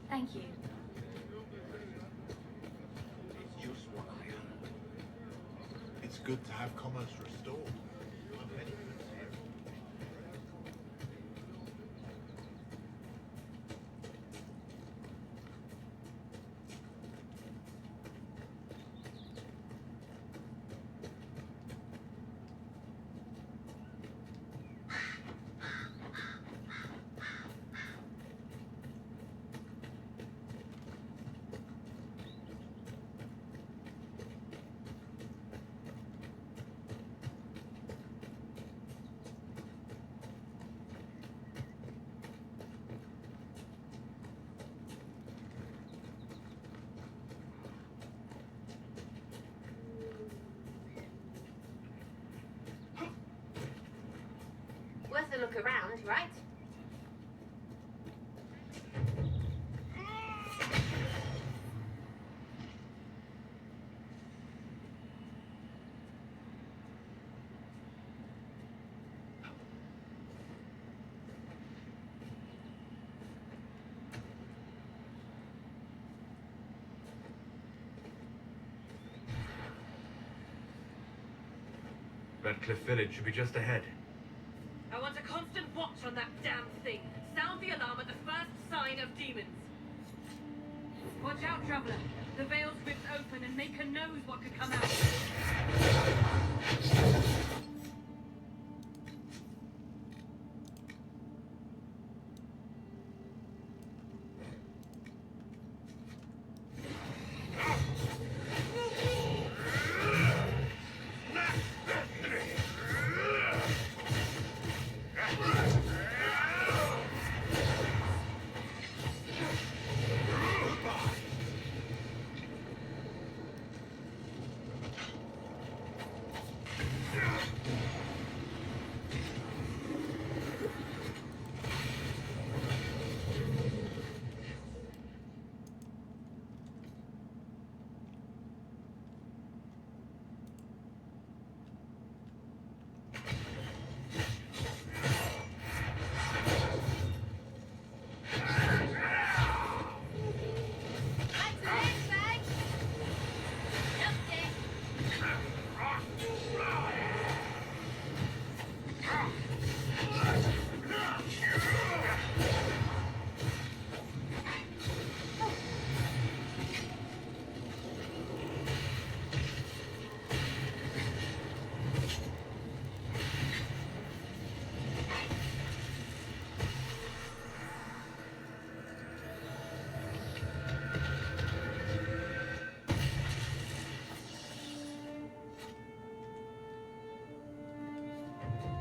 Thank you. It's just what I am. It's good to have commerce restored. Many goods here. a look around, right? Redcliffe Village should be just ahead. I want a constant watch on that damn thing. Sound the alarm at the first sign of demons. Watch out, traveler. The veil's ripped open and Maker knows what could come out.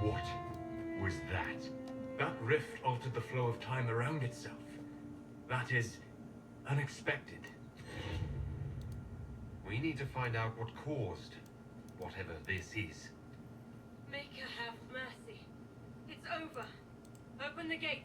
What was that? That rift altered the flow of time around itself. That is unexpected. We need to find out what caused whatever this is. Maker have mercy. It's over. Open the gates.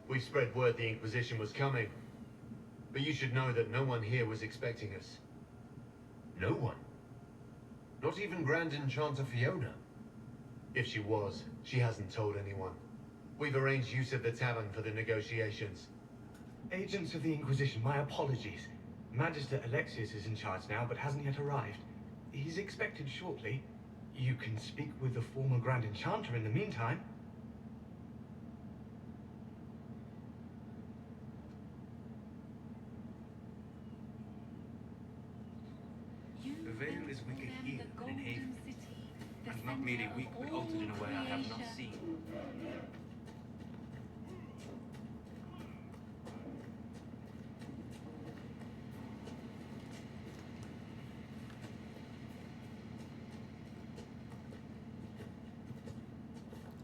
We spread word the Inquisition was coming. But you should know that no one here was expecting us. No one? Not even Grand Enchanter Fiona? If she was, she hasn't told anyone. We've arranged use of the tavern for the negotiations. Agents of the Inquisition, my apologies. Magister Alexius is in charge now, but hasn't yet arrived. He's expected shortly. You can speak with the former Grand Enchanter in the meantime. The veil is weaker here than in Haven, and not merely weak, but altered in a way I have not seen.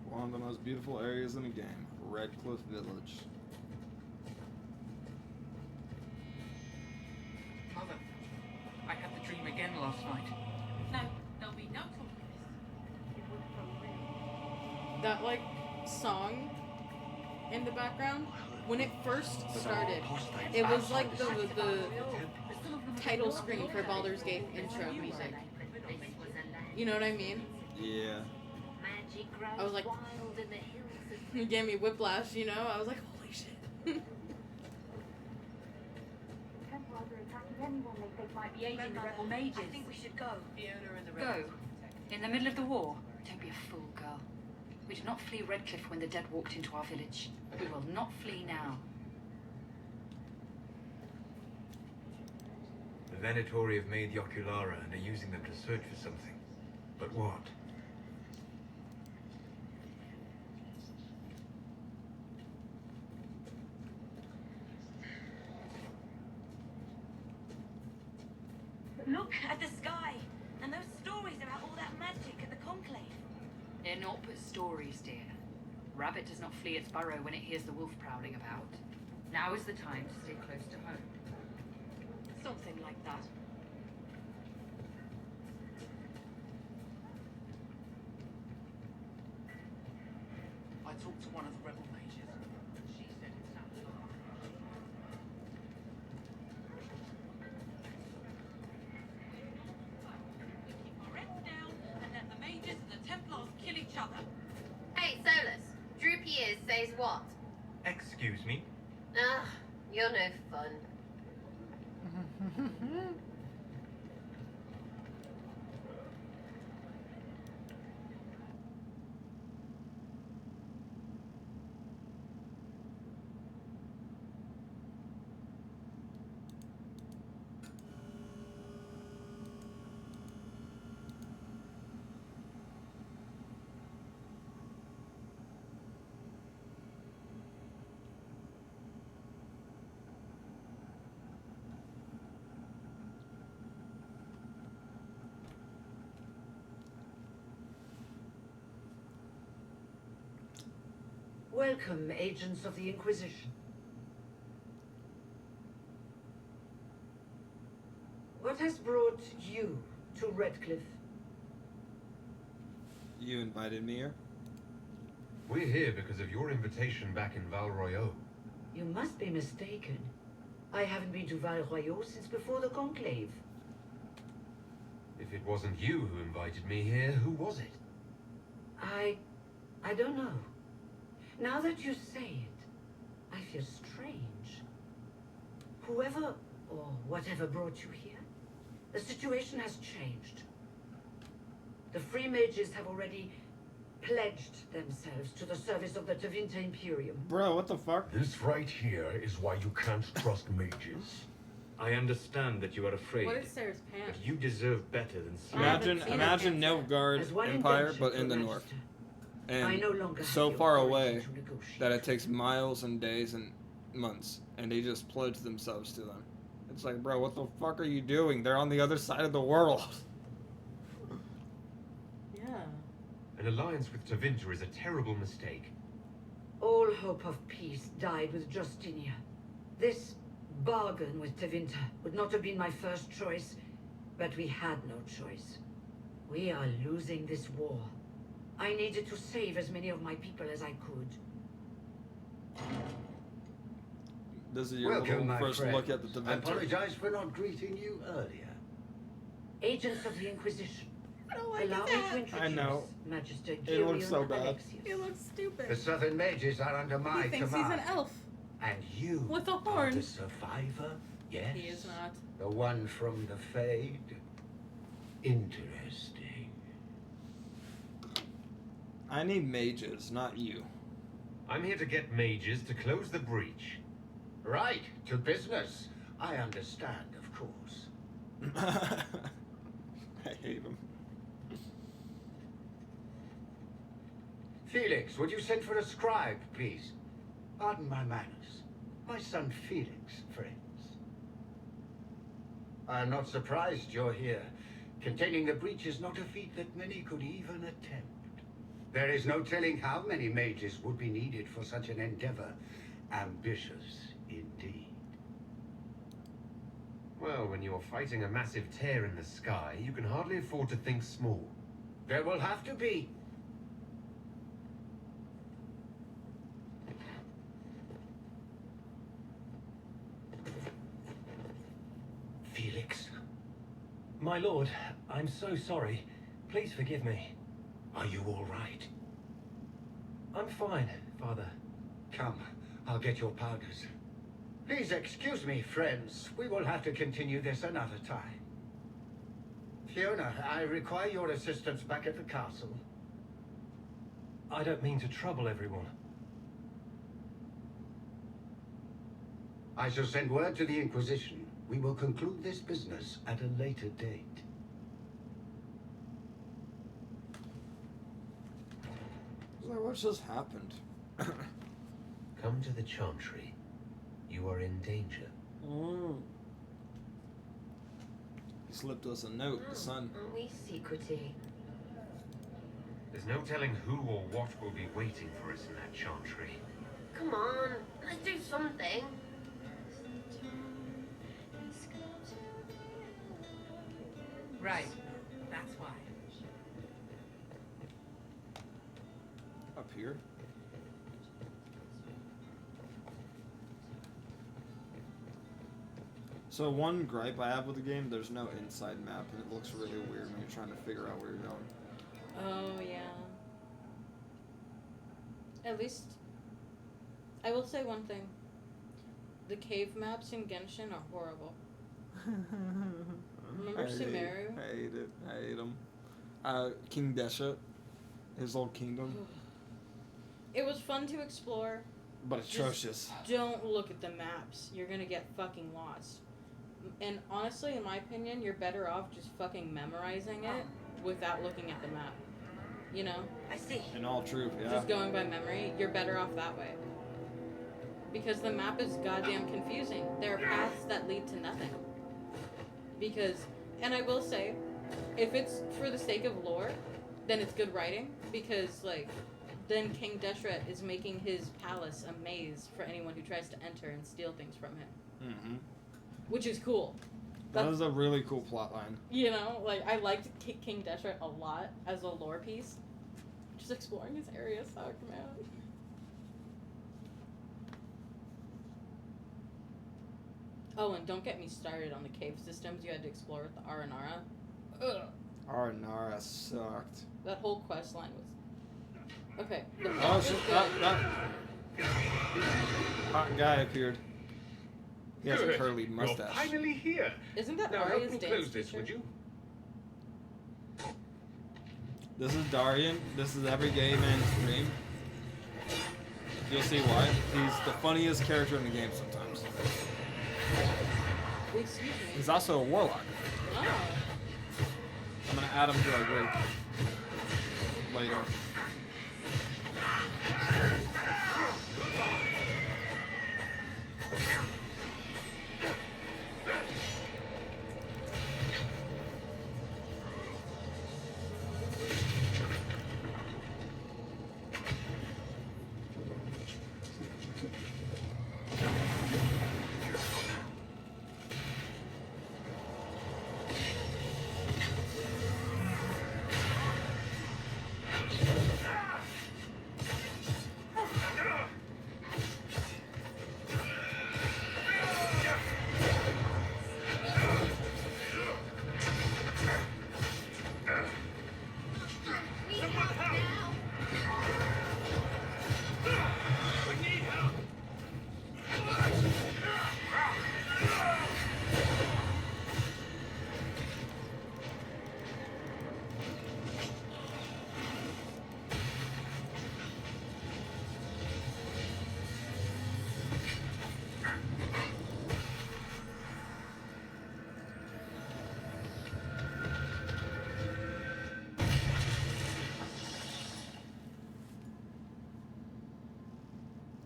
One of the most beautiful areas in the game, Redcliffe Village. Mother, I had the dream again last night. No, there'll be no talk of this. That like song in the background, when it first started, it was like the title screen for Baldur's Gate intro music. You know what I mean? Yeah. I was like, it gave me whiplash, you know? I was like, holy shit. Might be aiding the rebel mages. I think we should go. Go? In the middle of the war? Don't be a fool, girl. We did not flee Redcliffe when the dead walked into our village. We will not flee now. The Venatori have made the Oculara and are using them to search for something. But what? Look at the sky and those stories about all that magic at the Conclave. They're not but stories, dear. Rabbit does not flee its burrow when it hears the wolf prowling about. Now is the time to stay close to home. Something like that. I talked to one of the rebel mages. She said it sounded Keep our heads down and let the mages and the Templars kill each other. Hey, Solus. Droopy ears says what? Excuse me? Ugh, you're no fun. Welcome, agents of the Inquisition. What has brought you to Redcliffe? You invited me here? We're here because of your invitation back in Val Royeaux. You must be mistaken. I haven't been to Val Royeaux since before the Conclave. If it wasn't you who invited me here, who was it? I don't know. Now that you say it, I feel strange. Whoever or whatever brought you here, the situation has changed. The Free Mages have already pledged themselves to the service of the Tevinter Imperium. Bro, what the fuck? This right here is why you can't trust mages. I understand that you are afraid. What is Sarah's pants? But you deserve better than Imagine Nilfgaard Empire, but in the north. And so far away that it takes miles and days and months, and they just pledge themselves to them. It's like, bro, what the fuck are you doing? They're on the other side of the world. Yeah. An alliance with Tevinter is a terrible mistake. All hope of peace died with Justinia. This bargain with Tevinter would not have been my first choice, but we had no choice. We are losing this war. I needed to save as many of my people as I could. This is your Welcome, little my first friends. look at the I Tevinter. apologize for not greeting you earlier. Agents of the Inquisition. like Allow me that. to introduce I know. Magister It looks so Gillian bad. Alexius. He looks stupid. The Southern Mages are under my He thinks command. he's an elf. And you With a are horn. the survivor? Yes. He is not. The one from the Fade? Interesting. I need mages, not you. I'm here to get mages to close the breach. Right, to business. I understand, of course. I hate him. Felix, would you send for a scribe, please? Pardon my manners. My son Felix, friends. I'm not surprised you're here. Containing the breach is not a feat that many could even attempt. There is no telling how many mages would be needed for such an endeavor. Ambitious, indeed. Well, when you're fighting a massive tear in the sky, you can hardly afford to think small. There will have to be. Felix. My lord, I'm so sorry. Please forgive me. Are you all right? I'm fine, Father. Come, I'll get your powders. Please excuse me, friends. We will have to continue this another time. Fiona, I require your assistance back at the castle. I don't mean to trouble everyone. I shall send word to the Inquisition. We will conclude this business at a later date. What just happened? Come to the Chantry. You are in danger. He slipped us a note, the sun. Aren't we secrety? There's no telling who or what will be waiting. waiting for us in that chantry. Come on, let's do something. Right. That's why. Up here? So one gripe I have with the game, there's no inside map, and it looks really weird when you're trying to figure out where you're going. Oh, yeah. At least, I will say one thing. The cave maps in Genshin are horrible. Remember Sumeru? I hate it. I hate him. King Desha, his old kingdom. It was fun to explore. But atrocious. Just don't look at the maps. You're gonna get fucking lost. And honestly, in my opinion, you're better off just fucking memorizing it without looking at the map. You know? I see. In all truth, yeah. Just going by memory, you're better off that way. Because the map is goddamn confusing. There are paths that lead to nothing. Because, and I will say, if it's for the sake of lore, then it's good writing. Because, like, then King Deshret is making his palace a maze for anyone who tries to enter and steal things from him. Mm-hmm. Which is cool. That was a really cool plot line. You know, like, I liked King Deshret a lot as a lore piece. Just exploring his area sucked, man. Oh, and don't get me started on the cave systems you had to explore with the Aranara. Ugh. Aranara sucked. That whole quest line was... Okay. The Oh, plot shit. was good. That hot guy appeared. He has a Good. curly You're mustache. finally here. Isn't that Now help Arya's me dance close this, teacher? would you? This is Darian. This is every gay man's dream. You'll see why. He's the funniest character in the game sometimes. Excuse me. He's also a warlock. Oh. I'm gonna add him to our group later.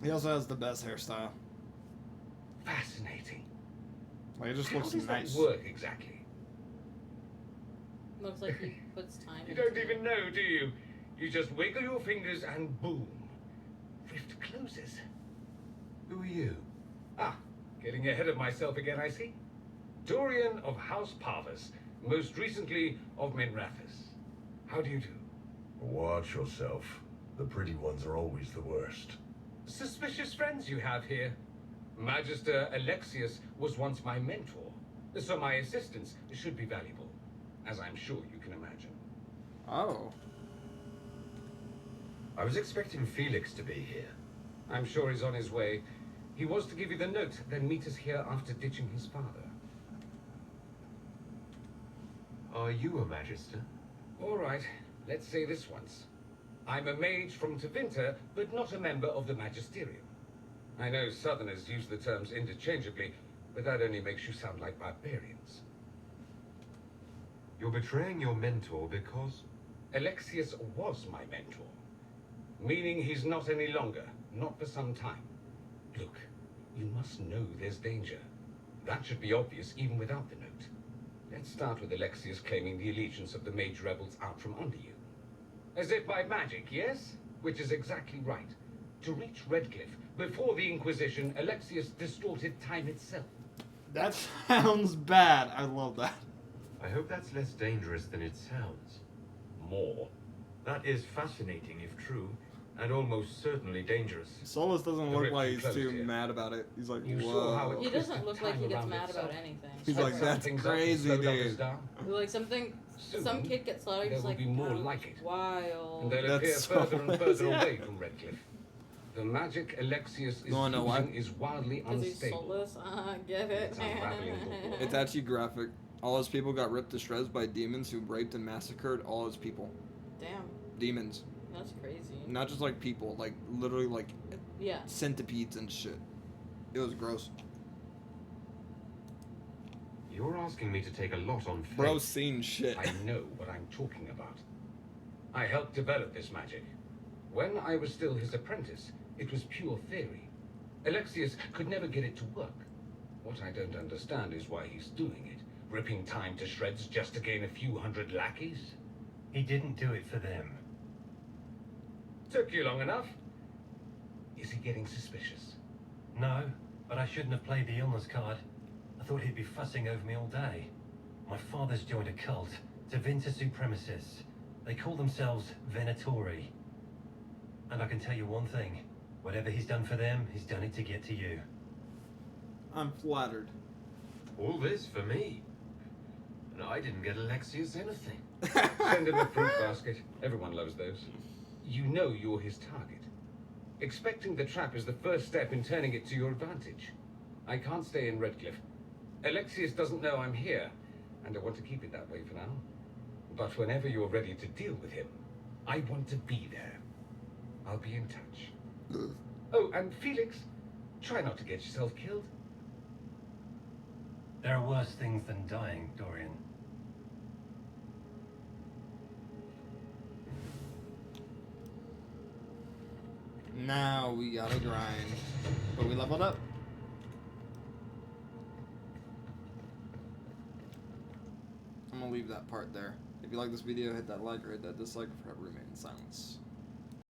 He also has the best hairstyle. Fascinating. Like, it just How looks does nice. that work exactly? Looks like he puts time You into don't it. even know, do you? You just wiggle your fingers and boom. Rift closes. Who are you? Ah, getting ahead of myself again, I see. Dorian of House Parvus, most recently of Minrathis. How do you do? Watch yourself. The pretty ones are always the worst. Suspicious friends you have here. Magister Alexius was once my mentor, so my assistance should be valuable, as I'm sure you can imagine. Oh. I was expecting Felix to be here. I'm sure he's on his way. He was to give you the note, then meet us here after ditching his father. Are you a Magister? All right, let's say this once. I'm a mage from Tevinter, but not a member of the Magisterium. I know Southerners use the terms interchangeably, but that only makes you sound like barbarians. You're betraying your mentor because... Alexius was my mentor. Meaning he's not any longer, not for some time. Look, you must know there's danger. That should be obvious even without the note. Let's start with Alexius claiming the allegiance of the mage rebels out from under you. As if by magic, yes? which is exactly right. To reach Redcliffe, before the Inquisition, Alexius distorted time itself. That sounds bad. I love that. I hope that's less dangerous than it sounds. More. That is fascinating if true, and almost certainly dangerous. Solus doesn't The look rift like is he's closed too here. mad about it. He's like, You saw how whoa. it He doesn't twisted look like he time gets around mad itself. about anything. He's like, Set that's things up and crazy, slowed others dude. down. Like something, some Soon, kid gets slaughtered. there He's will like, be more "That's like it. wild." And they'll That's appear so further and further yeah. away from Redcliffe. The magic Alexius is You wanna know why? using is wildly Because he's unstable. soulless. Get it? It's unraveling the world. It's actually graphic. All his people got ripped to shreds by demons who raped and massacred all his people. Damn, Demons. that's crazy. Not just like people, like literally like Yeah. centipedes and shit. It was gross. You're asking me to take a lot on faith. Bro's seen shit. I know what I'm talking about. I helped develop this magic. When I was still his apprentice, it was pure theory. Alexius could never get it to work. What I don't understand is why he's doing it, ripping time to shreds just to gain a few hundred lackeys. He didn't do it for them. Took you long enough. Is he getting suspicious? No, but I shouldn't have played the illness card. I thought he'd be fussing over me all day. My father's joined a cult, Divinta Supremacists. They call themselves Venatori. And I can tell you one thing. Whatever he's done for them, he's done it to get to you. I'm flattered. All this for me. And I didn't get Alexius anything. Send him a fruit basket. Everyone loves those. You know you're his target. Expecting the trap is the first step in turning it to your advantage. I can't stay in Redcliffe. Alexius doesn't know I'm here, and I want to keep it that way for now. But whenever you're ready to deal with him, I want to be there. I'll be in touch. Oh, and Felix, try not to get yourself killed. There are worse things than dying, Dorian. Now we gotta grind. But we leveled up. I'm gonna leave that part there. If you like this video, hit that like or hit that dislike or forever remain in silence.